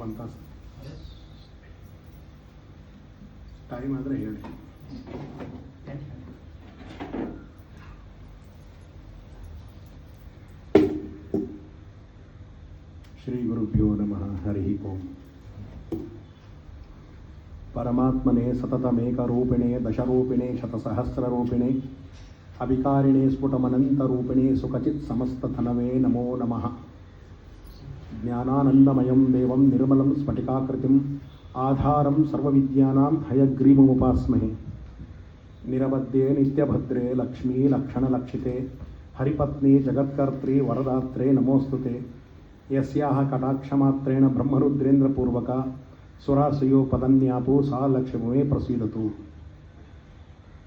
ಒಂದು ತಾಸು ಟೈಮ್ ಆದರೆ ಹೇಳಿ. ಶ್ರೀ ಗುರುಭ್ಯೋ ನಮಃ. ಹರಿ ಓಂ. ಪರಮಾತ್ಮನೆ ಸತತಮೇಕರೂಪಿಣೆ ದಶರೂಪಿಣೆ ಶತಸಹಸ್ರರೂಪಿಣೆ ಅವಿಕಾರಿಣೆ ಸ್ಫುಟಮನಂತರೂಪಿಣೆ ಸುಖಚಿತ್ ಸಮಸ್ತಧನವೇ ನಮೋ ನಮಃ. ಜ್ಞಾನಾನಂದಮಯಂ ದೇವಂ ನಿರ್ಮಲಂ ಸ್ಫಟಿಕಾಕೃತಿಂ ಆಧಾರಂ ಸರ್ವವಿದ್ಯಾನಾಂ ಹಯಗ್ರೀವಮುಪಾಸ್ಮಹೆ. ನಿರವದ್ಯೆ ನಿತ್ಯಭದ್ರೇ ಲಕ್ಷ್ಮೀ ಲಕ್ಷಣಲಕ್ಷಿತೆ ಹರಿಪತ್ನಿ ಜಗತ್ಕರ್ತ್ರಿ ವರದಾತ್ರೆ ನಮೋಸ್ತುತೆ. ಯಸ್ಯಾಹ ಕಟಾಕ್ಷಮಾತ್ರೇಣ ಬ್ರಹ್ಮರುದ್ರೇಂದ್ರಪೂರ್ವಕ ಸುರಾಸುಯೋ ಪದನ್ಯಾಪು ಸಾ ಲಕ್ಷ್ಮೀ ಪ್ರಸೀದತು.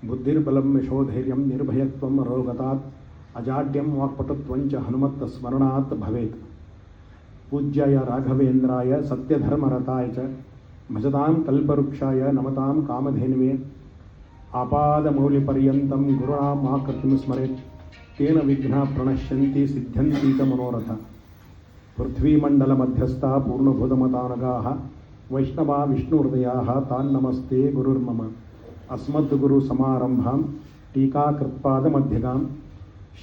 ಬುದ್ಧಿರ್ಬಲಂ ಯಶೋಧೈರ್ಯಂ ನಿರ್ಭಯತ್ವಂ ರೋಗತಾತ್ ಅಜಾಡ್ಯಂ ವಾಕ್ಪಟುತ್ವಂಚ ಹನುಮತ್ತ ಸ್ಮರಣಾತ್ ಭವೇತ್. ಪೂಜ್ಯಾಯ ರಾಘವೇಂದ್ರಾಯ ಸತ್ಯಧರ್ಮರತಾಯ ಚ ಭಜತಾಂ ಕಲ್ಪವೃಕ್ಷಾಯ ನಮತಾಂ ಕಾಮಧೇನುವೆ. ಆಪಾದಮೌಲಿಪರ್ಯಂತಂ ಗುರುಣಾಂ ಆಕೃತಿಂ ಸ್ಮರೇತ್ ತೇನ ವಿಘ್ನಾ ಪ್ರಣಶ್ಯಂತಿ ಸಿದ್ಧ್ಯಂತಿ ಚ ಮನೋರಥ. ಪೃಥ್ವೀಮಂಡಲ ಮಧ್ಯಸ್ಥ ಪೂರ್ಣಭೂತಮತಾನಗಾಃ ವೈಷ್ಣವಾ ವಿಷ್ಣುಹೃದಯಾಃ ತಾನ್ನಮಸ್ತೆ ಗುರುರ್ಮಮ. ಅಸ್ಮದ್ಗುರು ಸಮಾರಂಭಾಂ ಟೀಕಾಕೃತ್ಪಾದಮಧ್ಯಗಾಂ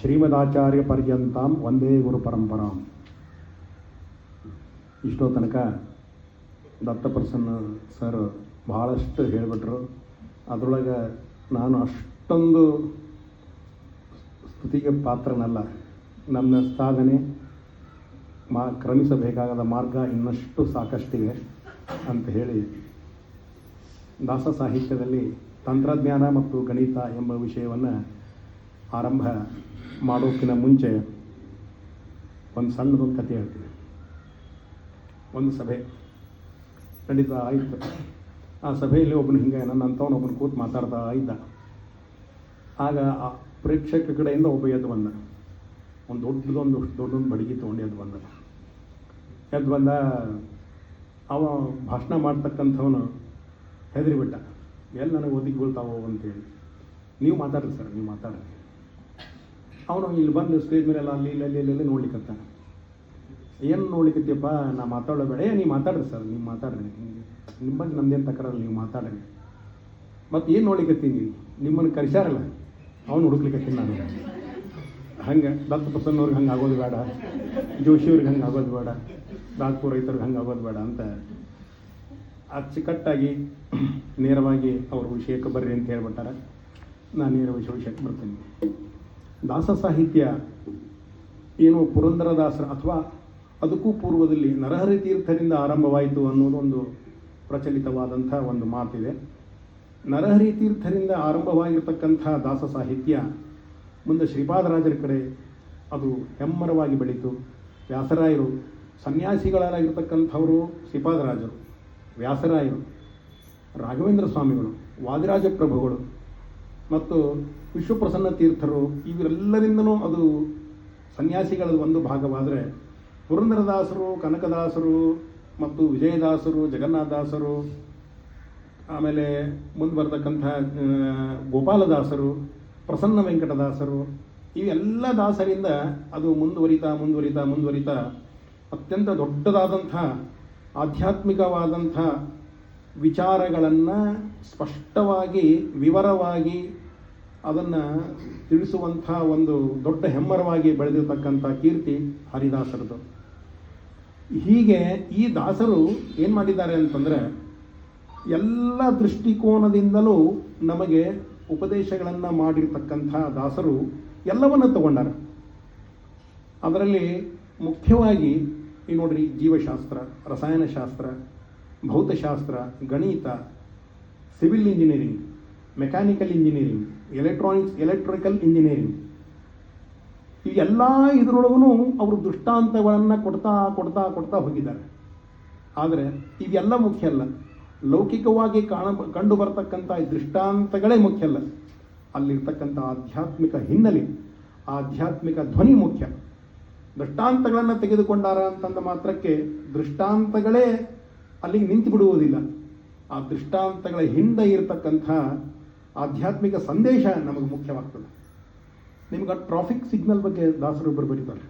ಶ್ರೀಮದಾಚಾರ್ಯ ಪರ್ಯಂತಾಂ ವಂದೇ ಗುರು ಪರಂಪರಾಂ. ಇಷ್ಟೋ ತನಕ ದತ್ತಪ್ರಸನ್ನ ಸರ್ ಭಾಳಷ್ಟು ಹೇಳಿಬಿಟ್ರು. ಅದರೊಳಗೆ ನಾನು ಅಷ್ಟೊಂದು ಸ್ತುತಿಗೆ ಪಾತ್ರನಲ್ಲ. ನನ್ನ ಸಾಧನೆ ಕ್ರಮಿಸಬೇಕಾದ ಮಾರ್ಗ ಇನ್ನಷ್ಟು ಸಾಕಷ್ಟಿವೆ ಅಂತ ಹೇಳಿ, ದಾಸ ಸಾಹಿತ್ಯದಲ್ಲಿ ತಂತ್ರಜ್ಞಾನ ಮತ್ತು ಗಣಿತ ಎಂಬ ವಿಷಯವನ್ನು ಆರಂಭ ಮಾಡೋಕ್ಕಿಂತ ಮುಂಚೆ ಒಂದು ಸಣ್ಣದೊಂದು ಕಥೆ ಹೇಳ್ತೀನಿ. ಒಂದು ಸಭೆ ನಡೀತಾ ಆಯಿತು. ಆ ಸಭೆಯಲ್ಲಿ ಒಬ್ಬನು ಹಿಂಗೆ ನನ್ನಂಥವನು ಒಬ್ಬನು ಕೂತು ಮಾತಾಡ್ತಾ ಇದ್ದ. ಆಗ ಆ ಪ್ರೇಕ್ಷಕ ಕಡೆಯಿಂದ ಒಬ್ಬ ಎದ್ದು ಬಂದ. ಒಂದು ದೊಡ್ಡದೊಂದು ಬಡಗಿ ತೊಗೊಂಡು ಎದ್ದು ಬಂದ. ಅವ ಭಾಷಣ ಮಾಡ್ತಕ್ಕಂಥವನು ಹೆದರಿಬಿಟ್ಟ. ಎಲ್ಲಿ ನನಗೆ ಒದಿಗೆ ಬೀಳ್ತಾವೋ ಅಂತೇಳಿ. ನೀವು ಮಾತಾಡ್ರಿ ಸರ್, ನೀವು ಮಾತಾಡ್ರಿ. ಅವನು ಇಲ್ಲಿ ಬಂದು ಸ್ಟೇಜ್ ಮೇಲೆಲ್ಲ ಅಲ್ಲಿ ನೋಡ್ಲಿಕ್ಕತ್ತ. ಏನು ನೋಡ್ಲಿಕ್ಕತ್ತೀಯಪ್ಪ, ನಾ ಮಾತಾಡಬೇಡ. ನೀವು ಮಾತಾಡ್ರಿ ಸರ್, ನೀವು ಮಾತಾಡ್ರಿ, ನಿಮ್ಮ ಬಗ್ಗೆ ನಮ್ದೇನು ತಕರಲ್ಲ, ನೀವು ಮಾತಾಡ್ರಿ. ಮತ್ತು ಏನು ನೋಡ್ಲಿಕ್ಕತ್ತೀನಿ, ನಿಮ್ಮನ್ನು ಕರೆಸ್ಯಾರಲ್ಲ ಅವನು ಹುಡುಕ್ಲಿಕ್ಕತ್ತೀನಿ ನಾನು. ಹಂಗೆ ದತ್ತಪ್ರಸನ್ನವ್ರಿಗೆ ಹಂಗೆ ಆಗೋದು ಬೇಡ, ಜೋಶಿಯವ್ರಿಗೆ ಹಂಗೆ ಆಗೋದು ಬೇಡ, ನಾಗ್ಪುರ ರೈತರಿಗೆ ಹಂಗೆ ಆಗೋದು ಬೇಡ ಅಂತ ಅಚ್ಚುಕಟ್ಟಾಗಿ ನೇರವಾಗಿ ಅವ್ರ ವಿಷಯಕ್ಕೆ ಬರ್ರಿ ಅಂತ ಹೇಳ್ಬಿಟ್ಟಾರೆ. ನಾನು ನೇರ ವಿಷಯಕ್ಕೆ ಬರ್ತೀನಿ. ದಾಸ ಸಾಹಿತ್ಯ ಏನು ಪುರಂದರದಾಸರ ಅಥವಾ ಅದಕ್ಕೂ ಪೂರ್ವದಲ್ಲಿ ನರಹರಿ ತೀರ್ಥರಿಂದ ಆರಂಭವಾಯಿತು ಅನ್ನೋದು ಒಂದು ಪ್ರಚಲಿತವಾದಂಥ ಒಂದು ಮಾತಿದೆ. ನರಹರಿ ತೀರ್ಥರಿಂದ ಆರಂಭವಾಗಿರ್ತಕ್ಕಂಥ ದಾಸ ಸಾಹಿತ್ಯ ಮುಂದೆ ಶ್ರೀಪಾದರಾಜರ ಕಡೆ ಅದು ಹೆಮ್ಮರವಾಗಿ ಬೆಳೀತು. ವ್ಯಾಸರಾಯರು ಸನ್ಯಾಸಿಗಳಾಗಿರ್ತಕ್ಕಂಥವರು ಶ್ರೀಪಾದರಾಜರು, ವ್ಯಾಸರಾಯರು, ರಾಘವೇಂದ್ರ ಸ್ವಾಮಿಗಳು, ವಾದಿರಾಜ ಪ್ರಭುಗಳು ಮತ್ತು ವಿಶ್ವಪ್ರಸನ್ನ ತೀರ್ಥರು, ಇವರೆಲ್ಲರಿಂದನೂ ಅದು ಸನ್ಯಾಸಿಗಳ ಒಂದು ಭಾಗವಾದರೆ, ಪುರಂದರದಾಸರು, ಕನಕದಾಸರು ಮತ್ತು ವಿಜಯದಾಸರು, ಜಗನ್ನಾಥದಾಸರು, ಆಮೇಲೆ ಮುಂದೆ ಬರ್ತಕ್ಕಂಥ ಗೋಪಾಲದಾಸರು, ಪ್ರಸನ್ನ ವೆಂಕಟದಾಸರು, ಇವೆಲ್ಲ ದಾಸರಿಂದ ಅದು ಮುಂದುವರಿತಾ ಅತ್ಯಂತ ದೊಡ್ಡದಾದಂಥ ಆಧ್ಯಾತ್ಮಿಕವಾದಂಥ ವಿಚಾರಗಳನ್ನು ಸ್ಪಷ್ಟವಾಗಿ ವಿವರವಾಗಿ ಅದನ್ನು ತಿಳಿಸುವಂಥ ಒಂದು ದೊಡ್ಡ ಹೆಮ್ಮರವಾಗಿ ಬೆಳೆದಿರ್ತಕ್ಕಂಥ ಕೀರ್ತಿ ಹರಿದಾಸರದು. ಹೀಗೆ ಈ ದಾಸರು ಏನು ಮಾಡಿದ್ದಾರೆ ಅಂತಂದರೆ, ಎಲ್ಲ ದೃಷ್ಟಿಕೋನದಿಂದಲೂ ನಮಗೆ ಉಪದೇಶಗಳನ್ನು ಮಾಡಿರ್ತಕ್ಕಂಥ ದಾಸರು ಎಲ್ಲವನ್ನು ತಗೊಂಡಾರೆ. ಅದರಲ್ಲಿ ಮುಖ್ಯವಾಗಿ ಈ ನೋಡ್ರಿ, ಜೀವಶಾಸ್ತ್ರ, ರಸಾಯನಶಾಸ್ತ್ರ, ಭೌತಶಾಸ್ತ್ರ, ಗಣಿತ, civil engineering, mechanical engineering, electrical engineering, ಈ ಎಲ್ಲ ಇದರೊಳಗೂ ಅವರು ದೃಷ್ಟಾಂತಗಳನ್ನು ಕೊಡ್ತಾ ಹೋಗಿದ್ದಾರೆ. ಆದರೆ ಇದೆಲ್ಲ ಮುಖ್ಯ ಅಲ್ಲ. ಲೌಕಿಕವಾಗಿ ಕಂಡು ಬರ್ತಕ್ಕಂಥ ದೃಷ್ಟಾಂತಗಳೇ ಮುಖ್ಯ ಅಲ್ಲ. ಅಲ್ಲಿರ್ತಕ್ಕಂಥ ಆಧ್ಯಾತ್ಮಿಕ ಹಿನ್ನೆಲೆ, ಆಧ್ಯಾತ್ಮಿಕ ಧ್ವನಿ ಮುಖ್ಯ. ದೃಷ್ಟಾಂತಗಳನ್ನು ತೆಗೆದುಕೊಂಡಾರ ಅಂತಂದ ಮಾತ್ರಕ್ಕೆ ದೃಷ್ಟಾಂತಗಳೇ ಅಲ್ಲಿಗೆ ನಿಂತು ಬಿಡುವುದಿಲ್ಲ. ಆ ದೃಷ್ಟಾಂತಗಳ ಹಿಂದೆ ಇರತಕ್ಕಂಥ ಆಧ್ಯಾತ್ಮಿಕ ಸಂದೇಶ ನಮಗೆ ಮುಖ್ಯವಾಗ್ತದೆ. ನಿಮ್ಗೆ ಟ್ರಾಫಿಕ್ ಸಿಗ್ನಲ್ ಬಗ್ಗೆ ದಾಸರೊಬ್ಬರು ಬರೀತಾರೆ.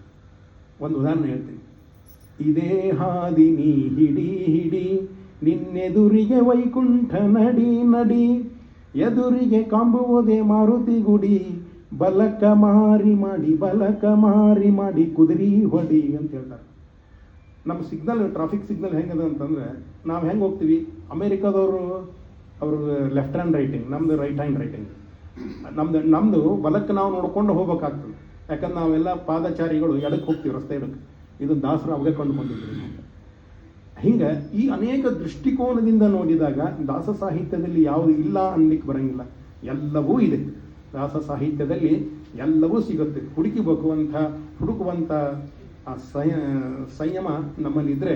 ಒಂದು ಉದಾಹರಣೆ ಹೇಳ್ತೀನಿ. ಇದೇ ಹಾದಿ ನೀ ಹಿಡಿ ಹಿಡಿ, ನಿನ್ನೆದುರಿಗೆ ವೈಕುಂಠ ನಡಿ ನಡಿ, ಎದುರಿಗೆ ಕಾಂಬುವುದೇ ಮಾರುತಿ ಗುಡಿ, ಬಲಕ ಮಾರಿ ಮಾಡಿ ಕುದುರಿ ಹೊಡಿ ಅಂತ ಹೇಳ್ತಾರೆ. ನಮ್ಮ ಸಿಗ್ನಲ್, ಟ್ರಾಫಿಕ್ ಸಿಗ್ನಲ್ ಹೆಂಗದ ಅಂತಂದ್ರೆ, ನಾವು ಹೆಂಗೆ ಹೋಗ್ತೀವಿ, ಅಮೇರಿಕಾದವರು ಅವರು ಲೆಫ್ಟ್ ಹ್ಯಾಂಡ್ ರೈಟಿಂಗ್, ನಮ್ದು ರೈಟ್ ಹ್ಯಾಂಡ್ ರೈಟಿಂಗ್. ನಮ್ದು ಬಲಕ್ಕೆ ನಾವು ನೋಡ್ಕೊಂಡು ಹೋಗ್ಬೇಕಾಗ್ತದೆ, ಯಾಕಂದ್ರೆ ನಾವೆಲ್ಲ ಪಾದಚಾರಿಗಳು ಎಡಕ್ಕೆ ಹೋಗ್ತೀವಿ, ರಸ್ತೆ ಎಡಕ್ಕೆ. ಇದು ದಾಸರು ಅವಾಗ ಕೊಂಡ್ಕೊಂಡಿದ್ರಿ. ಹಿಂಗೆ ಈ ಅನೇಕ ದೃಷ್ಟಿಕೋನದಿಂದ ನೋಡಿದಾಗ ದಾಸ ಸಾಹಿತ್ಯದಲ್ಲಿ ಯಾವುದು ಇಲ್ಲ ಅನ್ಲಿಕ್ಕೆ ಬರಂಗಿಲ್ಲ, ಎಲ್ಲವೂ ಇದೆ. ದಾಸ ಸಾಹಿತ್ಯದಲ್ಲಿ ಎಲ್ಲವೂ ಸಿಗುತ್ತೆ. ಹುಡುಕುವಂಥ ಆ ಸಂಯಮ ನಮ್ಮಲ್ಲಿದ್ದರೆ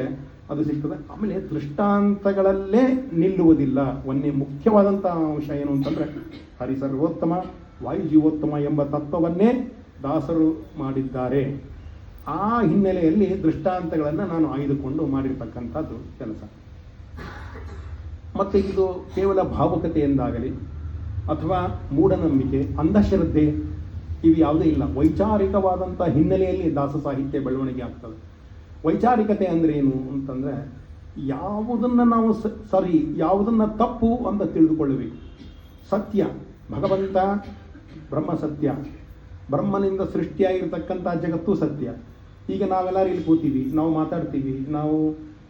ಅದು ಸಿಗ್ತದೆ. ಆಮೇಲೆ ದೃಷ್ಟಾಂತಗಳಲ್ಲೇ ನಿಲ್ಲುವುದಿಲ್ಲ. ಒಂದೇ ಮುಖ್ಯವಾದಂಥ ಅಂಶ ಏನು ಅಂತಂದರೆ, ಹರಿಸರ್ವೋತ್ತಮ ವಾಯುಜೀವೋತ್ತಮ ಎಂಬ ತತ್ವವನ್ನೇ ದಾಸರು ಮಾಡಿದ್ದಾರೆ. ಆ ಹಿನ್ನೆಲೆಯಲ್ಲಿ ದೃಷ್ಟಾಂತಗಳನ್ನು ನಾನು ಆಯ್ದುಕೊಂಡು ಮಾಡಿರ್ತಕ್ಕಂಥದ್ದು ಕೆಲಸ. ಮತ್ತು ಇದು ಕೇವಲ ಭಾವುಕತೆಯಿಂದಾಗಲಿ ಅಥವಾ ಮೂಢನಂಬಿಕೆ, ಅಂಧಶ್ರದ್ಧೆ ಇವು ಯಾವುದೇ ಇಲ್ಲ. ವೈಚಾರಿಕವಾದಂಥ ಹಿನ್ನೆಲೆಯಲ್ಲಿ ದಾಸ ಸಾಹಿತ್ಯ ಬೆಳವಣಿಗೆ ಆಗ್ತದೆ. ವೈಚಾರಿಕತೆ ಅಂದರೆ ಏನು ಅಂತಂದರೆ, ಯಾವುದನ್ನು ನಾವು ಸರಿ, ಯಾವುದನ್ನು ತಪ್ಪು ಅಂತ ತಿಳಿದುಕೊಳ್ಳಬೇಕು. ಸತ್ಯ, ಭಗವಂತ ಬ್ರಹ್ಮ ಸತ್ಯ, ಬ್ರಹ್ಮನಿಂದ ಸೃಷ್ಟಿಯಾಗಿರ್ತಕ್ಕಂಥ ಜಗತ್ತು ಸತ್ಯ. ಈಗ ನಾವೆಲ್ಲರೂ ಇಲ್ಲಿ ಕೂತೀವಿ, ನಾವು ಮಾತಾಡ್ತೀವಿ, ನಾವು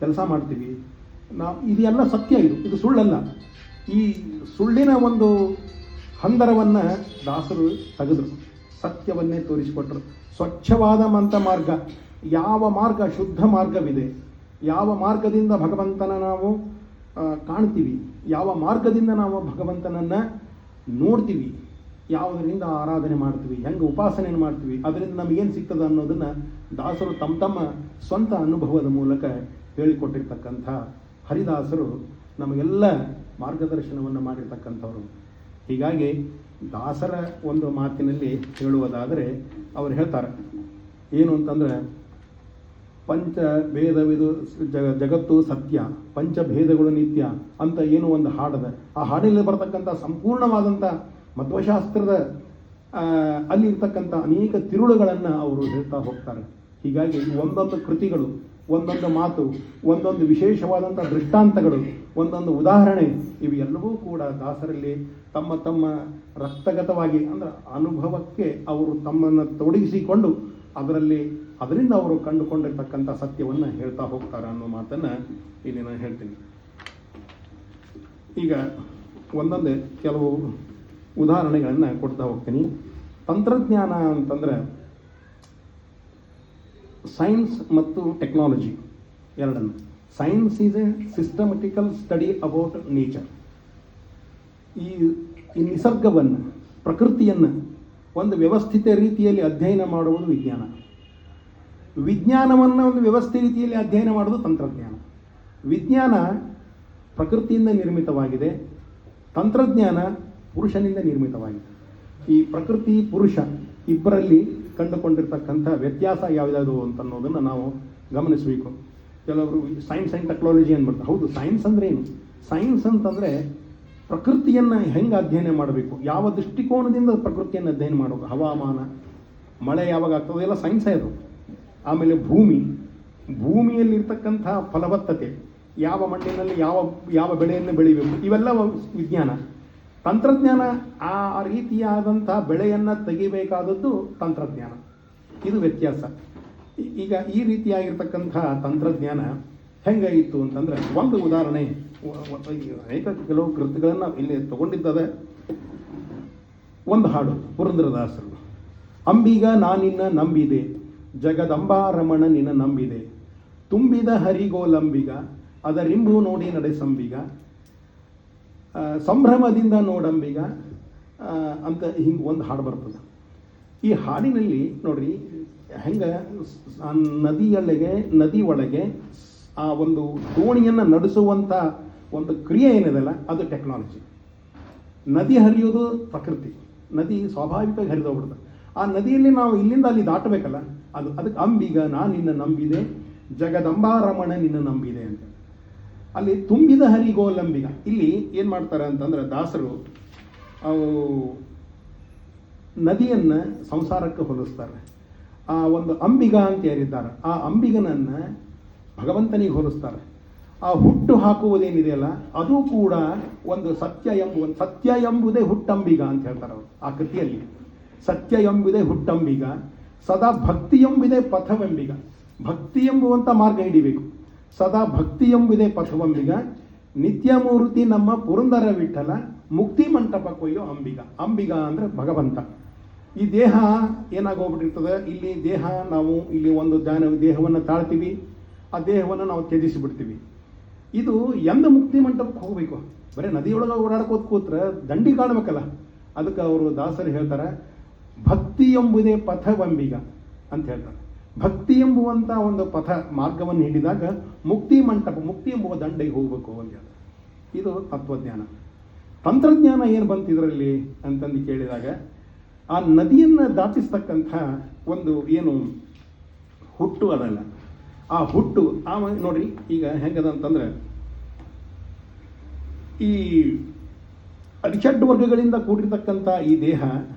ಕೆಲಸ ಮಾಡ್ತೀವಿ, ಇದೆಲ್ಲ ಸತ್ಯ. ಇದು ಸುಳ್ಳಲ್ಲ. ಈ ಸುಳ್ಳಿನ ಒಂದು ಹಂದರವನ್ನು ದಾಸರು ತೆಗೆದರು, ಸತ್ಯವನ್ನೇ ತೋರಿಸಿಕೊಟ್ರು. ಸ್ವಚ್ಛವಾದ ಮಾರ್ಗ, ಯಾವ ಮಾರ್ಗ ಶುದ್ಧ ಮಾರ್ಗವಿದೆ, ಯಾವ ಮಾರ್ಗದಿಂದ ಭಗವಂತನ ನಾವು ಕಾಣ್ತೀವಿ, ಯಾವ ಮಾರ್ಗದಿಂದ ನಾವು ಭಗವಂತನನ್ನು ನೋಡ್ತೀವಿ, ಯಾವುದರಿಂದ ಆರಾಧನೆ ಮಾಡ್ತೀವಿ, ಹೆಂಗೆ ಉಪಾಸನೆಯನ್ನು ಮಾಡ್ತೀವಿ, ಅದರಿಂದ ನಮಗೇನು ಸಿಗ್ತದೆ ಅನ್ನೋದನ್ನು ದಾಸರು ತಮ್ಮ ಸ್ವಂತ ಅನುಭವದ ಮೂಲಕ ಹೇಳಿಕೊಟ್ಟಿರ್ತಕ್ಕಂಥ ಹರಿದಾಸರು ನಮಗೆಲ್ಲ ಮಾರ್ಗದರ್ಶನವನ್ನು ಮಾಡಿರ್ತಕ್ಕಂಥವ್ರು. ಹೀಗಾಗಿ ದಾಸರ ಒಂದು ಮಾತಿನಲ್ಲಿ ಹೇಳುವುದಾದರೆ ಅವರು ಹೇಳ್ತಾರೆ ಏನು ಅಂತಂದರೆ, ಪಂಚಭೇದವಿದು ಜಗತ್ತು ಸತ್ಯ, ಪಂಚಭೇದಗಳು ನಿತ್ಯ ಅಂತ ಏನು ಒಂದು ಹಾಡದ, ಆ ಹಾಡಲ್ಲಿ ಬರ್ತಕ್ಕಂಥ ಸಂಪೂರ್ಣವಾದಂಥ ಮಧ್ವಶಾಸ್ತ್ರದ ಅಲ್ಲಿರ್ತಕ್ಕಂಥ ಅನೇಕ ತಿರುಳುಗಳನ್ನು ಅವರು ಹೇಳ್ತಾ ಹೋಗ್ತಾರೆ. ಹೀಗಾಗಿ ಒಂದೊಂದು ಕೃತಿಗಳು, ಒಂದೊಂದು ಮಾತು, ಒಂದೊಂದು ವಿಶೇಷವಾದಂಥ ದೃಷ್ಟಾಂತಗಳು, ಒಂದೊಂದು ಉದಾಹರಣೆ, ಇವು ಎಲ್ಲವೂ ಕೂಡ ದಾಸರಲ್ಲಿ ತಮ್ಮ ರಕ್ತಗತವಾಗಿ ಅಂದರೆ ಅನುಭವಕ್ಕೆ ಅವರು ತಮ್ಮನ್ನು ತೊಡಗಿಸಿಕೊಂಡು ಅದರಿಂದ ಅವರು ಕಂಡುಕೊಂಡಿರ್ತಕ್ಕಂಥ ಸತ್ಯವನ್ನು ಹೇಳ್ತಾ ಹೋಗ್ತಾರೆ ಅನ್ನೋ ಮಾತನ್ನು ಇಲ್ಲಿ ನಾನು ಹೇಳ್ತೀನಿ. ಈಗ ಒಂದೊಂದೇ ಕೆಲವು ಉದಾಹರಣೆಗಳನ್ನು ಕೊಡ್ತಾ ಹೋಗ್ತೀನಿ. ತಂತ್ರಜ್ಞಾನ ಅಂತಂದರೆ ಸೈನ್ಸ್ ಮತ್ತು ಟೆಕ್ನಾಲಜಿ ಎರಡನ್ನು. Science is a systematical study about nature. ಈ ನಿಸರ್ಗವನ್ನು, ಪ್ರಕೃತಿಯನ್ನು ಒಂದು ವ್ಯವಸ್ಥಿತ ರೀತಿಯಲ್ಲಿ ಅಧ್ಯಯನ ಮಾಡುವುದು ವಿಜ್ಞಾನ. ವಿಜ್ಞಾನವನ್ನು ಒಂದು ವ್ಯವಸ್ಥಿತ ರೀತಿಯಲ್ಲಿ ಅಧ್ಯಯನ ಮಾಡುವುದು ತಂತ್ರಜ್ಞಾನ. ವಿಜ್ಞಾನ ಪ್ರಕೃತಿಯಿಂದ ನಿರ್ಮಿತವಾಗಿದೆ, ತಂತ್ರಜ್ಞಾನ ಪುರುಷನಿಂದ ನಿರ್ಮಿತವಾಗಿದೆ. ಈ ಪ್ರಕೃತಿ ಪುರುಷ ಇಬ್ಬರಲ್ಲಿ ಕಂಡುಕೊಂಡಿರ್ತಕ್ಕಂಥ ವ್ಯತ್ಯಾಸ ಯಾವುದಾದ್ರು ಅಂತನ್ನೋದನ್ನು ನಾವು ಗಮನಿಸಬೇಕು. ಕೆಲವರು ಸೈನ್ಸ್ ಆ್ಯಂಡ್ ಟೆಕ್ನಾಲಜಿ ಅಂದ್ಬಿಡ್ತಾರೆ. ಹೌದು, ಸೈನ್ಸ್ ಅಂದರೆ ಏನು? ಸೈನ್ಸ್ ಅಂತಂದರೆ ಪ್ರಕೃತಿಯನ್ನು ಹೆಂಗೆ ಅಧ್ಯಯನ ಮಾಡಬೇಕು, ಯಾವ ದೃಷ್ಟಿಕೋನದಿಂದ ಪ್ರಕೃತಿಯನ್ನು ಅಧ್ಯಯನ ಮಾಡಬೇಕು, ಹವಾಮಾನ, ಮಳೆ ಯಾವಾಗ ಆಗ್ತದೆ, ಎಲ್ಲ ಸೈನ್ಸೇ ಅದು. ಆಮೇಲೆ ಭೂಮಿಯಲ್ಲಿರ್ತಕ್ಕಂಥ ಫಲವತ್ತತೆ, ಯಾವ ಮಣ್ಣಿನಲ್ಲಿ ಯಾವ ಬೆಳೆಯನ್ನು ಬೆಳಿಬೇಕು, ಇವೆಲ್ಲ ವಿಜ್ಞಾನ. ತಂತ್ರಜ್ಞಾನ ಆ ರೀತಿಯಾದಂಥ ಬೆಳೆಯನ್ನು ತೆಗಿಬೇಕಾದದ್ದು ತಂತ್ರಜ್ಞಾನ. ಇದು ವ್ಯತ್ಯಾಸ. ಈಗ ಈ ರೀತಿಯಾಗಿರ್ತಕ್ಕಂಥ ತಂತ್ರಜ್ಞಾನ ಹೆಂಗೆ ಇತ್ತು ಅಂತಂದರೆ, ಒಂದು ಉದಾಹರಣೆ, ಅನೇಕ ಕೆಲವು ಕೃತಿಗಳನ್ನು ಇಲ್ಲಿ ತಗೊಂಡಿದ್ದದೆ. ಒಂದು ಹಾಡು ಪುರಂದರದಾಸರು, ಅಂಬಿಗ ನಾನಿನ್ನ ನಂಬಿದೆ, ಜಗದಂಬಾರಮಣ ನಿನ್ನ ನಂಬಿದೆ, ತುಂಬಿದ ಹರಿಗೋಲಂಬಿಗ ಅದರಿಂಬು ನೋಡಿ ನಡೆಸಂಬಿಗ, ಸಂಭ್ರಮದಿಂದ ನೋಡಂಬಿಗ ಅಂತ ಹಿಂಗೆ ಒಂದು ಹಾಡು ಬರ್ತದೆ. ಈ ಹಾಡಿನಲ್ಲಿ ನೋಡ್ರಿ ಹೆಂಗೆ ನದಿ ಒಳಗೆ ಆ ಒಂದು ದೋಣಿಯನ್ನು ನಡೆಸುವಂಥ ಒಂದು ಕ್ರಿಯೆ ಏನಿದೆಲ್ಲ ಅದು ಟೆಕ್ನಾಲಜಿ. ನದಿ ಹರಿಯೋದು ಪ್ರಕೃತಿ, ನದಿ ಸ್ವಾಭಾವಿಕವಾಗಿ ಹರಿದೋಗ್ಬಿಡ್ತದೆ. ಆ ನದಿಯಲ್ಲಿ ನಾವು ಇಲ್ಲಿಂದ ಅಲ್ಲಿ ದಾಟಬೇಕಲ್ಲ, ಅದಕ್ಕೆ ಅಂಬಿಗ ನಾನು ನಿನ್ನ ನಂಬಿದೆ, ಜಗದಂಬಾರಮಣ ನಿನ್ನ ನಂಬಿದೆ ಅಂತ. ಅಲ್ಲಿ ತುಂಬಿದ ಹರಿಗೋಲಂಬಿಗ, ಇಲ್ಲಿ ಏನು ಮಾಡ್ತಾರೆ ಅಂತಂದ್ರೆ ದಾಸರು ನದಿಯನ್ನು ಸಂಸಾರಕ್ಕೆ ಹೋಲಿಸ್ತಾರೆ. ಆ ಒಂದು ಅಂಬಿಗ ಅಂತ ಯಾರಿದ್ದಾರೆ, ಆ ಅಂಬಿಗನನ್ನು ಭಗವಂತನಿಗೆ ಹೋಲಿಸ್ತಾರೆ. ಆ ಹುಟ್ಟು ಹಾಕುವುದೇನಿದೆಯಲ್ಲ ಅದು ಕೂಡ ಒಂದು ಸತ್ಯ ಎಂಬುದೇ ಹುಟ್ಟಂಬಿಗ ಅಂತ ಹೇಳ್ತಾರೆ ಅವರು ಆ ಕೃತಿಯಲ್ಲಿ. ಸತ್ಯ ಎಂಬುದೇ ಹುಟ್ಟಂಬಿಗ, ಸದಾ ಭಕ್ತಿ ಎಂಬುದೇ ಪಥವೆಂಬಿಗ. ಭಕ್ತಿ ಎಂಬುವಂಥ ಮಾರ್ಗ ಹಿಡಿಬೇಕು. ಸದಾ ಭಕ್ತಿ ಎಂಬುದೇ ಪಥವಂಬಿಗ, ನಿತ್ಯಮೂರ್ತಿ ನಮ್ಮ ಪುರಂದರ ವಿಠಲ, ಮುಕ್ತಿ ಮಂಟಪ ಕೊಯ್ಯೋ ಅಂಬಿಗ. ಅಂಬಿಗ ಅಂದರೆ ಭಗವಂತ. ಈ ದೇಹ ಏನಾಗೋಗ್ಬಿಟ್ಟಿರ್ತದೆ, ಇಲ್ಲಿ ದೇಹ ನಾವು ಇಲ್ಲಿ ಒಂದು ದೇಹವನ್ನು ತಾಳ್ತೀವಿ, ಆ ದೇಹವನ್ನು ನಾವು ತ್ಯಜಿಸಿಬಿಡ್ತೀವಿ. ಇದು ಎಂದ ಮುಕ್ತಿ ಮಂಟಪಕ್ಕೆ ಹೋಗಬೇಕು? ಬರೀ ನದಿಯೊಳಗೆ ಓಡಾಡ್ಕೋತ ಕೂತ್ರೆ ದಂಡಿ ಕಾಣಬೇಕಲ್ಲ. ಅದಕ್ಕೆ ಅವರು ದಾಸರು ಹೇಳ್ತಾರೆ, ಭಕ್ತಿ ಎಂಬುದೇ ಪಥವಂಬಿಗ ಅಂತ ಹೇಳ್ತಾರೆ. ಭಕ್ತಿ ಎಂಬುವಂಥ ಒಂದು ಪಥ ಮಾರ್ಗವನ್ನು ಹಿಡಿದಾಗ ಮುಕ್ತಿ ಮಂಟಪ, ಮುಕ್ತಿ ಎಂಬುವ ದಂಡೆಗೆ ಹೋಗಬೇಕು ಅಂತ ಹೇಳ್ತಾರೆ. ಇದು ತತ್ವಜ್ಞಾನ. ತಂತ್ರಜ್ಞಾನ ಏನು ಬಂತು ಇದರಲ್ಲಿ ಅಂತಂದು ಕೇಳಿದಾಗ, ಆ ನದಿಯನ್ನು ದಾಟಿಸ್ತಕ್ಕಂಥ ಒಂದು ಏನು ಹುಟ್ಟು ಅದಲ್ಲ, ಆ ಹುಟ್ಟು ನೋಡ್ರಿ ಈಗ ಹೆಂಗದ ಅಂತಂದ್ರೆ, ಈ ಅಡಿಷಡ್ ವರ್ಗಗಳಿಂದ ಕೂಡಿರ್ತಕ್ಕಂಥ ಈ ದೇಹ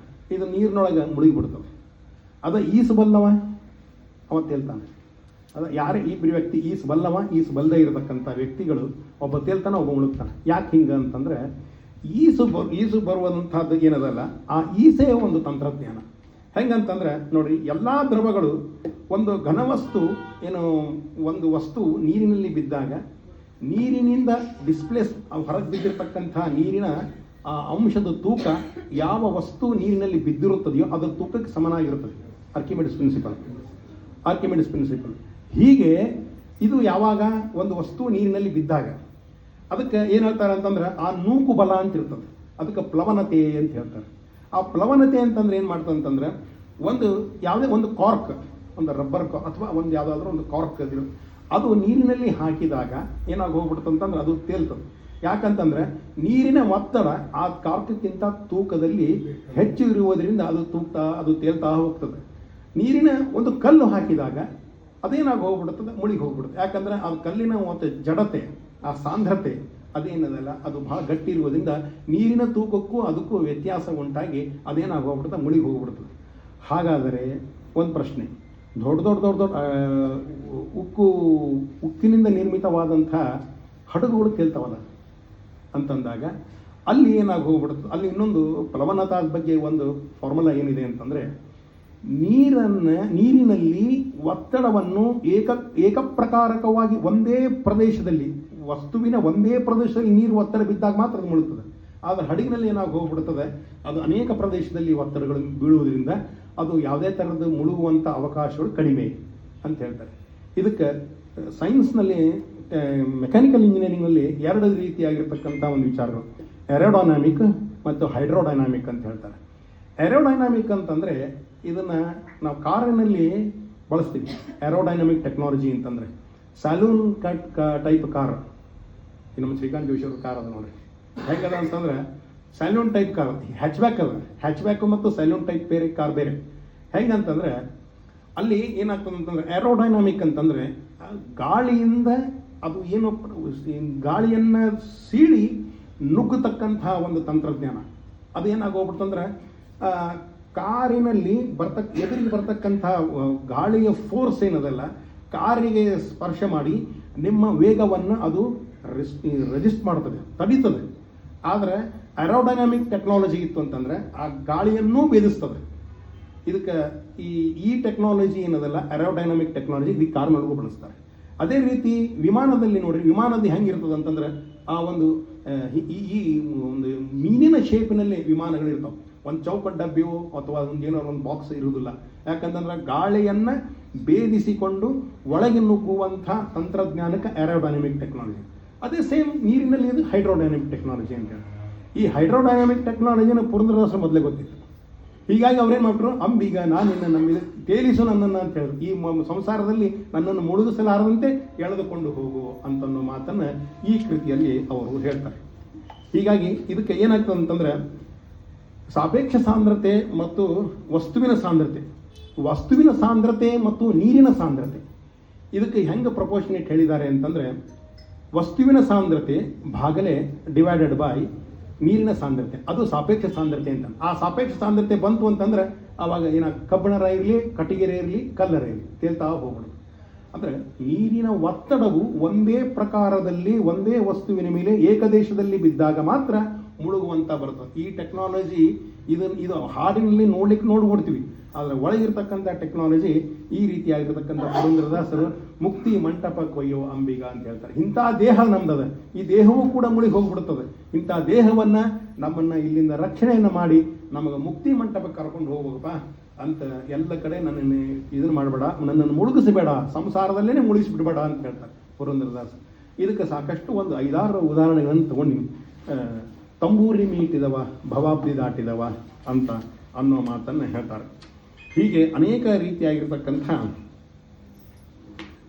ಇದು ನೀರಿನೊಳಗೆ ಮುಳುಗಿಬಿಡ್ತವೆ. ಅದ ಈಸಬಲ್ಲವ ಅವತ್ತು ಹೇಳ್ತಾನೆ. ಅದ ಯಾರೇ ಇಬ್ಬರು ವ್ಯಕ್ತಿ ಈಸಬಲ್ಲವ ಈಸಬಲ್ಲದೆ ಇರತಕ್ಕಂಥ ವ್ಯಕ್ತಿಗಳು, ಒಬ್ಬ ತೇಲ್ತಾನೆ ಒಬ್ಬ ಮುಳುಗ್ತಾನೆ. ಯಾಕೆ ಹಿಂಗೆ ಅಂತಂದ್ರೆ, ಈಸು ಬರುವಂಥದ್ದು ಏನದಲ್ಲ, ಆ ಈಸೆ ಒಂದು ತಂತ್ರಜ್ಞಾನ. ಹೆಂಗಂತಂದ್ರೆ ನೋಡ್ರಿ, ಎಲ್ಲ ದ್ರವಗಳು ಒಂದು ಘನವಸ್ತು ಏನು ಒಂದು ವಸ್ತು ನೀರಿನಲ್ಲಿ ಬಿದ್ದಾಗ ನೀರಿನಿಂದ ಡಿಸ್ಪ್ಲೇಸ್ ಹೊರಗೆ ಬಿದ್ದಿರತಕ್ಕಂಥ ನೀರಿನ ಆ ಅಂಶದ ತೂಕ ಯಾವ ವಸ್ತು ನೀರಿನಲ್ಲಿ ಬಿದ್ದಿರುತ್ತದೆಯೋ ಅದರ ತೂಕಕ್ಕೆ ಸಮನಾಗಿರುತ್ತದೆ. Archimedes principle. ಹೀಗೆ ಇದು ಯಾವಾಗ ಒಂದು ವಸ್ತು ನೀರಿನಲ್ಲಿ ಬಿದ್ದಾಗ ಅದಕ್ಕೆ ಏನು ಹೇಳ್ತಾರೆ ಅಂತಂದ್ರೆ, ಆ ನೂಕು ಬಲ ಅಂತ ಇರ್ತದೆ, ಅದಕ್ಕೆ ಪ್ಲವನತೆ ಅಂತ ಹೇಳ್ತಾರೆ. ಆ ಪ್ಲವನತೆ ಅಂತಂದ್ರೆ ಏನು ಮಾಡ್ತದೆ ಅಂತಂದ್ರೆ, ಒಂದು ಯಾವುದೇ ಒಂದು ಕಾರ್ಕ್, ಒಂದು ರಬ್ಬರ್ ಅಥವಾ ಒಂದು ಯಾವುದಾದ್ರೂ ಒಂದು ಕಾರ್ಕ್ ಅದು ನೀರಿನಲ್ಲಿ ಹಾಕಿದಾಗ ಏನಾಗಿ ಹೋಗ್ಬಿಡ್ತಂತಂದ್ರೆ ಅದು ತೇಲ್ತದೆ. ಯಾಕಂತಂದ್ರೆ ನೀರಿನ ಒತ್ತಡ ಆ ಕಾರ್ಕ್ಕಿಂತ ತೂಕದಲ್ಲಿ ಹೆಚ್ಚು ಇರುವುದರಿಂದ ಅದು ತೇಲ್ತಾ ಹೋಗ್ತದೆ. ನೀರಿನ ಒಂದು ಕಲ್ಲು ಹಾಕಿದಾಗ ಅದೇನಾಗಿ ಹೋಗ್ಬಿಡ್ತದೆ, ಮುಳುಗಿ ಹೋಗ್ಬಿಡುತ್ತೆ. ಯಾಕಂದ್ರೆ ಆ ಕಲ್ಲಿನ ಒಂದು ಜಡತೆ, ಆ ಸಾಂದ್ರತೆ ಅದೇನದಲ್ಲ ಅದು ಬಹಳ ಗಟ್ಟಿ ಇರುವುದರಿಂದ ನೀರಿನ ತೂಕಕ್ಕೂ ಅದಕ್ಕೂ ವ್ಯತ್ಯಾಸ ಉಂಟಾಗಿ ಅದೇನಾಗಿ ಹೋಗ್ಬಿಡುತ್ತೆ, ಮುಳುಗಿ ಹೋಗ್ಬಿಡ್ತದೆ. ಹಾಗಾದರೆ ಒಂದು ಪ್ರಶ್ನೆ, ದೊಡ್ಡ ಉಕ್ಕಿನಿಂದ ನಿರ್ಮಿತವಾದಂಥ ಹಡಗುಗಳು ತೇಲ್ತಾವಲ್ಲ ಅಂತಂದಾಗ ಅಲ್ಲಿ ಏನಾಗಿ ಹೋಗ್ಬಿಡುತ್ತೆ, ಅಲ್ಲಿ ಇನ್ನೊಂದು ಪ್ಲವನತಾದ ಬಗ್ಗೆ ಒಂದು ಫಾರ್ಮುಲಾ ಏನಿದೆ ಅಂತಂದರೆ, ನೀರಿನಲ್ಲಿ ಒತ್ತಡವನ್ನು ಏಕಪ್ರಕಾರಕವಾಗಿ ಒಂದೇ ಪ್ರದೇಶದಲ್ಲಿ, ವಸ್ತುವಿನ ಒಂದೇ ಪ್ರದೇಶದಲ್ಲಿ ನೀರು ಒತ್ತಡ ಬಿದ್ದಾಗ ಮಾತ್ರ ಅದು ಮುಳುಗ್ತದೆ. ಆದರೆ ಹಡಗಿನಲ್ಲಿ ಏನಾಗಿ ಹೋಗ್ಬಿಡ್ತದೆ, ಅದು ಅನೇಕ ಪ್ರದೇಶದಲ್ಲಿ ಒತ್ತಡಗಳು ಬೀಳುವುದರಿಂದ ಅದು ಯಾವುದೇ ಥರದ ಮುಳುಗುವಂಥ ಅವಕಾಶಗಳು ಕಡಿಮೆ ಅಂತ ಹೇಳ್ತಾರೆ. ಇದಕ್ಕೆ ಸೈನ್ಸ್ನಲ್ಲಿ ಮೆಕ್ಯಾನಿಕಲ್ ಇಂಜಿನಿಯರಿಂಗ್ನಲ್ಲಿ ಎರಡು ರೀತಿಯಾಗಿರ್ತಕ್ಕಂಥ ಒಂದು ವಿಚಾರಗಳು, ಏರೋಡೈನಾಮಿಕ್ ಮತ್ತು ಹೈಡ್ರೋಡೈನಾಮಿಕ್ ಅಂತ ಹೇಳ್ತಾರೆ. ಏರೋಡೈನಾಮಿಕ್ ಅಂತಂದರೆ ಇದನ್ನು ನಾವು ಕಾರಿನಲ್ಲಿ ಬಳಸ್ತೀವಿ. ಏರೋಡೈನಾಮಿಕ್ ಟೆಕ್ನಾಲಜಿ ಅಂತಂದರೆ ಸಲೂನ್ ಟೈಪ್ ಕಾರ್, ನಮ್ಮ ಶ್ರೀಕಾಂತ್ ಜೋಶಿ ಅವ್ರ ಕಾರ್ ಅದ ನೋಡ್ರಿ, ಹೇಗದ ಅಂತಂದ್ರೆ ಸೈಲೂನ್ ಟೈಪ್ ಕಾರ್, ಹ್ಯಾಚ್ಬ್ಯಾಕ್ ಅದ. ಹ್ಯಾಚ್ಬ್ಯಾಕ್ ಮತ್ತು ಸೈಲೂನ್ ಟೈಪ್ ಬೇರೆ ಕಾರ್ ಬೇರೆ. ಹೆಂಗಂತಂದ್ರೆ ಅಲ್ಲಿ ಏನಾಗ್ತದೆ ಅಂತಂದ್ರೆ, ಏರೋಡೈನಾಮಿಕ್ ಅಂತಂದರೆ ಗಾಳಿಯಿಂದ ಅದು ಏನು ಗಾಳಿಯನ್ನು ಸೀಳಿ ನುಗ್ಗತಕ್ಕಂಥ ಒಂದು ತಂತ್ರಜ್ಞಾನ. ಅದೇನಾಗೋಗ್ಬಿಡ್ತಂದ್ರೆ, ಕಾರಿನಲ್ಲಿ ಎದುರಿಗೆ ಬರ್ತಕ್ಕಂಥ ಗಾಳಿಯ ಫೋರ್ಸ್ ಏನದಲ್ಲ, ಕಾರಿಗೆ ಸ್ಪರ್ಶ ಮಾಡಿ ನಿಮ್ಮ ವೇಗವನ್ನು ಅದು ರೆಜಿಸ್ಟ್ ಮಾಡ್ತದೆ, ತಡೀತದೆ. ಆದರೆ ಏರೋಡೈನಾಮಿಕ್ ಟೆಕ್ನಾಲಜಿ ಇತ್ತು ಅಂತಂದರೆ ಆ ಗಾಳಿಯನ್ನೂ ಭೇದಿಸ್ತದೆ. ಇದಕ್ಕೆ ಈ ಟೆಕ್ನಾಲಜಿ ಏನದಲ್ಲ, ಏರೋಡೈನಾಮಿಕ್ ಟೆಕ್ನಾಲಜಿ ಈ ಕಾರ್ನೊಳಗೂ ಬಳಸ್ತಾರೆ. ಅದೇ ರೀತಿ ವಿಮಾನದಲ್ಲಿ ನೋಡ್ರಿ, ವಿಮಾನದ ಹೆಂಗಿರ್ತದೆ ಅಂತಂದ್ರೆ ಆ ಒಂದು ಒಂದು ಮೀನಿನ ಶೇಪಿನಲ್ಲಿ ವಿಮಾನಗಳಿರ್ತಾವೆ. ಒಂದು ಚೌಕಟ್ಟು ಡಬ್ಬಿಯೋ ಅಥವಾ ಒಂದು ಏನೋ ಒಂದು ಬಾಕ್ಸ್ ಇರುವುದಿಲ್ಲ. ಯಾಕಂತಂದ್ರೆ ಗಾಳಿಯನ್ನು ಭೇದಿಸಿಕೊಂಡು ಒಳಗೆ ನುಗ್ಗುವಂಥ ತಂತ್ರಜ್ಞಾನಕ್ಕೆ ಏರೋಡೈನಾಮಿಕ್ ಟೆಕ್ನಾಲಜಿ. ಅದೇ ಸೇಮ್ ನೀರಿನಲ್ಲಿ ಇದು ಹೈಡ್ರೋಡೈನಾಮಿಕ್ ಟೆಕ್ನಾಲಜಿ ಅಂತ ಹೇಳಿ. ಈ ಹೈಡ್ರೋಡೈನಾಮಿಕ್ ಟೆಕ್ನಾಲಜಿನ ಪುರಂದರದಾಸರು ಮೊದಲೇ ಗೊತ್ತಿತ್ತು. ಹೀಗಾಗಿ ಅವ್ರೇನು ಮಾಡ್ರು, ಅಂಬಿಗ ನಾನು ನಿನ್ನ ನಂಬಿದೆ, ತೇಲಿಸು ನನ್ನನ್ನು ಅಂತ ಹೇಳಿದ್ರು. ಈ ಸಂಸಾರದಲ್ಲಿ ನನ್ನನ್ನು ಮುಳುಗಿಸಲಾರದಂತೆ ಎಳೆದುಕೊಂಡು ಹೋಗು ಅಂತನ್ನೋ ಮಾತನ್ನು ಈ ಕೃತಿಯಲ್ಲಿ ಅವರು ಹೇಳ್ತಾರೆ. ಹೀಗಾಗಿ ಇದಕ್ಕೆ ಏನಾಗ್ತದೆ ಅಂತಂದ್ರೆ, ಸಾಪೇಕ್ಷ ಸಾಂದ್ರತೆ ಮತ್ತು ವಸ್ತುವಿನ ಸಾಂದ್ರತೆ ಮತ್ತು ನೀರಿನ ಸಾಂದ್ರತೆ ಇದಕ್ಕೆ ಹೆಂಗೆ ಪ್ರಪೋರ್ಷನೇಟ್ ಹೇಳಿದ್ದಾರೆ ಅಂತಂದರೆ, ವಸ್ತುವಿನ ಸಾಂದ್ರತೆ ಭಾಗಲೇ ಡಿವೈಡೆಡ್ ಬೈ ನೀರಿನ ಸಾಂದ್ರತೆ, ಅದು ಸಾಪೇಕ್ಷ ಸಾಂದ್ರತೆ ಅಂತ. ಆ ಸಾಪೇಕ್ಷ ಸಾಂದ್ರತೆ ಬಂತು ಅಂತಂದ್ರೆ ಆವಾಗ ಕಬ್ಬಿಣರ ಇರಲಿ, ಕಟ್ಟಿಗೆರೆ ಇರಲಿ, ಕಲ್ಲರ ಇರಲಿ, ತೇಲ್ತಾ ಹೋಗ್ಬಿಡುದು. ಅಂದರೆ ನೀರಿನ ಒತ್ತಡವು ಒಂದೇ ಪ್ರಕಾರದಲ್ಲಿ ಒಂದೇ ವಸ್ತುವಿನ ಮೇಲೆ ಏಕದೇಶದಲ್ಲಿ ಬಿದ್ದಾಗ ಮಾತ್ರ ಮುಳುಗುವಂತ ಬರ್ತದೆ. ಈ ಟೆಕ್ನಾಲಜಿ ಇದು ಹಾಡಿನಲ್ಲಿ ನೋಡ್ಕೊಡ್ತೀವಿ, ಆದರೆ ಒಳಗಿರ್ತಕ್ಕಂಥ ಟೆಕ್ನಾಲಜಿ ಈ ರೀತಿಯಾಗಿರ್ತಕ್ಕಂಥ ಪುರಂದರದಾಸರು ಮುಕ್ತಿ ಮಂಟಪ ಕೊಯ್ಯೋ ಅಂಬಿಗ ಅಂತ ಹೇಳ್ತಾರೆ. ಇಂಥ ದೇಹ ನಮ್ದದ, ಈ ದೇಹವೂ ಕೂಡ ಮುಳುಗಿ ಹೋಗ್ಬಿಡ್ತದೆ. ಇಂಥ ದೇಹವನ್ನ ನಮ್ಮನ್ನ ಇಲ್ಲಿಂದ ರಕ್ಷಣೆಯನ್ನು ಮಾಡಿ ನಮಗೆ ಮುಕ್ತಿ ಮಂಟಪಕ್ಕೆ ಕರ್ಕೊಂಡು ಹೋಗ್ಬೇಕಪ್ಪ ಅಂತ ಎಲ್ಲ ಕಡೆ ನನ್ನನ್ನು ಇದನ್ನು ಮಾಡಬೇಡ, ನನ್ನನ್ನು ಮುಳುಗಿಸಬೇಡ, ಸಂಸಾರದಲ್ಲೇ ಮುಳುಗಿಸ್ಬಿಡ್ಬೇಡ ಅಂತ ಹೇಳ್ತಾರೆ ಪುರಂದರದಾಸ. ಇದಕ್ಕೆ ಸಾಕಷ್ಟು ಒಂದು 5-6 ಉದಾಹರಣೆಗಳನ್ನು ತಗೊಂಡಿನಿ. ತಂಬೂರಿ ಮೀಟಿದವ ಭವಾಬ್ದಿ ದಾಟಿದವ ಅಂತ ಅನ್ನೋ ಮಾತನ್ನು ಹೇಳ್ತಾರೆ. ಹೀಗೆ ಅನೇಕ ರೀತಿಯಾಗಿರ್ತಕ್ಕಂಥ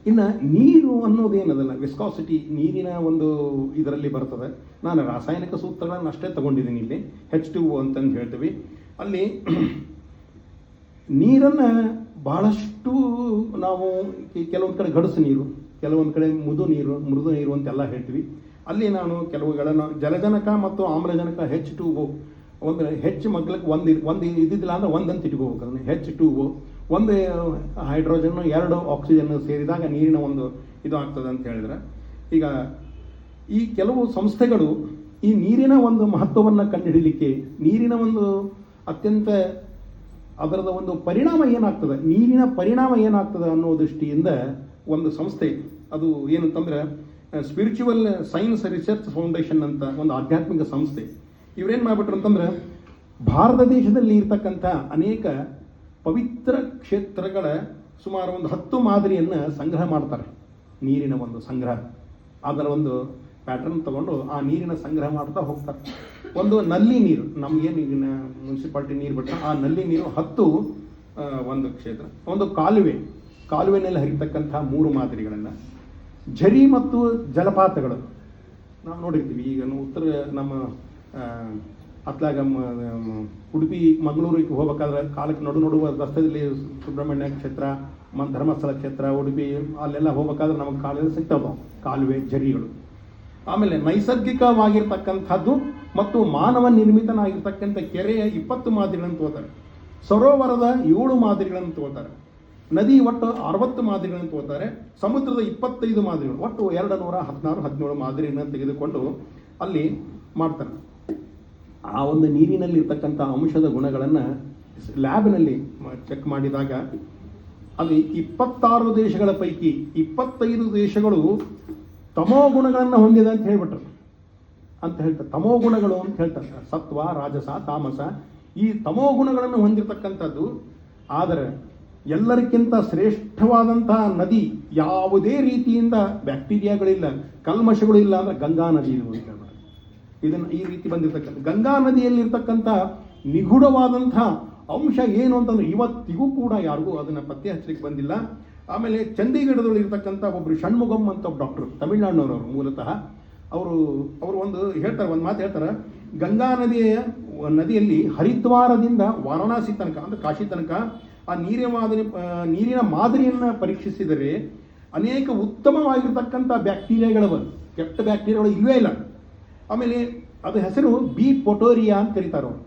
ಇನ್ನು ನೀರು ಅನ್ನೋದೇನದಲ್ಲ, ವಿಸ್ಕಾಸಿಟಿ ನೀರಿನ ಒಂದು ಇದರಲ್ಲಿ ಬರ್ತದೆ. ನಾನು ರಾಸಾಯನಿಕ ಸೂತ್ರಗಳನ್ನು ಅಷ್ಟೇ ತಗೊಂಡಿದ್ದೀನಿ. ಇಲ್ಲಿ H2O ಅಂತಂದು ಹೇಳ್ತೀವಿ. ಅಲ್ಲಿ ನೀರನ್ನು ಬಹಳಷ್ಟು ನಾವು ಕೆಲವೊಂದು ಕಡೆ ಗಡಸು ನೀರು, ಕೆಲವೊಂದು ಕಡೆ ಮೃದು ನೀರು ಅಂತೆಲ್ಲ ಹೇಳ್ತೀವಿ. ಅಲ್ಲಿ ನಾನು ಕೆಲವುಗಳನ್ನು ಜಲಜನಕ ಮತ್ತು ಆಮ್ಲಜನಕ H2O ಅಂದರೆ ಹೆಚ್ಚು ಮಗ್ಲಕ್ಕೆ ಒಂದು ಇದ್ದಿದ್ದಿಲ್ಲ ಅಂದರೆ ಒಂದಂತ ಇಟ್ಕೋಬೇಕು. ಅದನ್ನು H2O, ಒಂದು ಹೈಡ್ರೋಜನ್ 2 ಆಕ್ಸಿಜನ್ ಸೇರಿದಾಗ ನೀರಿನ ಒಂದು ಇದು ಆಗ್ತದೆ ಅಂತ ಹೇಳಿದ್ರೆ, ಈಗ ಈ ಕೆಲವು ಸಂಸ್ಥೆಗಳು ಈ ನೀರಿನ ಒಂದು ಮಹತ್ವವನ್ನು ಕಂಡುಹಿಡಲಿಕ್ಕೆ, ನೀರಿನ ಒಂದು ಅತ್ಯಂತ ಅದರದ ಒಂದು ಪರಿಣಾಮ ಏನಾಗ್ತದೆ, ನೀರಿನ ಪರಿಣಾಮ ಏನಾಗ್ತದೆ ಅನ್ನೋ ದೃಷ್ಟಿಯಿಂದ ಒಂದು ಸಂಸ್ಥೆ, ಅದು ಏನಂತಂದ್ರೆ ಸ್ಪಿರಿಚುವಲ್ ಸೈನ್ಸ್ ರಿಸರ್ಚ್ ಫೌಂಡೇಶನ್ ಅಂತ ಒಂದು ಆಧ್ಯಾತ್ಮಿಕ ಸಂಸ್ಥೆ. ಇವರೇನು ಮಾಡ್ಬಿಟ್ರು ಅಂತಂದ್ರೆ ಭಾರತ ದೇಶದಲ್ಲಿ ಇರ್ತಕ್ಕಂಥ ಅನೇಕ ಪವಿತ್ರ ಕ್ಷೇತ್ರಗಳ ಸುಮಾರು ಒಂದು 10 ಮಾದರಿಯನ್ನು ಸಂಗ್ರಹ ಮಾಡ್ತಾರೆ. ನೀರಿನ ಒಂದು ಸಂಗ್ರಹ, ಅದರ ಒಂದು ಪ್ಯಾಟರ್ನ್ ತಗೊಂಡು ಆ ನೀರಿನ ಸಂಗ್ರಹ ಮಾಡ್ತಾ ಹೋಗ್ತಾರೆ. ಒಂದು ನಲ್ಲಿ ನೀರು, ನಮಗೇನು ಈಗಿನ ಮುನ್ಸಿಪಾಲ್ಟಿ ನೀರು ಬಿಟ್ಟರೆ ಆ ನಲ್ಲಿ ನೀರು 10 ಒಂದು ಕ್ಷೇತ್ರ. ಒಂದು ಕಾಲುವೆನಲ್ಲಿ ಹರಿತಕ್ಕಂಥ 3 ಮಾದರಿಗಳನ್ನು, ಝರಿ ಮತ್ತು ಜಲಪಾತಗಳು ನಾವು ನೋಡಿರ್ತೀವಿ. ಈಗ ಉತ್ತರ ನಮ್ಮ ಅತ್ಲಾಗ ಉಡುಪಿ ಮಂಗಳೂರಿಗೆ ಹೋಗ್ಬೇಕಾದ್ರೆ ಕಾಲಕ್ಕೆ ನಡುವ ರಸ್ತೆಯಲ್ಲಿ ಸುಬ್ರಹ್ಮಣ್ಯ ಕ್ಷೇತ್ರ, ಧರ್ಮಸ್ಥಳ ಕ್ಷೇತ್ರ, ಉಡುಪಿ ಅಲ್ಲೆಲ್ಲ ಹೋಗ್ಬೇಕಾದ್ರೆ ನಮಗೆ ಕಾಲುವೆ ಸಿಗ್ತಾವ ಕಾಲುವೆ ಝರಿಗಳು. ಆಮೇಲೆ ನೈಸರ್ಗಿಕವಾಗಿರ್ತಕ್ಕಂಥದ್ದು ಮತ್ತು ಮಾನವ ನಿರ್ಮಿತನಾಗಿರ್ತಕ್ಕಂಥ ಕೆರೆಯ 20 ಮಾದರಿಗಳನ್ನು ತಗೋತಾರೆ. ಸರೋವರದ 7 ಮಾದರಿಗಳನ್ನು ತಗೋತಾರೆ. ನದಿ ಒಟ್ಟು 60 ಮಾದರಿಗಳನ್ನು ತಗೋತಾರೆ. ಸಮುದ್ರದ 25 ಮಾದರಿಗಳು, ಒಟ್ಟು 216-17 ಮಾದರಿಯನ್ನು ತೆಗೆದುಕೊಂಡು ಅಲ್ಲಿ ಮಾಡ್ತಾರೆ. ಆ ಒಂದು ನೀರಿನಲ್ಲಿ ಇರ್ತಕ್ಕಂಥ ಅಂಶದ ಗುಣಗಳನ್ನು ಲ್ಯಾಬ್ನಲ್ಲಿ ಚೆಕ್ ಮಾಡಿದಾಗ ಅದು 26 ದೇಶಗಳ ಪೈಕಿ 25 ದೇಶಗಳು ತಮೋ ಗುಣಗಳನ್ನು ಹೊಂದಿದೆ ಅಂತ ಹೇಳ್ಬಿಟ್ರು ಅಂತ ಹೇಳ್ತಾರೆ. ತಮೋ ಗುಣಗಳು ಅಂತ ಹೇಳ್ತಾರೆ, ಸತ್ವ, ರಾಜಸ, ತಾಮಸ, ಈ ತಮೋ ಗುಣಗಳನ್ನು ಹೊಂದಿರತಕ್ಕಂಥದ್ದು. ಆದರೆ ಎಲ್ಲರಿಗಿಂತ ಶ್ರೇಷ್ಠವಾದಂತಹ ನದಿ, ಯಾವುದೇ ರೀತಿಯಿಂದ ಬ್ಯಾಕ್ಟೀರಿಯಾಗಳಿಲ್ಲ, ಕಲ್ಮಶಗಳು ಇಲ್ಲ ಅಂದ್ರೆ ಗಂಗಾ ನದಿ ಇದು ಅಂತ ಹೇಳ್ತಾರೆ. ಇದನ್ನು ಈ ರೀತಿ ಬಂದಿರತಕ್ಕಂಥ ಗಂಗಾ ನದಿಯಲ್ಲಿರ್ತಕ್ಕಂಥ ನಿಗೂಢವಾದಂತಹ ಅಂಶ ಏನು ಅಂತಂದ್ರೆ ಇವತ್ತಿಗೂ ಕೂಡ ಯಾರಿಗೂ ಅದನ್ನು ಪತ್ತೆ ಹಚ್ಚಲಿಕ್ಕೆ ಬಂದಿಲ್ಲ. ಆಮೇಲೆ ಚಂಡೀಗಢದಲ್ಲಿ ಇರ್ತಕ್ಕಂಥ ಒಬ್ಬರು ಷಣ್ಮುಗಂ ಅಂತ ಒಬ್ಬ ಡಾಕ್ಟರ್, ತಮಿಳುನಾಡಿನವರು ಮೂಲತಃ, ಅವರು ಒಂದು ಮಾತು ಹೇಳ್ತಾರೆ. ಗಂಗಾ ನದಿಯಲ್ಲಿ ಹರಿದ್ವಾರದಿಂದ ವಾರಣಾಸಿ ತನಕ ಅಂದ್ರೆ ಕಾಶಿ ತನಕ ಆ ನೀರಿನ ಮಾದರಿಯನ್ನು ಪರೀಕ್ಷಿಸಿದರೆ ಅನೇಕ ಉತ್ತಮವಾಗಿರ್ತಕ್ಕಂಥ ಬ್ಯಾಕ್ಟೀರಿಯಾಗಳವ, ಕೆಟ್ಟ ಬ್ಯಾಕ್ಟೀರಿಯಾಗಳು ಇಲ್ಲವೇ ಇಲ್ಲ. ಆಮೇಲೆ ಅದು ಹೆಸರು ಬಿ ಪೊಟೋರಿಯಾ ಅಂತ ಕರೀತಾರೆ ಅವರು,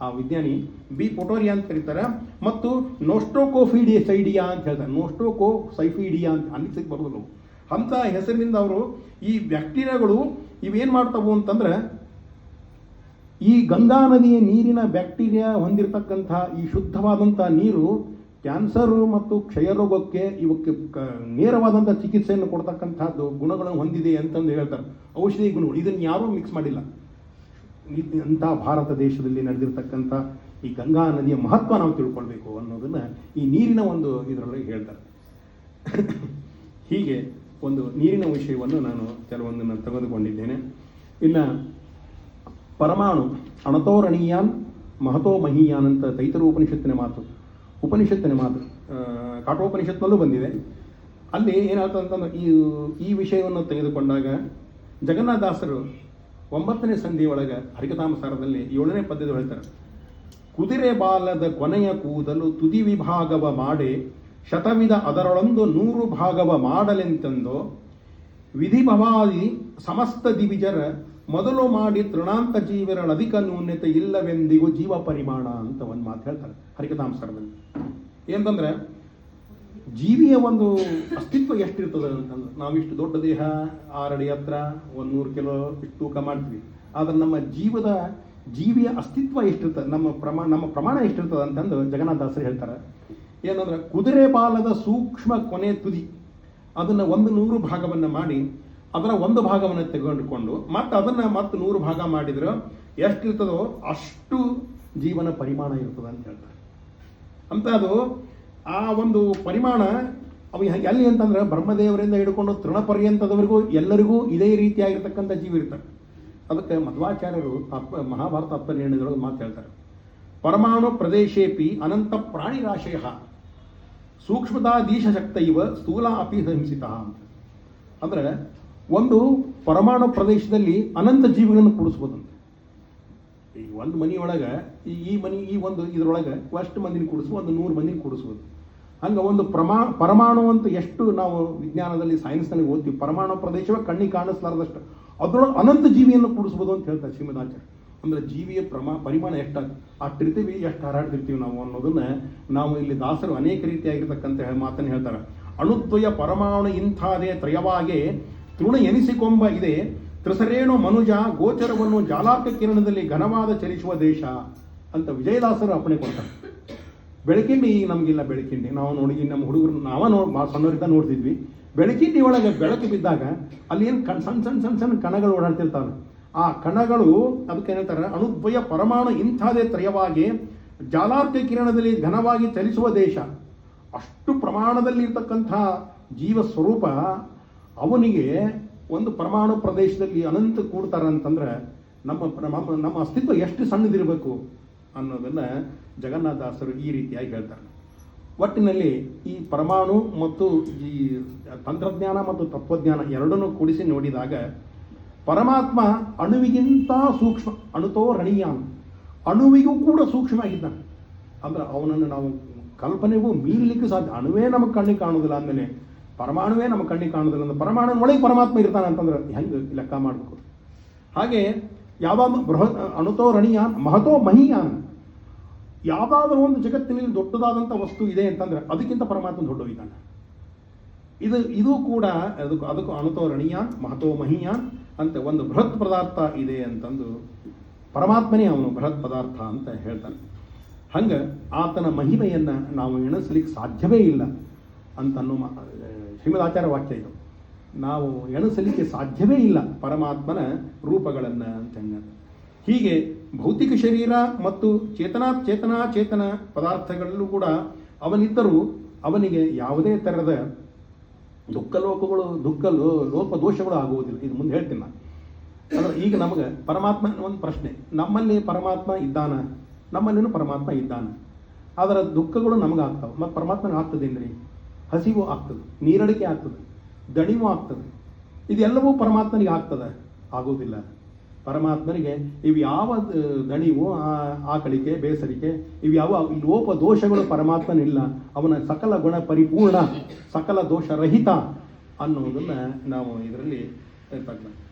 ಆ ವಿಜ್ಞಾನಿ ಬಿ ಪೊಟೋರಿಯಾ ಅಂತ ಕರೀತಾರೆ. ಮತ್ತು ನೋಸ್ಟೋಕೋಫಿಡಿಸೈಡಿಯಾ ಅಂತ ಹೇಳ್ತಾರೆ, ನೋಸ್ಟೋಕೋಸೈಫಿಡಿಯಾ ಅಂತ ಅನ್ನಿಸಕ್ಕೆ ಬರೋದಿಲ್ಲ. ಅಂಥ ಹೆಸರಿನಿಂದ ಅವರು ಈ ಬ್ಯಾಕ್ಟೀರಿಯಾಗಳು ಇವೇನು ಮಾಡ್ತಾವು ಅಂತಂದ್ರೆ, ಈ ಗಂಗಾ ನದಿಯ ನೀರಿನ ಬ್ಯಾಕ್ಟೀರಿಯಾ ಹೊಂದಿರತಕ್ಕಂಥ ಈ ಶುದ್ಧವಾದಂಥ ನೀರು ಕ್ಯಾನ್ಸರು ಮತ್ತು ಕ್ಷಯರೋಗಕ್ಕೆ ಇವಕ್ಕೆ ನೇರವಾದಂಥ ಚಿಕಿತ್ಸೆಯನ್ನು ಕೊಡ್ತಕ್ಕಂಥದ್ದು ಗುಣಗಳನ್ನು ಹೊಂದಿದೆ ಅಂತಂದು ಹೇಳ್ತಾರೆ. ಔಷಧಿ ಗುಣಗಳು, ಇದನ್ನು ಯಾರೂ ಮಿಕ್ಸ್ ಮಾಡಿಲ್ಲ. ಅಂಥ ಭಾರತ ದೇಶದಲ್ಲಿ ನಡೆದಿರ್ತಕ್ಕಂಥ ಈ ಗಂಗಾ ನದಿಯ ಮಹತ್ವ ನಾವು ತಿಳ್ಕೊಳ್ಬೇಕು ಅನ್ನೋದನ್ನು ಈ ನೀರಿನ ಒಂದು ಇದರೊಳಗೆ ಹೇಳ್ತಾರೆ. ಹೀಗೆ ಒಂದು ನೀರಿನ ವಿಷಯವನ್ನು ನಾನು ಕೆಲವೊಂದನ್ನು ತೆಗೆದುಕೊಂಡಿದ್ದೇನೆ. ಇನ್ನು ಪರಮಾಣು ಅಣತೋರಣೀಯಾನ್ ಮಹತೋ ಮಹೀಯಾನ್ ಅಂತ ತೈತರು ಉಪನಿಷತ್ತಿನ ಮಾತು ಕಾಠೋಪನಿಷತ್ನಲ್ಲೂ ಬಂದಿದೆ. ಅಲ್ಲಿ ಏನಾಗ್ತದೆ ಅಂತಂದ್ರೆ ಈ ವಿಷಯವನ್ನು ತೆಗೆದುಕೊಂಡಾಗ ಜಗನ್ನಾಥದಾಸರು 9ನೇ ಸಂಧಿಯೊಳಗೆ ಹರಿಕಥಾಮಸಾರದಲ್ಲಿ 7ನೇ ಪದ್ಯದ ಹೇಳ್ತಾರೆ. ಕುದುರೆ ಬಾಲದ ಕೊನೆಯ ಕೂದಲು ತುದಿ ವಿಭಾಗವ ಮಾಡೆ ಶತವಿಧ ಅದರೊಳೊಂದು 100 ಭಾಗವ ಮಾಡಲೆಂತೆಂದು ವಿಧಿಭವಾದಿ ಸಮಸ್ತ ದಿವಿಜರ ಮೊದಲು ಮಾಡಿ ತೃಣಾಂತ ಜೀವರ ಅಧಿಕ ನ್ಯೂನ್ಯತೆ ಇಲ್ಲವೆಂದಿಗೂ ಜೀವ ಪರಿಮಾಣ ಅಂತ ಒಂದು ಮಾತು ಹೇಳ್ತಾರೆ ಹರಿಕಥಾಮಸಾರದಲ್ಲಿ. ಏನಂತಂದ್ರೆ ಜೀವಿಯ ಒಂದು ಅಸ್ತಿತ್ವ ಎಷ್ಟಿರ್ತದೆ ಅಂತಂದ್ರೆ, ನಾವಿಷ್ಟು ದೊಡ್ಡ ದೇಹ 6 ಅಡಿ ಹತ್ರ 100 ಕಿಲೋ ಇಷ್ಟು ತೂಕ ಮಾಡ್ತೀವಿ. ಆದ್ರೆ ನಮ್ಮ ಜೀವಿಯ ಅಸ್ತಿತ್ವ ಎಷ್ಟಿರ್ತದೆ, ನಮ್ಮ ಪ್ರಮಾಣ ಎಷ್ಟಿರ್ತದೆ ಅಂತಂದು ಜಗನ್ನಾಥದಾಸರು ಹೇಳ್ತಾರೆ. ಏನಂದ್ರೆ, ಕುದುರೆ ಬಾಲದ ಸೂಕ್ಷ್ಮ ಕೊನೆ ತುದಿ ಅದನ್ನು 100 ಭಾಗವನ್ನು ಮಾಡಿ ಅದರ ಒಂದು ಭಾಗವನ್ನು ತೆಗೆದುಕೊಂಡು ಮತ್ತೆ ಅದನ್ನು 100 ಭಾಗ ಮಾಡಿದ್ರೆ ಎಷ್ಟಿರ್ತದೋ ಅಷ್ಟು ಜೀವನ ಪರಿಮಾಣ ಇರ್ತದೆ ಅಂತ ಹೇಳ್ತಾರೆ. ಅಂತ ಅದು ಆ ಒಂದು ಪರಿಮಾಣ ಅವು ಎಲ್ಲಿ ಅಂತಂದ್ರೆ, ಬ್ರಹ್ಮದೇವರಿಂದ ಹಿಡ್ಕೊಂಡು ತೃಣಪರ್ಯಂತದವರೆಗೂ ಎಲ್ಲರಿಗೂ ಇದೇ ರೀತಿಯಾಗಿರ್ತಕ್ಕಂಥ ಜೀವ ಇರ್ತಾರೆ. ಅದಕ್ಕೆ ಮಧ್ವಾಚಾರ್ಯರು ಮಹಾಭಾರತ ಆತ್ಮನಿರ್ಣಯದೊಳಗೆ ಮಾತು ಹೇಳ್ತಾರೆ, ಪರಮಾಣು ಪ್ರದೇಶೇಪಿ ಅನಂತ ಪ್ರಾಣಿರಾಶಯ ಸೂಕ್ಷ್ಮತಾಧೀಶ ಶಕ್ತ ಇವ ಸ್ಥೂಲ ಅಪಿ ಹಿಂಸಿತ ಅಂತ. ಅಂದ್ರೆ ಒಂದು ಪರಮಾಣು ಪ್ರದೇಶದಲ್ಲಿ ಅನಂತ ಜೀವಿಗಳನ್ನು ಕೂಡಿಸ್ಬೋದಂತೆ. ಈ ಒಂದು ಮನೆಯೊಳಗೆ ಇದರೊಳಗೆ ಅಷ್ಟು ಮಂದಿನ ಕೂಡಿಸ್ಬೋದು, ಒಂದು 100 ಮಂದಿನ ಕೂಡಿಸ್ಬೋದು. ಹಂಗೆ ಒಂದು ಪರಮಾಣು ಅಂತ ಎಷ್ಟು ನಾವು ವಿಜ್ಞಾನದಲ್ಲಿ ಸೈನ್ಸ್ನಲ್ಲಿ ಓದ್ತೀವಿ, ಪರಮಾಣು ಪ್ರದೇಶವೇ ಕಣ್ಣಿಗೆ ಕಾಣಿಸ್ಲಾರ್ದಷ್ಟು ಅದರೊಳಗೆ ಅನಂತ ಜೀವಿಯನ್ನು ಕೂಡಿಸ್ಬೋದು ಅಂತ ಹೇಳ್ತಾರೆ ಶ್ರೀಮದಾಚಾರ್ಯ. ಅಂದ್ರೆ ಜೀವಿಯ ಪರಿಮಾಣ ಅಷ್ಟಿರ್ತೀವಿ, ಎಷ್ಟು ಹಾರಾಡ್ತಿರ್ತೀವಿ ನಾವು ಅನ್ನೋದನ್ನ ನಾವು ಇಲ್ಲಿ ದಾಸರು ಅನೇಕ ರೀತಿಯಾಗಿರ್ತಕ್ಕಂಥ ಮಾತನ್ನು ಹೇಳ್ತಾರೆ. ಅಣುದ್ವಯ ಪರಮಾಣು ಇಂಥಾದೇ ತ್ರಯವಾಗೆ ತೃಣ ಎನಿಸಿಕೊಂಬ ಇದೆ ತ್ರಿಸರೇಣು ಮನುಜ ಗೋಚರವನ್ನು ಜಾಲಾರ್ಕ ಕಿರಣದಲ್ಲಿ ಘನವಾದ ಚಲಿಸುವ ದೇಶ ಅಂತ ವಿಜಯದಾಸರು ಅಪ್ಪಣೆ ಕೊಡ್ತಾರೆ. ಬೆಳಕಿಂಡಿ ಈಗ ನಮಗಿಲ್ಲ, ಬೆಳಕಿಂಡಿ ನಾವು ನೋಡಿ ನಮ್ಮ ಹುಡುಗರು ಸಣ್ಣವರಿಂದ ನೋಡ್ತಿದ್ವಿ. ಬೆಳಕಿಂಡಿ ಒಳಗೆ ಬೆಳಕು ಬಿದ್ದಾಗ ಅಲ್ಲಿ ಏನು ಸಣ್ಣ ಕಣಗಳು ಓಡಾಡ್ತಿರ್ತಾವೆ. ಆ ಕಣಗಳು ಅದಕ್ಕೆ ಹೇಳ್ತಾರೆ ಅಣುದ್ವಯ ಪರಮಾಣು ಇಂಥದೇ ತ್ರಯವಾಗಿ ಜಾಲಾರ್ಕ ಕಿರಣದಲ್ಲಿ ಘನವಾಗಿ ಚಲಿಸುವ ದೇಶ. ಅಷ್ಟು ಪ್ರಮಾಣದಲ್ಲಿ ಇರ್ತಕ್ಕಂಥ ಜೀವ ಸ್ವರೂಪ ಅವನಿಗೆ ಒಂದು ಪರಮಾಣು ಪ್ರದೇಶದಲ್ಲಿ ಅನಂತ ಕೂಡ್ತಾರಂತಂದ್ರೆ ನಮ್ಮ ಅಸ್ತಿತ್ವ ಎಷ್ಟು ಸಣ್ಣದಿರಬೇಕು ಅನ್ನೋದನ್ನ ಜಗನ್ನಾಥದಾಸರು ಈ ರೀತಿಯಾಗಿ ಹೇಳ್ತಾರೆ. ಒಟ್ಟಿನಲ್ಲಿ ಈ ಪರಮಾಣು ಮತ್ತು ಈ ತಂತ್ರಜ್ಞಾನ ಮತ್ತು ತತ್ವಜ್ಞಾನ ಎರಡನ್ನೂ ಕೂಡಿಸಿ ನೋಡಿದಾಗ ಪರಮಾತ್ಮ ಅಣುವಿಗಿಂತ ಸೂಕ್ಷ್ಮ, ಅಣುತೋ ರಣೀಯಾನ್, ಅಣುವಿಗೂ ಕೂಡ ಸೂಕ್ಷ್ಮ ಆಗಿದ್ದಾನೆ. ಅಂದ್ರೆ ಅವನನ್ನು ನಾವು ಕಲ್ಪನೆಗೂ ಮೀರಲಿಕ್ಕೆ ಸಾಧ್ಯ. ಅಣುವೇ ನಮಗೆ ಕಣ್ಣಿಗೆ ಕಾಣುವುದಿಲ್ಲ ಅಂದಮೇಲೆ ಪರಮಾಣುವೇ ನಮ್ಮ ಕಣ್ಣಿಗೆ ಕಾಣುವುದಿಲ್ಲ ಅಂದ್ರೆ ಪರಮಾಣುವಿನ ಒಳಗೆ ಪರಮಾತ್ಮ ಇರ್ತಾನೆ ಅಂತಂದ್ರೆ ಹೆಂಗೆ ಲೆಕ್ಕ ಮಾಡಬೇಕು? ಹಾಗೆ ಅಣುತೋ ರಣೀಯಾನ್ ಮಹತೋ ಮಹೀಯಾನ್, ಯಾವುದಾದ್ರೂ ಒಂದು ಜಗತ್ತಿನಲ್ಲಿ ದೊಡ್ಡದಾದಂಥ ವಸ್ತು ಇದೆ ಅಂತಂದ್ರೆ ಅದಕ್ಕಿಂತ ಪರಮಾತ್ಮ ದೊಡ್ಡವಿದ್ದಾನೆ. ಇದು ಕೂಡ ಅದಕ್ಕೂ ಅಣುತೋ ರಣೀಯಾನ್ ಮಹತೋ ಮಹೀಯಾನ್ ಅಂತ ಒಂದು ಬೃಹತ್ ಪದಾರ್ಥ ಇದೆ ಅಂತಂದು ಪರಮಾತ್ಮನೇ ಅವನು ಬೃಹತ್ ಪದಾರ್ಥ ಅಂತ ಹೇಳ್ತಾನೆ. ಹಂಗೆ ಆತನ ಮಹಿಮೆಯನ್ನು ನಾವು ಎಣಿಸಲಿಕ್ಕೆ ಸಾಧ್ಯವೇ ಇಲ್ಲ ಅಂತನ್ನೋ ಶ್ರೀಮದಾಚಾರ್ಯ ವಾಕ್ಯ ಇದು. ನಾವು ಎಣಿಸಲಿಕ್ಕೆ ಸಾಧ್ಯವೇ ಇಲ್ಲ ಪರಮಾತ್ಮನ ರೂಪಗಳನ್ನು ಅಂತ. ಹೀಗೆ ಭೌತಿಕ ಶರೀರ ಮತ್ತು ಚೇತನ ಪದಾರ್ಥಗಳಲ್ಲೂ ಕೂಡ ಅವನಿದ್ದರೂ ಅವನಿಗೆ ಯಾವುದೇ ಥರದ ಲೋಪ ದೋಷಗಳು ಆಗುವುದಿಲ್ಲ. ಇದು ಮುಂದೆ ಹೇಳ್ತೀನಿ ನಾನು. ಅಂದ್ರೆ ಈಗ ನಮಗೆ ಪರಮಾತ್ಮ ಒಂದು ಪ್ರಶ್ನೆ, ನಮ್ಮಲ್ಲಿ ಪರಮಾತ್ಮ ಇದ್ದಾನ? ನಮ್ಮಲ್ಲಿನೂ ಪರಮಾತ್ಮ ಇದ್ದಾನೆ. ಅದರ ದುಃಖಗಳು ನಮಗಾಗ್ತವೆ, ಮತ್ತು ಪರಮಾತ್ಮನಿಗೆ ಆಗ್ತದೇನ್ರಿ? ಹಸಿವು ಆಗ್ತದೆ, ನೀರಡಿಕೆ ಆಗ್ತದೆ, ದಣಿವು ಆಗ್ತದೆ. ಇದೆಲ್ಲವೂ ಪರಮಾತ್ಮನಿಗೆ ಆಗ್ತದೆ? ಆಗೋದಿಲ್ಲ. ಪರಮಾತ್ಮನಿಗೆ ಇವು ಯಾವ ದಣಿವು, ಆಕಳಿಕೆ, ಬೇಸರಿಕೆ, ಇವು ಯಾವ ಲೋಪ ದೋಷಗಳು ಪರಮಾತ್ಮನಿಲ್ಲ. ಅವನ ಸಕಲ ಗುಣ ಪರಿಪೂರ್ಣ, ಸಕಲ ದೋಷರಹಿತ ಅನ್ನೋದನ್ನು ನಾವು ಇದರಲ್ಲಿ ಹೇಳ್ತಕ್ಕ.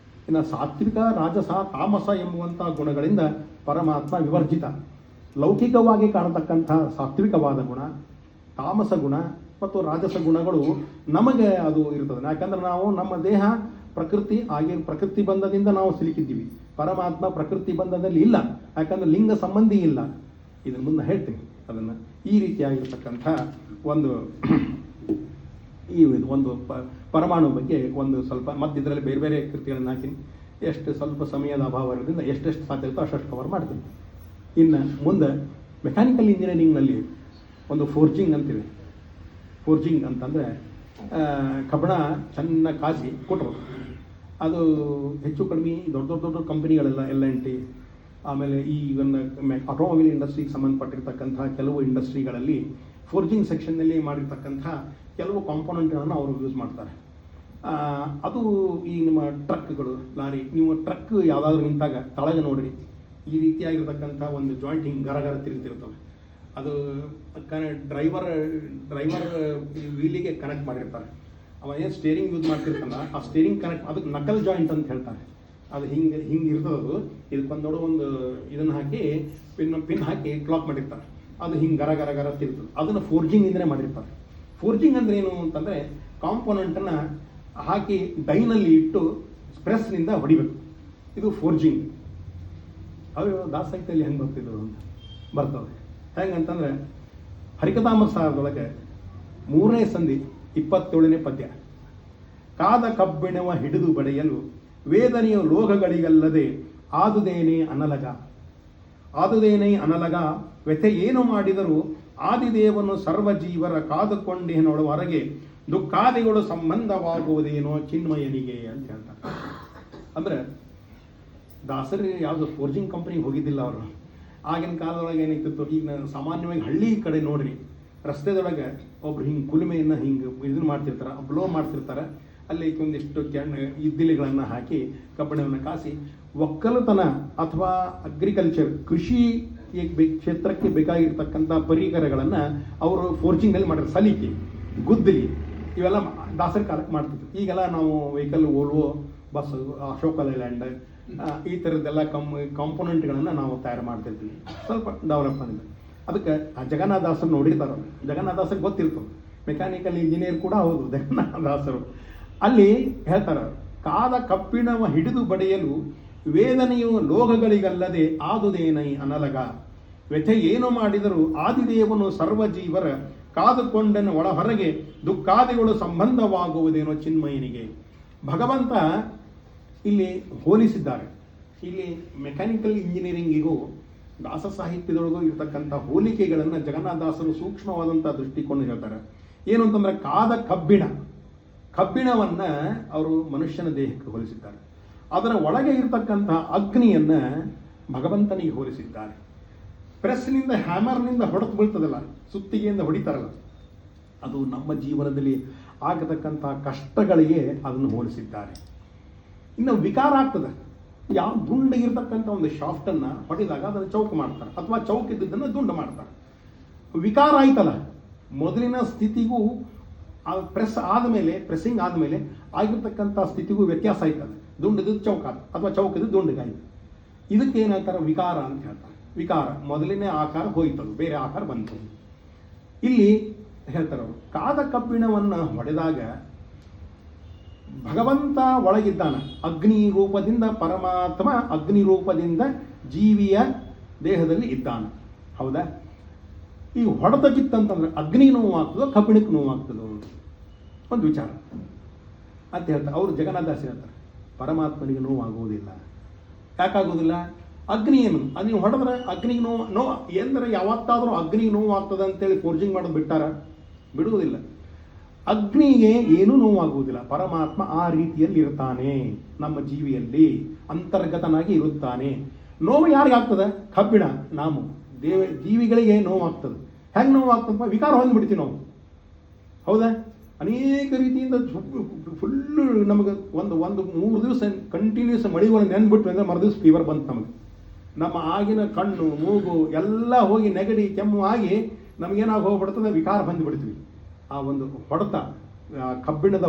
ಇನ್ನು ಸಾತ್ವಿಕ, ರಾಜಸ, ತಾಮಸ ಎಂಬುವಂಥ ಗುಣಗಳಿಂದ ಪರಮಾತ್ಮ ವಿವರ್ಜಿತ. ಲೌಕಿಕವಾಗಿ ಕಾಣತಕ್ಕಂಥ ಸಾತ್ವಿಕವಾದ ಗುಣ, ತಾಮಸ ಗುಣ ಮತ್ತು ರಾಜಸ ಗುಣಗಳು ನಮಗೆ ಅದು ಇರ್ತದೆ. ಯಾಕಂದ್ರೆ ನಾವು ನಮ್ಮ ದೇಹ ಪ್ರಕೃತಿ ಬಂಧದಿಂದ ನಾವು ಸಿಲುಕಿದ್ದೀವಿ. ಪರಮಾತ್ಮ ಪ್ರಕೃತಿ ಬಂಧದಲ್ಲಿ ಇಲ್ಲ, ಯಾಕಂದ್ರೆ ಲಿಂಗ ಸಂಬಂಧಿ ಇಲ್ಲ. ಇದನ್ನು ಮುಂದೆ ಹೇಳ್ತೀನಿ ಅದನ್ನು. ಈ ರೀತಿಯಾಗಿರ್ತಕ್ಕಂಥ ಒಂದು ಪರಮಾಣು ಬಗ್ಗೆ ಒಂದು ಸ್ವಲ್ಪ ಮತ್ತೆ ಇದರಲ್ಲಿ ಬೇರೆ ಬೇರೆ ಕೃತಿಗಳನ್ನು ಹಾಕಿನಿ. ಎಷ್ಟು ಸ್ವಲ್ಪ ಸಮಯದ ಅಭಾವ ಇರೋದ್ರಿಂದ ಎಷ್ಟೆಷ್ಟು ಸಾಧ್ಯ ಇರುತ್ತೋ ಅಷ್ಟು ಕವರ್ ಮಾಡ್ತೀನಿ. ಇನ್ನು ಮುಂದೆ ಮೆಕ್ಯಾನಿಕಲ್ ಇಂಜಿನಿಯರಿಂಗ್ನಲ್ಲಿ ಒಂದು ಫೋರ್ಜಿಂಗ್ ಅಂತೀವಿ. ಫೋರ್ಜಿಂಗ್ ಅಂತಂದರೆ ಕಬ್ಬಣ ಚೆನ್ನಾಗಿ ಕಾಸಿ ಕೊಟ್ಟರು. ಅದು ಹೆಚ್ಚು ಕಡಿಮೆ ದೊಡ್ಡ ಕಂಪನಿಗಳೆಲ್ಲ L&T, ಆಮೇಲೆ ಈ ಆಟೋಮೊಬೈಲ್ ಇಂಡಸ್ಟ್ರಿಗೆ ಸಂಬಂಧಪಟ್ಟಿರ್ತಕ್ಕಂಥ ಕೆಲವು ಇಂಡಸ್ಟ್ರಿಗಳಲ್ಲಿ ಫೋರ್ಜಿಂಗ್ ಸೆಕ್ಷನ್ನಲ್ಲಿ ಮಾಡಿರ್ತಕ್ಕಂಥ ಕೆಲವು ಕಾಂಪೋನೆಂಟ್ಗಳನ್ನು ಅವರು ಯೂಸ್ ಮಾಡ್ತಾರೆ. ಅದು ಈ ನಿಮ್ಮ ಟ್ರಕ್ಗಳು, ಲಾರಿ, ನೀವು ಟ್ರಕ್ ಯಾವುದಾದ್ರೂ ನಿಂತಾಗ ತಳಗೆ ನೋಡ್ರಿ, ಈ ರೀತಿಯಾಗಿರ್ತಕ್ಕಂಥ ಒಂದು ಜಾಯಿಂಟ್ ಹಿಂಗೆ ಗರ ತಿರುಗ್ತಿರ್ತವೆ. ಅದು ಡ್ರೈವರ್ ವೀಲಿಗೆ ಕನೆಕ್ಟ್ ಮಾಡಿರ್ತಾರೆ. ಅವ ಏನು ಸ್ಟೇರಿಂಗ್ ಯೂಸ್ ಮಾಡ್ತಿರ್ತಾನ, ಆ ಸ್ಟೇರಿಂಗ್ ಕನೆಕ್ಟ್, ಅದಕ್ಕೆ ನಕಲ್ ಜಾಯಿಂಟ್ ಅಂತ ಹೇಳ್ತಾರೆ. ಅದು ಹಿಂಗೆ ಇರ್ತದದು. ಇದಕ್ಕೊಂದು ಒಂದು ಇದನ್ನು ಹಾಕಿ ಪಿನ್ ಹಾಕಿ ಕ್ಲಾಕ್ ಮಾಡಿರ್ತಾರೆ. ಅದು ಹಿಂಗೆ ಗರ ತಿರ್ತದೆ. ಅದನ್ನು ಫೋರ್ಜಿಂಗ್ ಇಂದನೇ ಮಾಡಿರ್ತಾರೆ. ಫೋರ್ಜಿಂಗ್ ಅಂದ್ರೆ ಏನು ಅಂತಂದರೆ ಕಾಂಪೋನೆಂಟನ್ನು ಹಾಕಿ ಡೈನಲ್ಲಿ ಇಟ್ಟು ಪ್ರೆಸ್ನಿಂದ ಹೊಡಿಬೇಕು, ಇದು ಫೋರ್ಜಿಂಗ್. ಅವು ದಾಸಾಹಿತ್ಯದಲ್ಲಿ ಹೆಂಗೆ ಬರ್ತಿದ್ರು ಅಂತ ಬರ್ತವೆ. ಹೆಂಗಂತಂದರೆ ಹರಿಕಥಾಮೃತ ಸಾರದೊಳಗೆ 3ನೇ ಸಂಧಿ 27ನೇ ಪದ್ಯ, ಕಾದ ಕಬ್ಬಿಣವ ಹಿಡಿದು ಬಡೆಯಲು ವೇದನೆಯ ಲೋಹಗಳಿಗಲ್ಲದೆ ಆದುದೇನೆ ಅನಲಗ. ಆದುದೇನೆ ಅನಲಗ ವ್ಯಥೆ ಏನು ಮಾಡಿದರೂ ಆದಿದೇವನು ಸರ್ವಜೀವರ ಕಾದುಕೊಂಡೇನೊಳವರೆಗೆ ದುಃಖಾದಿಗಳು ಸಂಬಂಧವಾಗುವುದೇನೋ ಚಿನ್ಮಯನಿಗೆ ಅಂತ ಹೇಳ್ತಾರೆ. ಅಂದರೆ ದಾಸರಿ ಯಾವುದು ಫೋರ್ಜಿಂಗ್ ಕಂಪ್ನಿಗೆ ಹೋಗಿದ್ದಿಲ್ಲ ಅವರು. ಆಗಿನ ಕಾಲದೊಳಗೆ ಏನಿತ್ತು, ಈಗ ಸಾಮಾನ್ಯವಾಗಿ ಹಳ್ಳಿ ಕಡೆ ನೋಡ್ರಿ, ರಸ್ತೆದೊಳಗೆ ಒಬ್ರು ಹಿಂಗೆ ಕುಲುಮೆಯನ್ನು ಹಿಂಗೆ ಇದನ್ನು ಮಾಡ್ತಿರ್ತಾರೆ, ಬ್ಲೋ ಮಾಡ್ತಿರ್ತಾರೆ. ಅಲ್ಲಿ ಒಂದಿಷ್ಟು ಇದ್ದಿಲಿಗಳನ್ನು ಹಾಕಿ ಕಬ್ಬಿಣವನ್ನು ಕಾಸಿ ಒಕ್ಕಲತನ ಅಥವಾ ಅಗ್ರಿಕಲ್ಚರ್ ಕೃಷಿ ಕ್ಷೇತ್ರಕ್ಕೆ ಬೇಕಾಗಿರ್ತಕ್ಕಂಥ ಪರಿಕರಗಳನ್ನು ಅವರು ಫೋರ್ಜಿಂಗ್ನಲ್ಲಿ ಮಾಡಿದ್ರು. ಸಲಿಕೆ, ಗುದ್ದಲಿ ಇವೆಲ್ಲ ದಾಸರ ಕಾಲಕ್ಕೆ ಮಾಡ್ತಿದ್ರು. ಈಗೆಲ್ಲ ನಾವು vehicle, Volvo bus, Ashok Leyland ಈ ಥರದ್ದೆಲ್ಲ ಕಾಂಪೋನೆಂಟ್ಗಳನ್ನು ನಾವು ತಯಾರು ಮಾಡ್ತಿರ್ತೀವಿ. ಸ್ವಲ್ಪ ಡೆವಲಪ್ ಆಗಿದೆ. ಅದಕ್ಕೆ ಆ ಜಗನ್ನಾಥದಾಸರು ನೋಡಿರ್ತಾರೆ. ಜಗನ್ನಾಥದಾಸರಿಗೆ ಗೊತ್ತಿರ್ತದೆ, ಮೆಕ್ಯಾನಿಕಲ್ ಇಂಜಿನಿಯರ್ ಕೂಡ ಹೌದು ಜಗನ್ನಾಥದಾಸರು. ಅಲ್ಲಿ ಹೇಳ್ತಾರೆ, ಕಾದ ಕಬ್ಬಿಣವ ಹಿಡಿದು ಬಡೆಯಲು ವೇದನೆಯು ಲೋಹಗಳಿಗಲ್ಲದೆ ಆದುದೇನೈ ಅನಲಗ. ವ್ಯಥೆ ಏನು ಮಾಡಿದರೂ ಆದಿದೇವನು ಸರ್ವಜೀವರ ಕಾದುಕೊಂಡನ ಒಳ ಹೊರಗೆ ದುಃಖಾದಿಗಳು ಸಂಬಂಧವಾಗುವುದೇನೋ ಚಿನ್ಮಯನಿಗೆ. ಭಗವಂತ ಇಲ್ಲಿ ಹೋಲಿಸಿದ್ದಾರೆ. ಇಲ್ಲಿ ಮೆಕ್ಯಾನಿಕಲ್ ಇಂಜಿನಿಯರಿಂಗಿಗೂ ದಾಸ ಸಾಹಿತ್ಯದೊಳಗೂ ಇರತಕ್ಕಂಥ ಹೋಲಿಕೆಗಳನ್ನು ಜಗನ್ನಾಥದಾಸರು ಸೂಕ್ಷ್ಮವಾದಂಥ ದೃಷ್ಟಿಕೋನ ಹೇಳ್ತಾರೆ. ಏನು ಅಂತಂದ್ರೆ, ಕಾದ ಕಬ್ಬಿಣವನ್ನು ಅವರು ಮನುಷ್ಯನ ದೇಹಕ್ಕೆ ಹೋಲಿಸಿದ್ದಾರೆ. ಅದರ ಒಳಗೆ ಇರತಕ್ಕಂಥ ಅಗ್ನಿಯನ್ನು ಭಗವಂತನಿಗೆ ಹೋಲಿಸಿದ್ದಾರೆ. ಪ್ರೆಸ್ನಿಂದ, ಹ್ಯಾಮರ್ನಿಂದ ಹೊಡೆದು ಬೀಳ್ತದಲ್ಲ, ಸುತ್ತಿಗೆಯಿಂದ ಹೊಡಿತಾರಲ್ಲ, ಅದು ನಮ್ಮ ಜೀವನದಲ್ಲಿ ಆಗತಕ್ಕಂಥ ಕಷ್ಟಗಳಿಗೆ ಅದನ್ನು ಹೋಲಿಸಿದ್ದಾರೆ. ಇನ್ನು ವಿಕಾರ ಆಗ್ತದೆ. ಯಾವ ದುಂಡಗಿರ್ತಕ್ಕಂಥ ಒಂದು ಶಾಫ್ಟನ್ನು ಹೊಡೆದಾಗ ಅದನ್ನು ಚೌಕ ಮಾಡ್ತಾರೆ, ಅಥವಾ ಚೌಕ ಇದ್ದದ್ದನ್ನು ದುಂಡು ಮಾಡ್ತಾರೆ. ವಿಕಾರ ಆಯ್ತಲ್ಲ, ಮೊದಲಿನ ಸ್ಥಿತಿಗೂ ಪ್ರೆಸ್ಸಿಂಗ್ ಆದಮೇಲೆ ಆಗಿರ್ತಕ್ಕಂಥ ಸ್ಥಿತಿಗೂ ವ್ಯತ್ಯಾಸ ಆಯ್ತದೆ. ದುಂಡಿದ್ದು ಚೌಕ ಅಥವಾ ಚೌಕಿದ್ದು ದುಂಡಿಗಾಯ್ತು. ಇದಕ್ಕೆ ಏನಂತಾರೆ, ವಿಕಾರ ಅಂತ ಹೇಳ್ತಾರೆ. ವಿಕಾರ, ಮೊದಲಿನ ಆಕಾರ ಹೋಯ್ತದು, ಬೇರೆ ಆಕಾರ ಬಂತು. ಇಲ್ಲಿ ಹೇಳ್ತಾರೆ ಅವರು, ಕಾದ ಕಬ್ಬಿಣವನ್ನು ಹೊಡೆದಾಗ ಭಗವಂತ ಒಳಗಿದ್ದಾನೆ. ಅಗ್ನಿ ರೂಪದಿಂದ ಪರಮಾತ್ಮ ಅಗ್ನಿ ರೂಪದಿಂದ ಜೀವಿಯ ದೇಹದಲ್ಲಿ ಇದ್ದಾನೆ. ಹೌದಾ? ಈ ಹೊಡೆದಕ್ಕಿತ್ತಂತಂದ್ರೆ ಅಗ್ನಿ ನೋವಾಗ್ತದೋ ಕಬ್ಬಿಣಕ್ಕೆ ನೋವಾಗ್ತದೋ ಒಂದು ವಿಚಾರ ಅಂತ ಹೇಳ್ತಾರೆ. ಅವರು ಜಗನ್ನಾಥದಾಸ ಹೇಳ್ತಾರೆ, ಪರಮಾತ್ಮನಿಗೆ ನೋವಾಗುವುದಿಲ್ಲ. ಯಾಕಾಗುವುದಿಲ್ಲ? ಅಗ್ನಿ ಏನು, ಅದು ನೀವು ಹೊಡೆದ್ರೆ ಅಗ್ನಿಗೆ ನೋವು ಎಂದರೆ ಯಾವತ್ತಾದರೂ ಅಗ್ನಿಗೆ ನೋವಾಗ್ತದೆ ಅಂತೇಳಿ ಫೋರ್ಜಿಂಗ್ ಮಾಡೋದು ಬಿಡುವುದಿಲ್ಲ. ಅಗ್ನಿಗೆ ಏನೂ ನೋವಾಗುವುದಿಲ್ಲ. ಪರಮಾತ್ಮ ಆ ರೀತಿಯಲ್ಲಿ ಇರ್ತಾನೆ, ನಮ್ಮ ಜೀವಿಯಲ್ಲಿ ಅಂತರ್ಗತನಾಗಿ ಇರುತ್ತಾನೆ. ನೋವು ಯಾರಿಗಾಗ್ತದೆ? ಕಬ್ಬಿಣ, ನಾವು ಜೀವಿಗಳಿಗೆ ನೋವಾಗ್ತದೆ. ಹೆಂಗೆ ನೋವಾಗ್ತದಪ್ಪ? ವಿಕಾರ ಹೊಂದ್ಬಿಡ್ತೀವಿ ನಾವು. ಹೌದಾ? ಅನೇಕ ರೀತಿಯಿಂದ ಫುಲ್ಲು ನಮಗೆ ಒಂದು 3 ದಿವಸ ಕಂಟಿನ್ಯೂಸ್ ಮಳಿಗಳು ನೆನ್ಬಿಟ್ವಿ ಅಂದರೆ ಮರುದಿವ್ಸ ಫೀವರ್ ಬಂತು ನಮಗೆ. ನಮ್ಮ ಆಗಿನ ಕಣ್ಣು, ಮೂಗು ಎಲ್ಲ ಹೋಗಿ ನೆಗಡಿ, ಕೆಮ್ಮು ಆಗಿ ನಮಗೇನಾಗಿ ಹೋಗ್ಬಿಡ್ತದೆ, ವಿಕಾರ ಬಂದುಬಿಡ್ತೀವಿ. ಆ ಒಂದು ಹೊಡೆತ, ಕಬ್ಬಿಣದ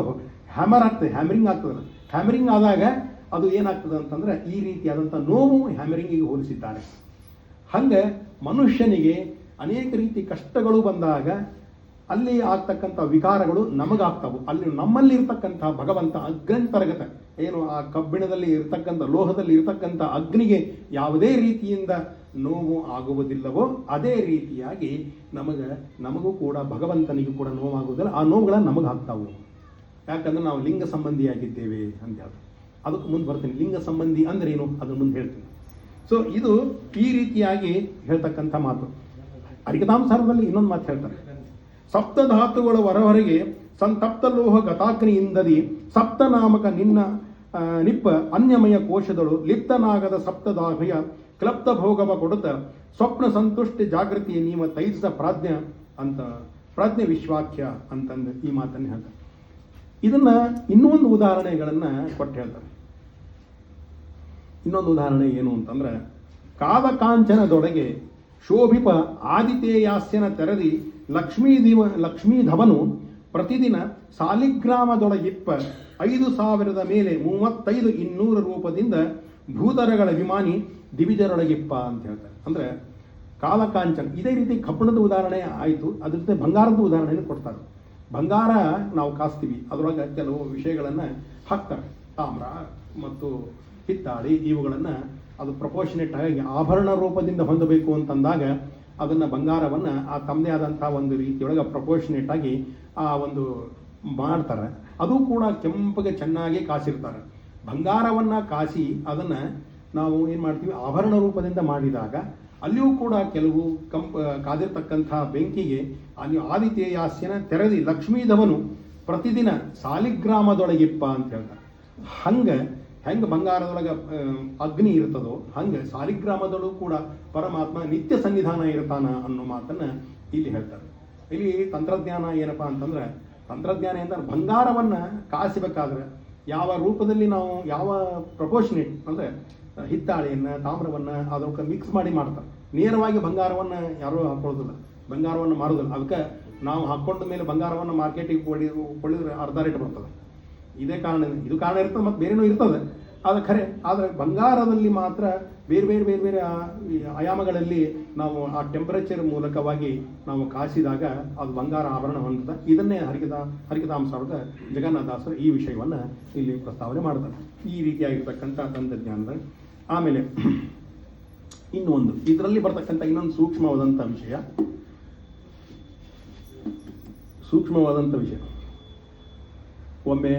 ಹ್ಯಾಮರಿಂಗ್ ಆಗ್ತದಲ್ಲ, ಹ್ಯಾಮರಿಂಗ್ ಆದಾಗ ಅದು ಏನಾಗ್ತದೆ ಅಂತಂದರೆ ಈ ರೀತಿಯಾದಂಥ ನೋವು ಹ್ಯಾಮರಿಂಗಿಗೆ ಹೋಲಿಸಿದ್ದಾರೆ. ಹಾಗೆ ಮನುಷ್ಯನಿಗೆ ಅನೇಕ ರೀತಿ ಕಷ್ಟಗಳು ಬಂದಾಗ ಅಲ್ಲಿ ಆಗ್ತಕ್ಕಂಥ ವಿಕಾರಗಳು ನಮಗಾಗ್ತವು. ಅಲ್ಲಿ ನಮ್ಮಲ್ಲಿ ಇರ್ತಕ್ಕಂಥ ಭಗವಂತ ಅಗ್ರಂತರ್ಗತ ಏನು ಆ ಕಬ್ಬಿಣದಲ್ಲಿ ಇರ್ತಕ್ಕಂಥ, ಲೋಹದಲ್ಲಿ ಇರ್ತಕ್ಕಂಥ ಅಗ್ನಿಗೆ ಯಾವುದೇ ರೀತಿಯಿಂದ ನೋವು ಆಗುವುದಿಲ್ಲವೋ ಅದೇ ರೀತಿಯಾಗಿ ನಮಗೂ ಕೂಡ ಭಗವಂತನಿಗೂ ಕೂಡ ನೋವಾಗುವುದಿಲ್ಲ. ಆ ನೋವುಗಳನ್ನು ನಮಗಾಗ್ತಾವು. ಯಾಕಂದ್ರೆ ನಾವು ಲಿಂಗ ಸಂಬಂಧಿಯಾಗಿದ್ದೇವೆ ಅಂತ ಹೇಳಿ. ಅದಕ್ಕೆ ಮುಂದೆ ಬರ್ತೀನಿ. ಲಿಂಗ ಸಂಬಂಧಿ ಅಂದ್ರೆ ಏನು ಅದನ್ನು ಮುಂದೆ ಹೇಳ್ತೀನಿ. ಸೊ ಇದು ಈ ರೀತಿಯಾಗಿ ಹೇಳ್ತಕ್ಕಂಥ ಮಾತು. ಹರಿಕಥಾಮೃತದಲ್ಲಿ ಇನ್ನೊಂದು ಮಾತು ಹೇಳ್ತಾರೆ, ಸಪ್ತಧಾತುಗಳ ಹೊರಹೊರಗೆ ಸಂತಪ್ತ ಲೋಹ ಗತಾಗ್ನಿಯಿಂದದಿ ಸಪ್ತನಾಮಕ ನಿನ್ನ ನಿಪ್ಪ ಅನ್ಯಮಯ ಕೋಶದಳು ಲಿಪ್ತನಾಗದ ಸಪ್ತದಾಭಯ ಕ್ಲಪ್ತ ಭೋಗವ ಕೊಡುತ್ತ ಸ್ವಪ್ನ ಸಂತುಷ್ಟಿ ಜಾಗೃತಿ ನೀವ ತೈಜಸ ಪ್ರಾಜ್ಞೆ ವಿಶ್ವಾಖ್ಯ ಅಂತಂದು ಈ ಮಾತನ್ನು ಹೇಳ್ತಾರೆ. ಇದನ್ನ ಇನ್ನೊಂದು ಉದಾಹರಣೆಗಳನ್ನು ಕೊಟ್ಟು ಹೇಳ್ತಾರೆ. ಇನ್ನೊಂದು ಉದಾಹರಣೆ ಏನು ಅಂತಂದ್ರೆ, ಕಾದ ಕಾಂಚನದೊಳಗೆ ಶೋಭಿಪ ಆದಿತೇಯಾಸ್ಯನ ತೆರದಿ ಲಕ್ಷ್ಮೀಧವನು ಪ್ರತಿದಿನ ಸಾಲಿಗ್ರಾಮದೊಳಗಿಪ್ಪ 5,000 ಮೇಲೆ 35,200 ರೂಪದಿಂದ ಭೂದರಗಳ ವಿಮಾನಿ ದಿವಿಜರೊಳಗಿಪ್ಪ ಅಂತ ಹೇಳ್ತಾರೆ. ಅಂದ್ರೆ ಕಾಲಕಾಂಚನ ಇದೇ ರೀತಿ ಕಬ್ಬಿಣದ ಉದಾಹರಣೆ ಆಯಿತು, ಅದ್ರ ಜೊತೆ ಬಂಗಾರದ ಉದಾಹರಣೆಯನ್ನು ಕೊಡ್ತಾರೆ. ಬಂಗಾರ ನಾವು ಕಾಸ್ತೀವಿ, ಅದರೊಳಗೆ ಕೆಲವು ವಿಷಯಗಳನ್ನು ಹಾಕ್ತಾರೆ. ತಾಮ್ರ ಮತ್ತು ಹಿತ್ತಾಳಿ ಇವುಗಳನ್ನು ಅದು ಪ್ರಪೋರ್ಷನೇಟ್ ಆಗಿ ಆಭರಣ ರೂಪದಿಂದ ಹೊಂದಬೇಕು ಅಂತಂದಾಗ ಅದನ್ನು ಬಂಗಾರವನ್ನು ಆ ತಮ್ಮದೇ ಆದಂಥ ಒಂದು ರೀತಿಯೊಳಗೆ ಪ್ರಪೋರ್ಷನೇಟ್ ಆಗಿ ಆ ಒಂದು ಮಾಡ್ತಾರೆ. ಅದು ಕೂಡ ಕೆಂಪಗೆ ಚೆನ್ನಾಗಿ ಕಾಸಿರ್ತಾರೆ. ಬಂಗಾರವನ್ನು ಕಾಸಿ ಅದನ್ನು ನಾವು ಏನು ಮಾಡ್ತೀವಿ, ಆಭರಣ ರೂಪದಿಂದ ಮಾಡಿದಾಗ ಅಲ್ಲಿಯೂ ಕೂಡ ಕೆಲವು ಕಾದಿರ್ತಕ್ಕಂಥ ಬೆಂಕಿಗೆ ಅಲ್ಲಿ ಆದಿತ್ಯಯಾಸ್ಯನ ತೆರೆದಿ ಲಕ್ಷ್ಮೀಧವನು ಪ್ರತಿದಿನ ಸಾಲಿಗ್ರಾಮದೊಳಗಿಪ್ಪ ಅಂತ ಹೇಳ್ತಾರೆ. ಹೆಂಗೆ ಬಂಗಾರದೊಳಗೆ ಅಗ್ನಿ ಇರ್ತದೋ ಹಂಗೆ ಸಾಲಿಗ್ರಾಮದೊಳಗೂ ಕೂಡ ಪರಮಾತ್ಮ ನಿತ್ಯ ಸನ್ನಿಧಾನ ಇರ್ತಾನ ಅನ್ನೋ ಮಾತನ್ನು ಇಲ್ಲಿ ಹೇಳ್ತಾರೆ. ಇಲ್ಲಿ ತಂತ್ರಜ್ಞಾನ ಏನಪ್ಪ ಅಂತಂದ್ರೆ, ತಂತ್ರಜ್ಞಾನ ಅಂತ ಬಂಗಾರವನ್ನು ಕಾಸಬೇಕಾದ್ರೆ ಯಾವ ರೂಪದಲ್ಲಿ ನಾವು ಯಾವ ಪ್ರಪೋರ್ಷನೇಟ್ ಅಂದರೆ ಹಿತ್ತಾಳೆಯನ್ನು ತಾಮ್ರವನ್ನು ಅದಕ್ಕೆ ಮಿಕ್ಸ್ ಮಾಡಿ ಮಾಡ್ತಾರೆ. ನೇರವಾಗಿ ಬಂಗಾರವನ್ನು ಯಾರೂ ಹಾಕೊಳ್ಳೋದಿಲ್ಲ, ಬಂಗಾರವನ್ನು ಮಾರೋದಿಲ್ಲ. ಅದಕ್ಕೆ ನಾವು ಹಾಕ್ಕೊಂಡ ಮೇಲೆ ಬಂಗಾರವನ್ನು ಮಾರ್ಕೆಟಿಗೆ ಕೊಳ್ಳಿದ್ರೆ ಅರ್ಧ ರೇಟ್ ಬರ್ತದೆ. ಇದೇ ಕಾರಣ, ಇದು ಕಾರಣ ಇರ್ತದೆ, ಮತ್ತು ಬೇರೆನೂ ಇರ್ತದೆ. ಅದು ಖರೆ. ಆದರೆ ಬಂಗಾರದಲ್ಲಿ ಮಾತ್ರ ಬೇರೆ ಬೇರೆ ಬೇರೆ ಬೇರೆ ಆಯಾಮಗಳಲ್ಲಿ ನಾವು ಆ ಟೆಂಪರೇಚರ್ ಮೂಲಕವಾಗಿ ನಾವು ಕಾಸಿದಾಗ ಅದು ಬಂಗಾರ ಆಭರಣ ಹೊಂದಿದೆ. ಇದನ್ನೇ ಹರಿಕಥಾಂಸಾರದ ಜಗನ್ನಾಥದಾಸರು ಈ ವಿಷಯವನ್ನು ಇಲ್ಲಿ ಪ್ರಸ್ತಾವನೆ ಮಾಡ್ತಾರೆ. ಈ ರೀತಿಯಾಗಿರ್ತಕ್ಕಂಥ ತಂತ್ರಜ್ಞಾನದ. ಆಮೇಲೆ ಇನ್ನೊಂದು ಇದರಲ್ಲಿ ಬರ್ತಕ್ಕಂಥ ಇನ್ನೊಂದು ಸೂಕ್ಷ್ಮವಾದಂಥ ವಿಷಯ ಒಮ್ಮೆ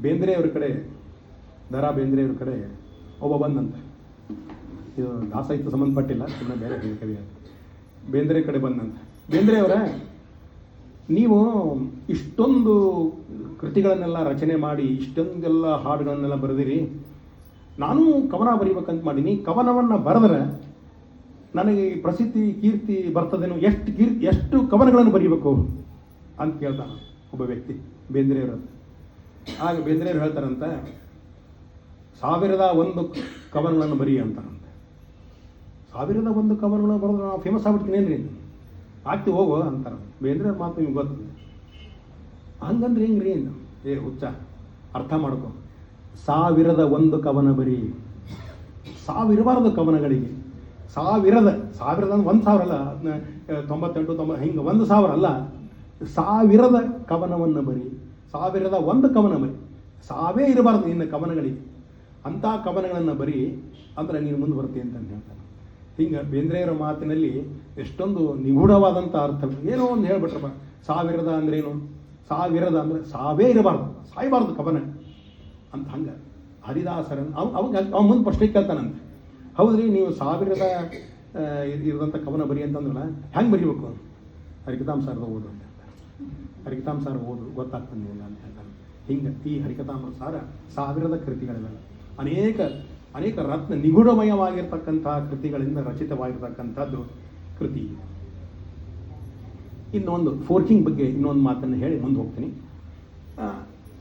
ಬೇಂದ್ರೆಯವ್ರ ಕಡೆ, ದರಾ ಬೇಂದ್ರೆಯವ್ರ ಕಡೆ ಒಬ್ಬ ಬಂದಂತೆ. ಇದು ದಾಸಾಹಿತ್ಯ ಸಂಬಂಧಪಟ್ಟಿಲ್ಲ, ಸುಮ್ಮನೆ ಬೇರೆ ಕವಿ. ಬೇಂದ್ರೆ ಕಡೆ ಬಂದಂತೆ. ಬೇಂದ್ರೆಯವರ, ನೀವು ಇಷ್ಟೊಂದು ಕೃತಿಗಳನ್ನೆಲ್ಲ ರಚನೆ ಮಾಡಿ ಇಷ್ಟೊಂದೆಲ್ಲ ಹಾಡುಗಳನ್ನೆಲ್ಲ ಬರೆದಿರಿ, ನಾನು ಕವನ ಬರೀಬೇಕಂತ ಮಾಡೀನಿ. ಕವನವನ್ನು ಬರೆದ್ರೆ ನನಗೆ ಪ್ರಸಿದ್ಧಿ ಕೀರ್ತಿ ಬರ್ತದೇನೋ, ಎಷ್ಟು ಕವನಗಳನ್ನು ಬರೀಬೇಕು ಅಂತ ಕೇಳ್ತಾನೆ ಒಬ್ಬ ವ್ಯಕ್ತಿ ಬೇಂದ್ರೆಯವರು. ಆಗ ಬೇಂದ್ರೆಯವರು ಹೇಳ್ತಾರಂತೆ, 1001 ಕವನಗಳನ್ನು ಬರೀ ಅಂತಾರಂತೆ. 1001 ಕವನಗಳನ್ನು ಬರೆದ್ರೆ ನಾವು ಫೇಮಸ್ ಆಗ್ಬಿಡ್ತೀನೇನ್ರಿ, ಆಗ್ತಿ ಹೋಗು ಅಂತಾರ. ಬೇಂದ್ರೆಯವ್ರ ಮಾತು ನಿಮ್ಗೆ ಗೊತ್ತದೆ. ಹಂಗಂದ್ರೆ ಹೆಂಗ್ರಿ? ಹುಚ್ಚ, ಅರ್ಥ ಮಾಡ್ಕೊ. 1001 ಕವನ ಬರೀ. 1000 ಇರಬಾರ್ದು ಕವನಗಳಿಗೆ. 1000 ಅಂದ್ರೆ 1000 ಅಲ್ಲ, 98 90 ಹಿಂಗೆ 1000 ಅಲ್ಲ, 1000 ಕವನವನ್ನು ಬರೀ. 1001 ಕವನ ಬರೀ. 1000 ಇರಬಾರ್ದು ನಿನ್ನ ಕವನಗಳಿಗೆ. ಅಂಥ ಕವನಗಳನ್ನು ಬರೀ ಅಂದರೆ ನೀನು ಮುಂದೆ ಬರ್ತೀಯ ಅಂತ ಹೇಳ್ತಾನೆ. ಹಿಂಗೆ ಬೇಂದ್ರೆಯವರ ಮಾತಿನಲ್ಲಿ ಎಷ್ಟೊಂದು ನಿಗೂಢವಾದಂಥ ಅರ್ಥ. ಏನೋ ಒಂದು ಹೇಳ್ಬಿಟ್ರಪ್ಪ, 1000 ಅಂದ್ರೇನು? 1000 ಅಂದರೆ 1000 ಇರಬಾರ್ದು, ಸಾಯಬಾರ್ದು ಕವನ ಅಂತ. ಹಂಗೆ ಹರಿದಾಸರನ್ನು ಅವಾಗ ಮುಂದೆ ಪ್ರಶ್ನೆ ಕೇಳ್ತಾನಂತೆ, ಹೌದ್ರಿ ನೀವು 1000 ಇರದಂಥ ಕವನ ಬರಿ ಅಂತಂದ್ರಲ್ಲ, ಹೆಂಗೆ ಬರೀಬೇಕು? ಹರಿಕಥಾಂಸಾರದ ಓದು ಅಂತ ಹೇಳ್ತಾರೆ. ಹರಿಕಥಾಂಸಾರ ಓದು ಗೊತ್ತಾಗ್ತದೆ ನಿಮಗೆ ಅಂತ ಹೇಳ್ತಾರೆ. ಹಿಂಗೆ ಈ ಹರಿಕಥಾಂಸಾರ 1000 ಕೃತಿಗಳಿವೆ. ಅನೇಕ ರತ್ನ ನಿಗೂಢಮಯವಾಗಿರ್ತಕ್ಕಂಥ ಕೃತಿಗಳಿಂದ ರಚಿತವಾಗಿರ್ತಕ್ಕಂಥದ್ದು ಕೃತಿ. ಇನ್ನೊಂದು ಫೋರ್ಕಿಂಗ್ ಬಗ್ಗೆ ಇನ್ನೊಂದು ಮಾತನ್ನು ಹೇಳಿ ಮುಂದೆ ಹೋಗ್ತೀನಿ.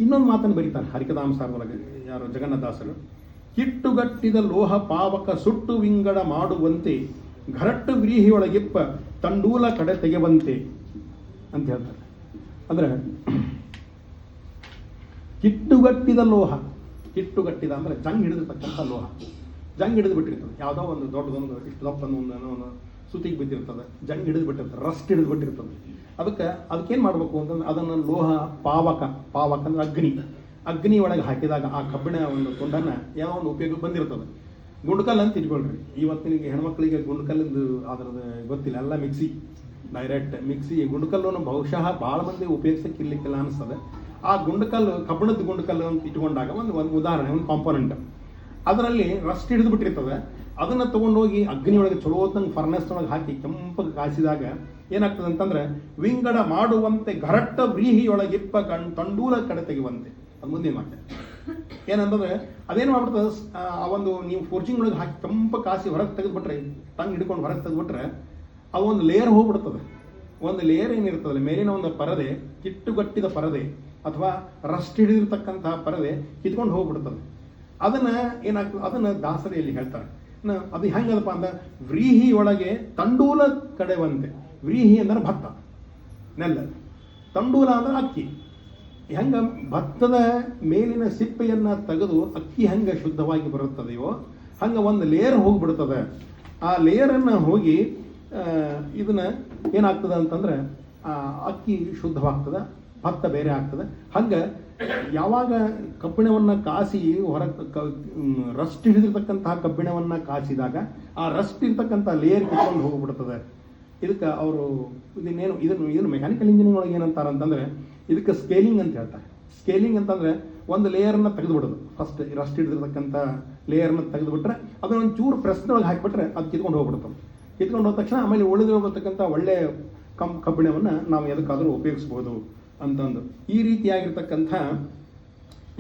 ಇನ್ನೊಂದು ಮಾತನ್ನು ಬರೀತಾರೆ ಹರಿಕಥಾಂಸಾರದೊಳಗೆ ಯಾರು, ಜಗನ್ನಾಥದಾಸರು. ಕಿಟ್ಟುಗಟ್ಟಿದ ಲೋಹ ಪಾವಕ ಸುಟ್ಟು ವಿಂಗಡ ಮಾಡುವಂತೆ, ಘರಟ್ಟು ವ್ರೀಹಿಯೊಳಗಿಪ್ಪ ತಂಡೂಲ ಕಡೆ ತೆಗೆವಂತೆ ಅಂತ ಹೇಳ್ತಾರೆ. ಅಂದರೆ ಕಿಟ್ಟುಗಟ್ಟಿದ ಲೋಹ, ಕಿಟ್ಟುಗಟ್ಟಿದ ಅಂದರೆ ಜಂಗ್ ಹಿಡಿದಿರ್ತಕ್ಕಂಥ ಲೋಹ. ಜಂಗ್ ಹಿಡಿದು ಬಿಟ್ಟಿರ್ತದೆ, ಯಾವುದೋ ಒಂದು ದೊಡ್ಡದೊಂದು ಇಷ್ಟು ದಪ್ಪನ್ನು ಸುತ್ತಿಗೆ ಬಿದ್ದಿರ್ತದೆ, ಜಂಗ್ ಹಿಡಿದು ಬಿಟ್ಟಿರ್ತದೆ, ರಸ್ಟ್ ಹಿಡಿದು ಬಿಟ್ಟಿರ್ತದೆ. ಅದಕ್ಕೇನು ಮಾಡಬೇಕು ಅಂತಂದ್ರೆ ಅದನ್ನು ಲೋಹ ಪಾವಕ ಅಂದರೆ ಅಗ್ನಿ ಒಳಗೆ ಹಾಕಿದಾಗ ಆ ಕಬ್ಬಿಣ ಒಂದು ತುಂಡನ್ನು ಯಾವ ಒಂದು ಉಪಯೋಗ ಬಂದಿರ್ತದೆ. ಗುಂಡ್ಕಲ್ ಅಂತ ಇಟ್ಕೊಳ್ರಿ. ಇವತ್ತಿನಿಗೆ ಹೆಣ್ಮಕ್ಳಿಗೆ ಗುಂಡ್ಕಲ್ಲಿಂದು ಅದರದ್ದು ಗೊತ್ತಿಲ್ಲ, ಎಲ್ಲ ಡೈರೆಕ್ಟ್ ಮಿಕ್ಸಿ. ಗುಂಡ್ಕಲ್ಲು ಬಹುಶಃ ಭಾಳ ಮಂದಿ ಉಪಯೋಗಿಸಕ್ಕಿರ್ಲಿಕ್ಕಿಲ್ಲ ಅನಿಸ್ತದೆ. ಆ ಗುಂಡ್ಕಲ್ಲು, ಕಬ್ಬಿಣದ ಗುಂಡ್ಕಲ್ಲು ಅಂತ ಇಟ್ಕೊಂಡಾಗ ಒಂದು ಉದಾಹರಣೆ, ಒಂದು ಕಾಂಪೋನೆಂಟ್, ಅದರಲ್ಲಿ ರಸ್ಟ್ ಹಿಡಿದು ಬಿಟ್ಟಿರ್ತದೆ. ಅದನ್ನು ತೊಗೊಂಡೋಗಿ ಅಗ್ನಿಯೊಳಗೆ ಚಲೋ ಹೊತ್ತಂಗೆ ಫರ್ನೆಸ್ನೊಳಗೆ ಹಾಕಿ ಕೆಂಪಗೆ ಕಾಯಿಸಿದಾಗ ಏನಾಗ್ತದೆ ಅಂತಂದ್ರೆ, ವಿಂಗಡ ಮಾಡುವಂತೆ ಘರಟ್ಟ ವ್ರೀಹಿಯೊಳಗಿಪ್ಪ ತಂಡೂಲ ಕಡೆ ತೆಗೆಯುವಂತೆ. ಅದು ಮುಂದಿನ ಮಾತೆ ಏನಂತಂದ್ರೆ, ಅದೇನು ಮಾಡ್ಬಿಡ್ತದೆ, ಆ ಒಂದು ನೀವು ಫೋರ್ಜಿಂಗ್ ಒಳಗೆ ಹಾಕಿ ಕೆಂಪ ಕಾಸಿ ಹೊರಗೆ ತೆಗೆದುಬಿಟ್ರೆ, ಟಂಗ್ ಹಿಡ್ಕೊಂಡು ಹೊರಗೆ ತೆಗೆದುಬಿಟ್ರೆ ಅದು ಒಂದು ಲೇಯರ್ ಹೋಗ್ಬಿಡ್ತದೆ. ಒಂದು ಲೇಯರ್ ಏನಿರ್ತದೆ ಮೇಲಿನ ಒಂದು ಪರದೆ, ಕಿಟ್ಟುಗಟ್ಟಿದ ಪರದೆ ಅಥವಾ ರಸ್ಟ್ ಹಿಡಿದಿರ್ತಕ್ಕಂತಹ ಪರದೆ ಕಿತ್ಕೊಂಡು ಹೋಗ್ಬಿಡ್ತದೆ. ಅದನ್ನು ಏನಾಗ್ತದೆ, ಅದನ್ನು ದಾಸರಿಯಲ್ಲಿ ಹೇಳ್ತಾರೆ. ಅದು ಹೆಂಗದಪ್ಪ ಅಂದ್ರೆ, ವ್ರೀಹಿಯೊಳಗೆ ತಂಡೂಲ ಕಡೆವಂತೆ. ವ್ರೀಹಿ ಅಂದ್ರೆ ಭತ್ತ, ನೆಲ್ಲ. ತಂಡೂಲ ಅಂದ್ರೆ ಅಕ್ಕಿ. ಹೆಂಗೆ ಭತ್ತದ ಮೇಲಿನ ಸಿಪ್ಪೆಯನ್ನು ತೆಗೆದು ಅಕ್ಕಿ ಹೆಂಗೆ ಶುದ್ಧವಾಗಿ ಬರುತ್ತದೆಯೋ ಹಂಗೆ ಒಂದು ಲೇಯರ್ ಹೋಗಿಬಿಡ್ತದೆ. ಆ ಲೇಯರನ್ನು ಹೋಗಿ ಇದನ್ನು ಏನಾಗ್ತದೆ ಅಂತಂದ್ರೆ, ಅಕ್ಕಿ ಶುದ್ಧವಾಗ್ತದೆ, ಭತ್ತ ಬೇರೆ ಆಗ್ತದೆ. ಹಂಗೆ ಯಾವಾಗ ಕಬ್ಬಿಣವನ್ನು ಕಾಸಿ ರಸ್ಟ್ ಹಿಡಿದಿರ್ತಕ್ಕಂತಹ ಕಬ್ಬಿಣವನ್ನು ಕಾಸಿದಾಗ ಆ ರಸ್ಟ್ ಇರ್ತಕ್ಕಂಥ ಲೇಯರ್ ಕಿತ್ಕೊಂಡು ಹೋಗ್ಬಿಡ್ತದೆ. ಇದಕ್ಕೆ ಅವರು ಇದನ್ನು ಮೆಕ್ಯಾನಿಕಲ್ ಇಂಜಿನಿಯರಿಂಗ್ ಒಳಗೆ ಏನಂತಾರೆ ಅಂತಂದರೆ ಇದಕ್ಕೆ ಸ್ಕೇಲಿಂಗ್ ಅಂತ ಹೇಳ್ತಾರೆ. ಸ್ಕೇಲಿಂಗ್ ಅಂತಂದರೆ ಒಂದು ಲೇಯರನ್ನು ತೆಗೆದುಬಿಡೋದು. ಫಸ್ಟ್ ರಸ್ಟ್ ಹಿಡಿದಿರ್ತಕ್ಕಂಥ ಲೇಯರ್ನ ತೆಗೆದುಬಿಟ್ರೆ ಅದನ್ನೊಂದು ಚೂರು ಪ್ರೆಸ್ನೊಳಗೆ ಹಾಕಿಬಿಟ್ರೆ ಅದು ಕಿತ್ಕೊಂಡು ಹೋಗ್ಬಿಡ್ತವೆ. ಕಿತ್ಕೊಂಡು ಹೋದ ತಕ್ಷಣ ಆಮೇಲೆ ಉಳಿದಿರತಕ್ಕಂಥ ಒಳ್ಳೆ ಕಬ್ಬಿಣವನ್ನು ನಾವು ಎದಕ್ಕಾದರೂ ಉಪಯೋಗಿಸ್ಬೋದು ಅಂತಂದು ಈ ರೀತಿಯಾಗಿರ್ತಕ್ಕಂಥ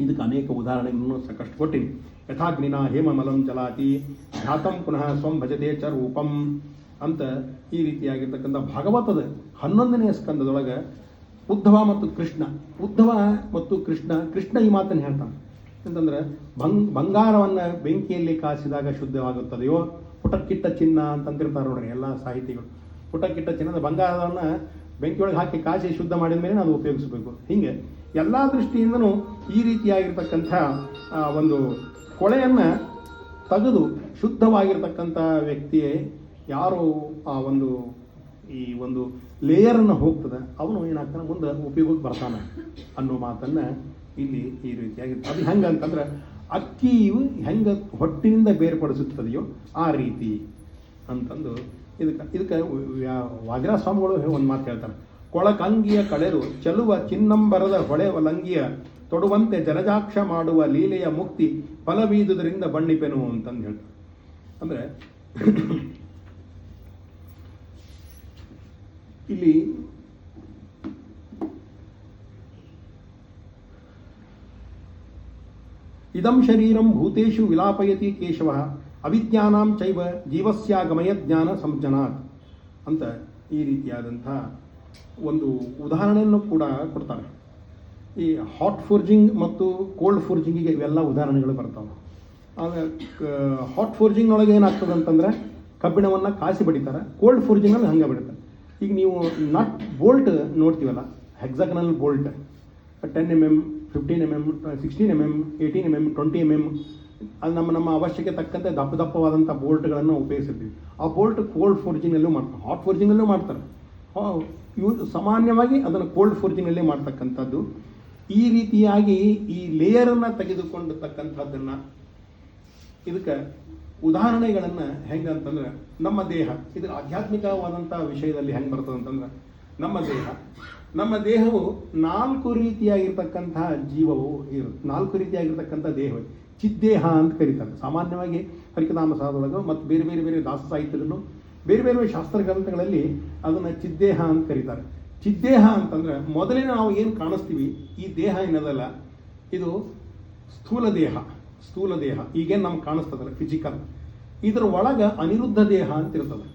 ಇದಕ್ಕೆ ಅನೇಕ ಉದಾಹರಣೆಗಳನ್ನು ಸಾಕಷ್ಟು ಕೊಟ್ಟಿನಿ. ಯಥಾಗ್ನಿನ ಹೇಮಮಲಂ ಜಲಾತಿ ಧ್ಯಾತಂ ಪುನಃ ಸ್ವಂ ಭಜತೆ ಚ ರೂಪಂ ಅಂತ ಈ ರೀತಿಯಾಗಿರ್ತಕ್ಕಂಥ ಭಾಗವತದ 11ನೇ ಸ್ಕಂದದೊಳಗೆ ಉದ್ಧವ ಮತ್ತು ಕೃಷ್ಣ ಈ ಮಾತನ್ನು ಹೇಳ್ತಾನೆ. ಅಂತಂದ್ರೆ ಬಂಗಾರವನ್ನು ಬೆಂಕಿಯಲ್ಲಿ ಕಾಸಿದಾಗ ಶುದ್ಧವಾಗುತ್ತದೆಯೋ, ಪುಟಕ್ಕಿಟ್ಟ ಚಿನ್ನ ಅಂತಂತಿರ್ತಾರೆ ನೋಡ್ರಿ ಎಲ್ಲ ಸಾಹಿತಿಗಳು. ಪುಟಕ್ಕಿಟ್ಟ ಚಿನ್ನದ ಬಂಗಾರವನ್ನು ಬೆಂಕಿಯೊಳಗೆ ಹಾಕಿ ಕಾಸಿ ಶುದ್ಧ ಮಾಡಿದ ಮೇಲೆ ನಾವು ಉಪಯೋಗಿಸಬೇಕು. ಹೀಗೆ ಎಲ್ಲ ದೃಷ್ಟಿಯಿಂದನೂ ಈ ರೀತಿಯಾಗಿರ್ತಕ್ಕಂಥ ಒಂದು ಕೊಳೆಯನ್ನು ತೆಗೆದು ಶುದ್ಧವಾಗಿರ್ತಕ್ಕಂಥ ವ್ಯಕ್ತಿಯೇ ಯಾರು ಈ ಒಂದು ಲೇಯರನ್ನು ಹೋಗ್ತದೆ ಅವನು ಏನಾಗ್ತಾನೆ ಮುಂದೆ ಉಪಯೋಗಕ್ಕೆ ಬರ್ತಾನೆ ಅನ್ನೋ ಮಾತನ್ನು ಇಲ್ಲಿ ಈ ರೀತಿಯಾಗಿ. ಅದು ಹೆಂಗೆ ಅಂತಂದ್ರೆ ಅಕ್ಕಿಯು ಹೆಂಗೆ ಹೊಟ್ಟಿನಿಂದ ಬೇರ್ಪಡಿಸುತ್ತದೆಯೋ ಆ ರೀತಿ ಅಂತಂದು ಇದಕ್ಕೆ ವಾದಿರಾಜ ಸ್ವಾಮಿಗಳು ಒಂದು ಮಾತು ಹೇಳ್ತಾರೆ. ಕೊಳಕಂಗಿಯ ಕಳೆರು ಚೆಲುವ ಚಿನ್ನಂಬರದ ಹೊಳೆವಲಂಗಿಯ ತೊಡುವಂತೆ ಜಲಜಾಕ್ಷ ಮಾಡುವ ಲೀಲೆಯ ಮುಕ್ತಿ ಫಲವೀದುದರಿಂದ ಬಣ್ಣಿಪೆನು ಅಂತಂದು ಹೇಳ್ತಾರೆ. ಅಂದರೆ ಇಲ್ಲಿ ಇದಂ ಶರೀರಂ ಭೂತೇಷು ವಿಲಾಪಯತಿ ಕೇಶವ ಅವಿದ್ಯಾನಾಂ ಚೈವ ಜೀವಸ್ಯಾಗಮಯ ಜ್ಞಾನ ಸಂಜನಾತ್ ಅಂತ ಈ ರೀತಿಯಾದಂಥ ಒಂದು ಉದಾಹರಣೆಯನ್ನು ಕೂಡ ಕೊಡ್ತಾರೆ. ಈ ಹಾಟ್ ಫೋರ್ಜಿಂಗ್ ಮತ್ತು ಕೋಲ್ಡ್ ಫೋರ್ಜಿಂಗಿಗೆ ಇವೆಲ್ಲ ಉದಾಹರಣೆಗಳು ಬರ್ತಾವೆ. ಹಾಟ್ ಫೋರ್ಜಿಂಗ್ನೊಳಗೆ ಏನಾಗ್ತದೆ ಅಂತಂದರೆ ಕಬ್ಬಿಣವನ್ನು ಕಾಸಿ ಬಡಿತಾರೆ. ಕೋಲ್ಡ್ ಫೋರ್ಜಿಂಗಲ್ಲಿ ಹಂಗೆ ಬಡಿತಾರೆ. ಈಗ ನೀವು ನಟ್ ಬೋಲ್ಟ್ ನೋಡ್ತೀವಲ್ಲ, hexagonal bolt 10 mm, 15 mm, 16 mm, 18 mm, 20 mm ಅದು ನಮ್ಮ ಅವಶ್ಯಕ್ಕೆ ತಕ್ಕಂತೆ ದಪ್ಪವಾದಂಥ ಬೋಲ್ಟ್ಗಳನ್ನು ಉಪಯೋಗಿಸಿರ್ತೀವಿ. ಆ ಬೋಲ್ಟ್ ಕೋಲ್ಡ್ ಫೋರ್ಜಿಂಗಲ್ಲೂ ಮಾಡ್ತಾರೆ, ಹಾಟ್ ಫೋರ್ಜಿಂಗಲ್ಲೂ ಮಾಡ್ತಾರೆ. ಸಾಮಾನ್ಯವಾಗಿ ಅದನ್ನು ಕೋಲ್ಡ್ ಫೋರ್ಜಿಂಗಲ್ಲೇ ಮಾಡ್ತಕ್ಕಂಥದ್ದು. ಈ ರೀತಿಯಾಗಿ ಈ ಲೇಯರನ್ನು ತೆಗೆದುಕೊಂಡಿರ್ತಕ್ಕಂಥದ್ದನ್ನು ಇದಕ್ಕೆ ಉದಾಹರಣೆಗಳನ್ನು ಹೆಂಗೆ ಅಂತಂದ್ರೆ ನಮ್ಮ ದೇಹ, ಇದು ಆಧ್ಯಾತ್ಮಿಕವಾದಂಥ ವಿಷಯದಲ್ಲಿ ಹೆಂಗೆ ಬರ್ತದೆ ಅಂತಂದ್ರೆ ನಮ್ಮ ದೇಹವು 4 ರೀತಿಯಾಗಿರ್ತಕ್ಕಂತಹ ಜೀವವು ಇರುತ್ತೆ. 4 ರೀತಿಯಾಗಿರ್ತಕ್ಕಂಥ ದೇಹ ಚಿದ್ದೇಹ ಅಂತ ಕರೀತಾರೆ. ಸಾಮಾನ್ಯವಾಗಿ ಹರಿಕನಾಮ ಸಾಧೊಳಗೆ ಮತ್ತು ಬೇರೆ ದಾಸ ಸಾಹಿತ್ಯದಲ್ಲೂ ಬೇರೆ ಶಾಸ್ತ್ರ ಗ್ರಂಥಗಳಲ್ಲಿ ಅದನ್ನು ಚಿದ್ದೇಹ ಅಂತ ಕರೀತಾರೆ. ಚಿದ್ದೇಹ ಅಂತಂದ್ರೆ ಮೊದಲೇ ನಾವು ಏನು ಕಾಣಿಸ್ತೀವಿ ಈ ದೇಹ ಏನದಲ್ಲ, ಇದು ಸ್ಥೂಲ ದೇಹ ಈಗೇನು ನಮ್ಗೆ ಕಾಣಿಸ್ತದಲ್ಲ ಫಿಸಿಕಲ್, ಇದರ ಒಳಗೆ ಅನಿರುದ್ಧ ದೇಹ ಅಂತ ಇರ್ತದೆ.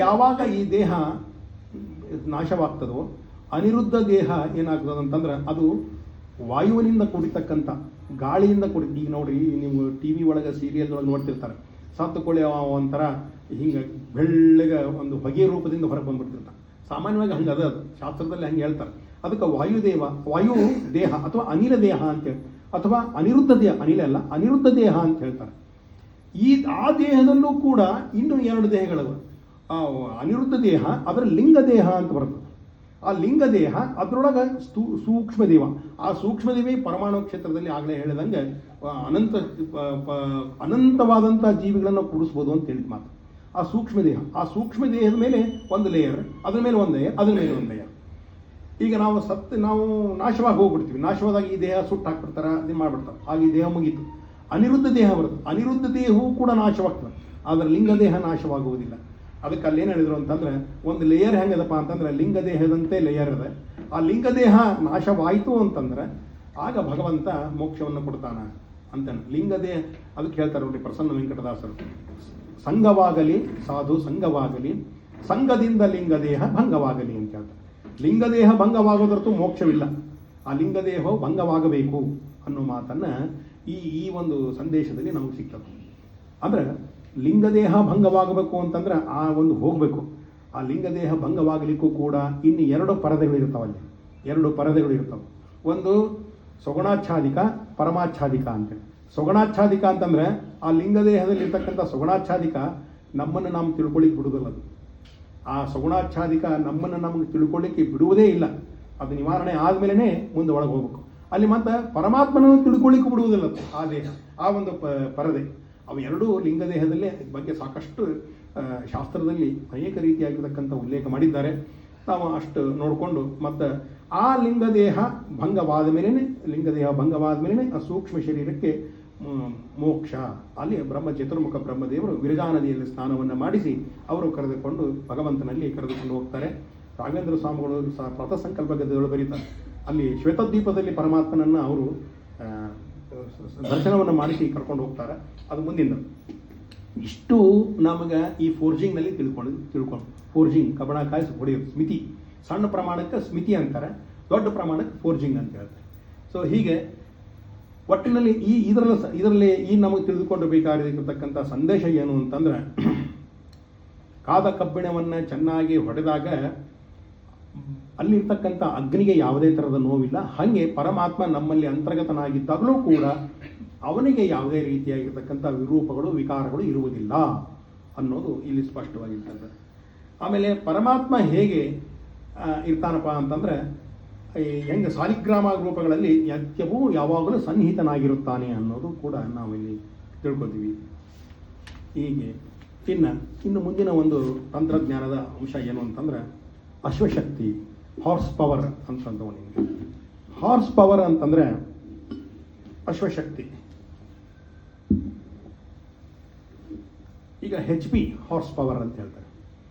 ಯಾವಾಗ ಈ ದೇಹ ನಾಶವಾಗ್ತದೋ ಅನಿರುದ್ಧ ದೇಹ ಏನಾಗ್ತದೆ ಅಂತಂದ್ರೆ ಅದು ವಾಯುವಿನಿಂದ ಕೂಡಿರ್ತಕ್ಕಂಥ ಗಾಳಿಯಿಂದ ಈಗ ನೋಡ್ರಿ ನೀವು ಟಿ ವಿ ಒಳಗೆ ಸೀರಿಯಲ್ ಒಳಗೆ ನೋಡ್ತಿರ್ತಾರೆ, ಸತ್ತುಕೊಳ್ಳಿ ಒಂಥರ ಹಿಂಗೆ ಬೆಳ್ಳಗೆ ಒಂದು ಹೊಗೆ ರೂಪದಿಂದ ಹೊರಗೆ ಬಂದ್ಬಿಡ್ತಿರ್ತಾರೆ. ಸಾಮಾನ್ಯವಾಗಿ ಹಂಗೆ ಅದು ಶಾಸ್ತ್ರದಲ್ಲಿ ಹಂಗೆ ಹೇಳ್ತಾರೆ. ಅದಕ್ಕೆ ವಾಯು ದೇಹ ಅಥವಾ ಅನಿಲ ದೇಹ ಅಂತೇಳಿ, ಅಥವಾ ಅನಿರುದ್ಧ ದೇಹ, ಅನಿಲ ಅಲ್ಲ ಅನಿರುದ್ಧ ದೇಹ ಅಂತ ಹೇಳ್ತಾರೆ. ಆ ದೇಹದಲ್ಲೂ ಕೂಡ ಇನ್ನೂ 2 ದೇಹಗಳವ. ಅನಿರುದ್ಧ ದೇಹ ಅದರ ಲಿಂಗ ದೇಹ ಅಂತ ಬರ್ತದೆ. ಆ ಲಿಂಗ ದೇಹ ಅದರೊಳಗೆ ಸೂಕ್ಷ್ಮ ದೇವ. ಆ ಸೂಕ್ಷ್ಮ ದೇವಿ ಪರಮಾಣು ಕ್ಷೇತ್ರದಲ್ಲಿ ಆಗಲೇ ಹೇಳಿದಂಗೆ ಅನಂತವಾದಂಥ ಜೀವಿಗಳನ್ನು ಕೂಡಿಸ್ಬೋದು ಅಂತ ಹೇಳಿದ ಮಾತು. ಆ ಸೂಕ್ಷ್ಮ ದೇಹದ ಮೇಲೆ ಒಂದು ಲೇಯರ್, ಅದ್ರ ಮೇಲೆ ಒಂದು ಲೇಯರ್, ಅದ್ರ ಮೇಲೆ ಒಂದು ಲೇಯರ್. ಈಗ ನಾವು ನಾಶವಾಗಿ ಹೋಗ್ಬಿಡ್ತೀವಿ. ನಾಶವಾದಾಗ ಈ ದೇಹ ಸುಟ್ಟು ಹಾಕ್ಬಿಡ್ತಾರೆ, ಅದನ್ನು ಮಾಡಿಬಿಡ್ತಾರೆ, ಆಗ ಈ ದೇಹ ಮುಗೀತು. ಅನಿರುದ್ಧ ದೇಹ ಬರುತ್ತೆ. ಅನಿರುದ್ಧ ದೇಹವೂ ಕೂಡ ನಾಶವಾಗ್ತದೆ, ಆದರೆ ಲಿಂಗ ದೇಹ ನಾಶವಾಗುವುದಿಲ್ಲ. ಅದಕ್ಕೆ ಅಲ್ಲೇನು ಹೇಳಿದ್ರು ಅಂತಂದ್ರೆ ಒಂದು ಲೇಯರ್ ಹೆಂಗದಪ್ಪ ಅಂತಂದ್ರೆ ಲಿಂಗ ದೇಹದಂತೆ ಲೇಯರ್ ಇದೆ. ಆ ಲಿಂಗ ದೇಹ ನಾಶವಾಯಿತು ಅಂತಂದ್ರೆ ಆಗ ಭಗವಂತ ಮೋಕ್ಷವನ್ನು ಕೊಡ್ತಾನ ಅಂತ. ಲಿಂಗ ದೇಹ ಅದಕ್ಕೆ ಹೇಳ್ತಾರೆ ನೋಡಿ ಪ್ರಸನ್ನ ವೆಂಕಟದಾಸರು, ಸಂಘವಾಗಲಿ ಸಾಧು ಸಂಘವಾಗಲಿ, ಸಂಘದಿಂದ ಲಿಂಗ ದೇಹ ಭಂಗವಾಗಲಿ ಅಂತ ಹೇಳ್ತಾರೆ. ಲಿಂಗದೇಹ ಭಂಗವಾಗೋದ್ರತು ಮೋಕ್ಷವಿಲ್ಲ, ಆ ಲಿಂಗದೇಹವು ಭಂಗವಾಗಬೇಕು ಅನ್ನೋ ಮಾತನ್ನು ಈ ಒಂದು ಸಂದೇಶದಲ್ಲಿ ನಮಗೆ ಸಿಗ್ತದೆ. ಅಂದರೆ ಲಿಂಗದೇಹ ಭಂಗವಾಗಬೇಕು ಅಂತಂದ್ರೆ ಆ ಒಂದು ಹೋಗಬೇಕು. ಆ ಲಿಂಗದೇಹ ಭಂಗವಾಗಲಿಕ್ಕೂ ಕೂಡ ಇನ್ನು 2 ಪರದೆಗಳಿರ್ತಾವಲ್ಲಿ, 2 ಪರದೆಗಳಿರ್ತಾವೆ. ಒಂದು ಸಗುಣಾಚ್ಛಾದಿಕ, ಪರಮಾಚ್ಛಾದಿಕ ಅಂತೇಳಿ. ಸಗುಣಾಚ್ಛಾದಿಕ ಅಂತಂದ್ರೆ ಆ ಲಿಂಗದೇಹದಲ್ಲಿರ್ತಕ್ಕಂಥ ಸಗುಣಾಚ್ಛಾದಿಕ ನಮ್ಮನ್ನು ನಾವು ತಿಳ್ಕೊಳ್ಳಿಕ್ಕೆ ಬಿಡುವುದಿಲ್ಲ. ಅದು ಆ ಸಗುಣಾಚ್ಛಾದಿಕ ನಮ್ಮನ್ನು ನಮಗೆ ತಿಳ್ಕೊಳ್ಳಿಕ್ಕೆ ಬಿಡುವುದೇ ಇಲ್ಲ. ಅದು ನಿವಾರಣೆ ಆದಮೇಲೆ ಮುಂದೆ ಒಳಗೆ ಹೋಗ್ಬೇಕು. ಅಲ್ಲಿ ಮತ್ತೆ ಪರಮಾತ್ಮನನ್ನು ತಿಳ್ಕೊಳ್ಳಿಕ್ಕೆ ಬಿಡುವುದಿಲ್ಲ ಆ ದೇಹ, ಆ ಒಂದು ಪರದೆ. ಅವು ಎರಡೂ ಲಿಂಗದೇಹದಲ್ಲೇ ಬಗ್ಗೆ ಸಾಕಷ್ಟು ಶಾಸ್ತ್ರದಲ್ಲಿ ಅನೇಕ ರೀತಿಯಾಗಿರ್ತಕ್ಕಂಥ ಉಲ್ಲೇಖ ಮಾಡಿದ್ದಾರೆ. ನಾವು ಅಷ್ಟು ನೋಡಿಕೊಂಡು ಮತ್ತು ಆ ಲಿಂಗದೇಹ ಭಂಗವಾದ ಮೇಲೆ ಆ ಸೂಕ್ಷ್ಮ ಶರೀರಕ್ಕೆ ಮೋಕ್ಷ. ಅಲ್ಲಿ ಚತುರ್ಮುಖ ಬ್ರಹ್ಮದೇವರು ವಿರಜಾ ನದಿಯಲ್ಲಿ ಸ್ನಾನವನ್ನು ಮಾಡಿಸಿ ಅವರು ಕರೆದುಕೊಂಡು ಭಗವಂತನಲ್ಲಿ ಕರೆದುಕೊಂಡು ಹೋಗ್ತಾರೆ. ರಾಘವೇಂದ್ರ ಸ್ವಾಮಿಗಳು ಪ್ರತಸಂಕಲ್ಪ ಗದ್ದೆಗಳು ಬರೀತಾರೆ. ಅಲ್ಲಿ ಶ್ವೇತದ್ವೀಪದಲ್ಲಿ ಪರಮಾತ್ಮನನ್ನು ಅವರು ದರ್ಶನವನ್ನು ಮಾಡಿಸಿ ಕರ್ಕೊಂಡು ಹೋಗ್ತಾರೆ. ಅದು ಮುಂದಿನ ಇಷ್ಟು ನಮಗೆ ಈ ಫೋರ್ಜಿಂಗ್ನಲ್ಲಿ ತಿಳ್ಕೊಂಡು ಫೋರ್ಜಿಂಗ್ ಕಬ್ಬಣ ಕಾಯಿಸಿ ಹೊಡೆಯೋದು, ಸ್ಮಿತಿ. ಸಣ್ಣ ಪ್ರಮಾಣಕ್ಕೆ ಸ್ಮಿತಿ ಅಂತಾರೆ, ದೊಡ್ಡ ಪ್ರಮಾಣಕ್ಕೆ ಫೋರ್ಜಿಂಗ್ ಅಂತ ಹೇಳ್ತಾರೆ. ಸೊ ಹೀಗೆ ಒಟ್ಟಿನಲ್ಲಿ ಇದರಲ್ಲಿ ನಮಗೆ ತಿಳಿದುಕೊಂಡಬೇಕಾಗಿರ್ತಕ್ಕಂಥ ಸಂದೇಶ ಏನು ಅಂತಂದ್ರೆ, ಕಾದ ಕಬ್ಬಿಣವನ್ನು ಚೆನ್ನಾಗಿ ಹೊಡೆದಾಗ ಅಲ್ಲಿರ್ತಕ್ಕಂಥ ಅಗ್ನಿಗೆ ಯಾವುದೇ ಥರದ ನೋವಿಲ್ಲ. ಹಾಗೆ ಪರಮಾತ್ಮ ನಮ್ಮಲ್ಲಿ ಅಂತರ್ಗತನಾಗಿದ್ದಾಗಲೂ ಕೂಡ ಅವನಿಗೆ ಯಾವುದೇ ರೀತಿಯಾಗಿರ್ತಕ್ಕಂಥ ವಿರೂಪಗಳು ವಿಕಾರಗಳು ಇರುವುದಿಲ್ಲ ಅನ್ನೋದು ಇಲ್ಲಿ ಸ್ಪಷ್ಟವಾಗಿರ್ತದೆ. ಆಮೇಲೆ ಪರಮಾತ್ಮ ಹೇಗೆ ಇರ್ತಾನಪ್ಪ ಅಂತಂದರೆ, ಹೆಂಗೆ ಸಾಲಿಗ್ರಾಮ ರೂಪಗಳಲ್ಲಿ ನಿತ್ಯವೂ ಯಾವಾಗಲೂ ಸನ್ನಿಹಿತನಾಗಿರುತ್ತಾನೆ ಅನ್ನೋದು ಕೂಡ ನಾವಿಲ್ಲಿ ತಿಳ್ಕೊತೀವಿ. ಹೀಗೆ ಇನ್ನು ಮುಂದಿನ ಒಂದು ತಂತ್ರಜ್ಞಾನದ ಅಂಶ ಏನು ಅಂತಂದ್ರೆ, ಅಶ್ವಶಕ್ತಿ, ಹಾರ್ಸ್ ಪವರ್ ಅಂತಂದವನಿಗೆ. ಹಾರ್ಸ್ ಪವರ್ ಅಂತಂದ್ರೆ ಅಶ್ವಶಕ್ತಿ. ಈಗ HP ಹಾರ್ಸ್ ಪವರ್ ಅಂತ ಹೇಳ್ತಾರೆ.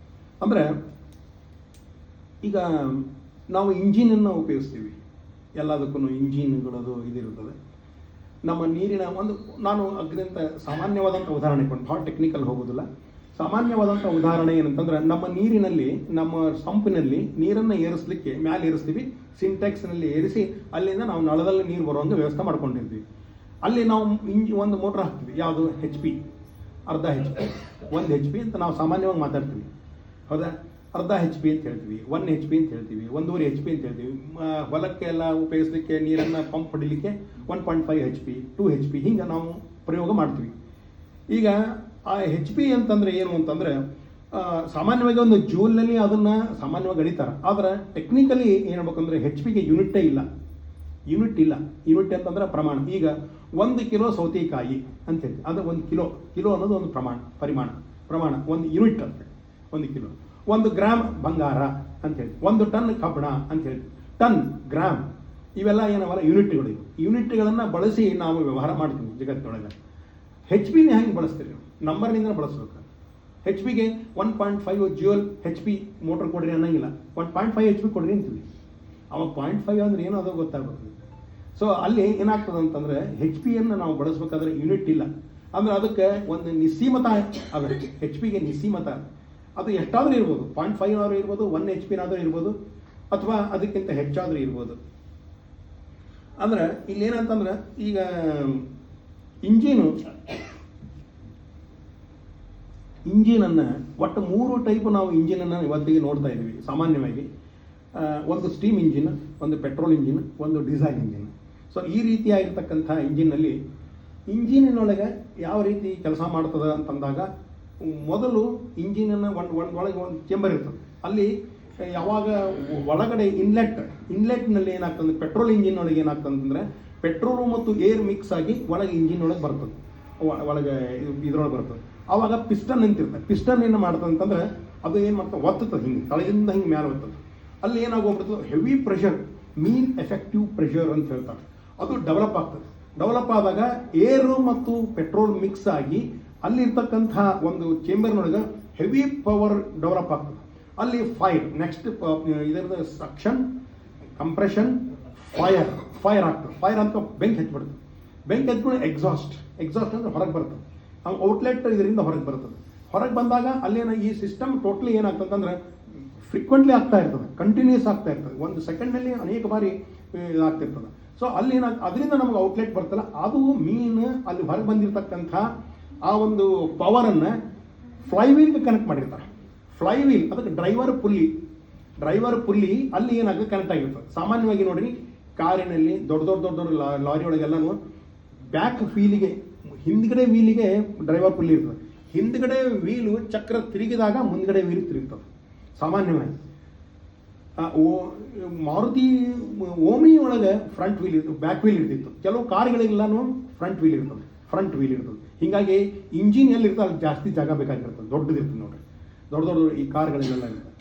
ಅಂದರೆ ಈಗ ನಾವು ಇಂಜಿನನ್ನು ಉಪಯೋಗಿಸ್ತೀವಿ, ಎಲ್ಲದಕ್ಕೂ ಇಂಜಿನ್ಗಳದು ಇದಿರುತ್ತದೆ. ನಮ್ಮ ನೀರಿನ ನಾನು ಅದರಿಂದ ಸಾಮಾನ್ಯವಾದಂಥ ಉದಾಹರಣೆ ಭಾಳ ಟೆಕ್ನಿಕಲ್ ಹೋಗೋದಿಲ್ಲ. ಸಾಮಾನ್ಯವಾದಂಥ ಉದಾಹರಣೆ ಏನಂತಂದ್ರೆ, ನಮ್ಮ ನೀರಿನಲ್ಲಿ, ನಮ್ಮ ಸಂಪಿನಲ್ಲಿ ನೀರನ್ನು ಏರಿಸಲಿಕ್ಕೆ ಮ್ಯಾಲೆ ಏರಿಸ್ತೀವಿ, ಸಿಂಟೆಕ್ಸ್ನಲ್ಲಿ ಏರಿಸಿ ಅಲ್ಲಿಂದ ನಾವು ನಳದಲ್ಲಿ ನೀರು ಬರುವಂಗೆ ವ್ಯವಸ್ಥೆ ಮಾಡ್ಕೊಂಡಿರ್ತೀವಿ. ಅಲ್ಲಿ ನಾವು ಒಂದು ಮೋಟ್ರ್ ಹಾಕ್ತೀವಿ, ಯಾವುದು HP, ಅರ್ಧ HP, 1 HP ಅಂತ ನಾವು ಸಾಮಾನ್ಯವಾಗಿ ಮಾತಾಡ್ತೀವಿ, ಹೌದಾ? ಅರ್ಧ HP ಅಂತ ಹೇಳ್ತೀವಿ, 1 HP ಅಂತ ಹೇಳ್ತೀವಿ, 1.5 HP ಅಂತ ಹೇಳ್ತೀವಿ. ಹೊಲಕ್ಕೆಲ್ಲ ಉಪಯೋಗಿಸ್ಲಿಕ್ಕೆ ನೀರನ್ನು ಪಂಪ್ ಹೊಡಿಲಿಕ್ಕೆ 1.5 HP, 2 HP ಹಿಂಗೆ ನಾವು ಪ್ರಯೋಗ ಮಾಡ್ತೀವಿ. ಈಗ ಆ HP ಅಂತಂದರೆ ಏನು ಅಂತಂದರೆ, ಸಾಮಾನ್ಯವಾಗಿ ಒಂದು ಜೂಲ್ನಲ್ಲಿ ಅದನ್ನು ಸಾಮಾನ್ಯವಾಗಿ ಗಣಿತಾರೆ. ಆದರೆ ಟೆಕ್ನಿಕಲಿ ಏನ್ಬೇಕಂದ್ರೆ HPಗೆ ಯೂನಿಟ್ಟೇ ಇಲ್ಲ. ಯೂನಿಟ್ ಅಂತಂದ್ರೆ ಪ್ರಮಾಣ. ಈಗ 1 ಕಿಲೋ ಸೌತೆಕಾಯಿ ಅಂತ ಹೇಳಿ, ಅದು 1 ಕಿಲೋ ಅನ್ನೋದು ಒಂದು ಪರಿಮಾಣ 1 ಯೂನಿಟ್ ಅಂತ, 1 ಕಿಲೋ. 1 ಗ್ರಾಮ್ ಬಂಗಾರ ಅಂತ ಹೇಳಿ, 1 ಟನ್ ಕಬ್ಬಣ ಅಂತ ಹೇಳಿ, ಟನ್, ಗ್ರಾಮ್, ಇವೆಲ್ಲ ಏನವಲ್ಲ ಯೂನಿಟ್ಗಳು. ಯೂನಿಟ್ಗಳನ್ನು ಬಳಸಿ ನಾವು ವ್ಯವಹಾರ ಮಾಡ್ತೀವಿ ಜಗತ್ತಿನೊಳಗೆ. HPನೇ ಹೆಂಗೆ ಬಳಸ್ತೀರಿ? ನಂಬರ್ನಿಂದ ಬಳಸ್ಬೇಕು. HPಗೆ 1.5 ಜ್ಯೂಲ್ HP ಮೋಟರ್ ಕೊಡ್ರಿ ಅನ್ನಂಗಿಲ್ಲ, 1.5 HP ಕೊಡ್ರಿ ಅಂತೀವಿ. ಅವಾಗ 0.5 ಅಂದ್ರೆ ಏನೋ ಅದು ಗೊತ್ತಾಗ್ಬೇಕು. ಸೊ ಅಲ್ಲಿ ಏನಾಗ್ತದೆ ಅಂತಂದರೆ, HPಯನ್ನು ನಾವು ಬಳಸಬೇಕಾದ್ರೆ ಯೂನಿಟ್ ಇಲ್ಲ. ಅಂದರೆ ಅದಕ್ಕೆ ಒಂದು ನಿಸ್ಸೀಮತ ಆಗುತ್ತೆ. HPಗೆ ನಿಸ್ಸೀಮತ, ಅದು ಎಷ್ಟಾದರೂ ಇರ್ಬೋದು, 0.5 ಆದರೂ ಇರ್ಬೋದು, 1 HP ಇರ್ಬೋದು, ಅಥವಾ ಅದಕ್ಕಿಂತ ಹೆಚ್ಚಾದರೂ ಇರ್ಬೋದು. ಅಂದರೆ ಇಲ್ಲೇನಂತಂದ್ರೆ, ಈಗ ಇಂಜಿನನ್ನು ಒಟ್ಟು 3 ಟೈಪ್ ನಾವು ಇಂಜಿನನ್ನು ಇವತ್ತಿಗೆ ನೋಡ್ತಾ ಇದ್ದೀವಿ ಸಾಮಾನ್ಯವಾಗಿ. ಒಂದು ಸ್ಟೀಮ್ ಇಂಜಿನ್, ಒಂದು ಪೆಟ್ರೋಲ್ ಇಂಜಿನ್, ಒಂದು ಡೀಸೆಲ್ ಇಂಜಿನ್. ಸೊ ಈ ರೀತಿಯಾಗಿರ್ತಕ್ಕಂಥ ಇಂಜಿನಿನೊಳಗೆ ಯಾವ ರೀತಿ ಕೆಲಸ ಮಾಡ್ತದೆ ಅಂತಂದಾಗ, ಮೊದಲು ಇಂಜಿನನ್ನು ಒಳಗೆ ಒಂದು ಚೇಂಬರ್ ಇರ್ತದೆ. ಅಲ್ಲಿ ಯಾವಾಗ ಒಳಗಡೆ ಇನ್ಲೆಟ್ನಲ್ಲಿ ಏನಾಗ್ತದೆ, ಪೆಟ್ರೋಲ್ ಇಂಜಿನ್ ಒಳಗೆ ಏನಾಗ್ತದೆ ಅಂತಂದರೆ, ಪೆಟ್ರೋಲು ಮತ್ತು ಏರ್ ಮಿಕ್ಸ್ ಆಗಿ ಒಳಗೆ ಇಂಜಿನ್ ಒಳಗೆ ಬರ್ತದೆ, ಒಳಗೆ ಇದ್ರೊಳಗೆ ಬರ್ತದೆ. ಆವಾಗ ಪಿಸ್ಟನ್ ಅಂತಿರ್ತದೆ. ಪಿಸ್ಟನ್ ಏನು ಮಾಡ್ತದೆ ಅಂತಂದ್ರೆ, ಅದು ಏನು ಮಾಡ್ತದೆ, ಒತ್ತುತ್ತದೆ, ಹಿಂಗೆ ತಳಗಿಂದ ಹಿಂಗೆ ಮೇಲೆ ಒತ್ತದ. ಅಲ್ಲಿ ಏನಾಗೋಗ್ಬಿಡ್ತದೆ, ಹೆವಿ ಪ್ರೆಷರ್, ಮೀನ್ ಎಫೆಕ್ಟಿವ್ ಪ್ರೆಷರ್ ಅಂತ ಹೇಳ್ತಾರೆ, ಅದು ಡೆವಲಪ್ ಆಗ್ತದೆ. ಡೆವಲಪ್ ಆದಾಗ ಏರು ಮತ್ತು ಪೆಟ್ರೋಲ್ ಮಿಕ್ಸ್ ಆಗಿ ಅಲ್ಲಿರ್ತಕ್ಕಂಥ ಒಂದು ಚೇಂಬರ್ನೊಳಗೆ ಹೆವಿ ಪವರ್ ಡೆವಲಪ್ ಆಗ್ತದೆ. ಅಲ್ಲಿ ಫೈರ್, ನೆಕ್ಸ್ಟ್ ಇದರದ ಸಕ್ಷನ್, ಕಂಪ್ರೆಷನ್, ಫೈರ್ ಆಗ್ತದೆ. ಫೈರ್ ಅಂತ ಬೆಂಕಿ ಹಚ್ಚಿಬಿಡ್ತದೆ. ಬೆಂಕಿ ಹಚ್ಕೊಂಡು ಎಕ್ಸಾಸ್ಟ್ ಅಂದ್ರೆ ಹೊರಗೆ ಬರ್ತದೆ. ಔಟ್ಲೆಟ್ ಇದರಿಂದ ಹೊರಗೆ ಬರ್ತದೆ. ಹೊರಗೆ ಬಂದಾಗ ಅಲ್ಲೇನ ಈ ಸಿಸ್ಟಮ್ ಟೋಟಲಿ ಏನಾಗ್ತದೆ ಅಂದರೆ, ಫ್ರೀಕ್ವೆಂಟ್ಲಿ ಆಗ್ತಾ ಇರ್ತದೆ, ಕಂಟಿನ್ಯೂಸ್ ಆಗ್ತಾ ಇರ್ತದೆ. 1 ಸೆಕೆಂಡ್ನಲ್ಲಿ ಅನೇಕ ಬಾರಿ ಇದಾಗ್ತಿರ್ತದೆ. ಸೊ ಅಲ್ಲಿ ಅದರಿಂದ ನಮಗೆ ಔಟ್ಲೆಟ್ ಬರ್ತಲ್ಲ, ಅದು ಅಲ್ಲಿ ಹೊರಗೆ ಬಂದಿರತಕ್ಕಂಥ ಆ ಒಂದು ಪವರನ್ನು ಫ್ಲೈವೀಲ್ಗೆ ಕನೆಕ್ಟ್ ಮಾಡಿರ್ತಾರೆ. ಫ್ಲೈವೀಲ್ ಅದಕ್ಕೆ ಡ್ರೈವರ್ ಪುಲ್ಲಿ ಅಲ್ಲಿ ಏನಾಗುತ್ತೆ, ಕನೆಕ್ಟ್ ಆಗಿರ್ತದೆ. ಸಾಮಾನ್ಯವಾಗಿ ನೋಡ್ರಿ, ಕಾರಿನಲ್ಲಿ ದೊಡ್ಡ ಲಾರಿ ಒಳಗೆಲ್ಲನೂ ಬ್ಯಾಕ್ ವೀಲಿಗೆ, ಹಿಂದ್ಗಡೆ ವೀಲಿಗೆ ಡ್ರೈವರ್ ಪುಲ್ಲಿ ಇರ್ತದೆ. ಹಿಂದ್ಗಡೆ ವೀಲು ಚಕ್ರ ತಿರುಗಿದಾಗ ಮುಂದ್ಗಡೆ ವೀಲ್ ತಿರುಗ್ತದೆ. ಸಾಮಾನ್ಯವಾಗಿ. ಮಾರುತಿ ಓಮಿ ಒಳಗೆ ಫ್ರಂಟ್ ವೀಲ್ ಇರ್ತಿತ್ತು, ಬ್ಯಾಕ್ ವೀಲ್ ಇರ್ತಿತ್ತು. ಕೆಲವು ಕಾರ್ಗಳಿಗೆಲ್ಲೂ ಫ್ರಂಟ್ ವೀಲ್ ಇರ್ತದೆ. ಹೀಗಾಗಿ ಇಂಜಿನ್ ಎಲ್ಲಿರ್ತದೆ ಅಲ್ಲಿ ಜಾಸ್ತಿ ಜಾಗ ಬೇಕಾಗಿರ್ತದೆ, ದೊಡ್ಡದಿರ್ತದೆ ನೋಡ್ರಿ, ದೊಡ್ಡ ಈ ಕಾರ್ಗಳಿಗೆಲ್ಲ ಇರ್ತದೆ.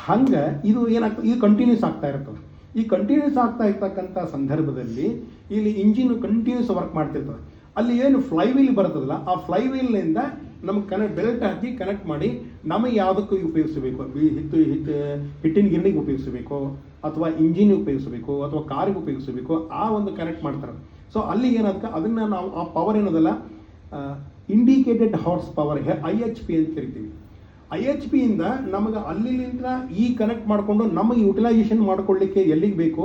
ಹಂಗೆ ಇದು ಏನಾಗ್ತದೆ, ಇದು ಕಂಟಿನ್ಯೂಸ್ ಆಗ್ತಾ ಇರ್ತದೆ. ಈ ಕಂಟಿನ್ಯೂಸ್ ಆಗ್ತಾ ಇರ್ತಕ್ಕಂಥ ಸಂದರ್ಭದಲ್ಲಿ ಇಲ್ಲಿ ಇಂಜಿನ್ ಕಂಟಿನ್ಯೂಸ್ ವರ್ಕ್ ಮಾಡ್ತಿರ್ತದೆ. ಅಲ್ಲಿ ಏನು ಫ್ಲೈ ವೀಲ್ ಬರ್ತದಲ್ಲ, ಆ ಫ್ಲೈ ವೀಲ್ನಿಂದ ನಮ್ಗೆ ಬೆಲ್ಟ್ ಹಾಕಿ ಕನೆಕ್ಟ್ ಮಾಡಿ ನಮಗೆ ಯಾವುದಕ್ಕೂ ಉಪಯೋಗಿಸಬೇಕು, ಹಿಟ್ಟಿನ ಗಿರಣಿಗೆ ಉಪಯೋಗಿಸಬೇಕು, ಅಥವಾ ಇಂಜಿನ್ ಉಪಯೋಗಿಸಬೇಕು, ಅಥವಾ ಕಾರಿಗೆ ಉಪಯೋಗಿಸಬೇಕು, ಆ ಒಂದು ಕನೆಕ್ಟ್ ಮಾಡ್ತಾರೆ. ಸೊ ಅಲ್ಲಿ ಏನಾಗುತ್ತೆ, ಅದನ್ನು ನಾವು ಆ ಪವರ್ ಏನದಲ್ಲ ಇಂಡಿಕೇಟೆಡ್ ಹಾರ್ಸ್ ಪವರ್ IHP ಅಂತ ಕರಿತೀವಿ. IHP ಇಂದ ನಮಗೆ ಅಲ್ಲಿಂದ ಈ ಕನೆಕ್ಟ್ ಮಾಡಿಕೊಂಡು ನಮಗೆ ಯುಟಿಲೈಸೇಷನ್ ಮಾಡ್ಕೊಳ್ಳಿಕ್ಕೆ ಎಲ್ಲಿಗೆ ಬೇಕೋ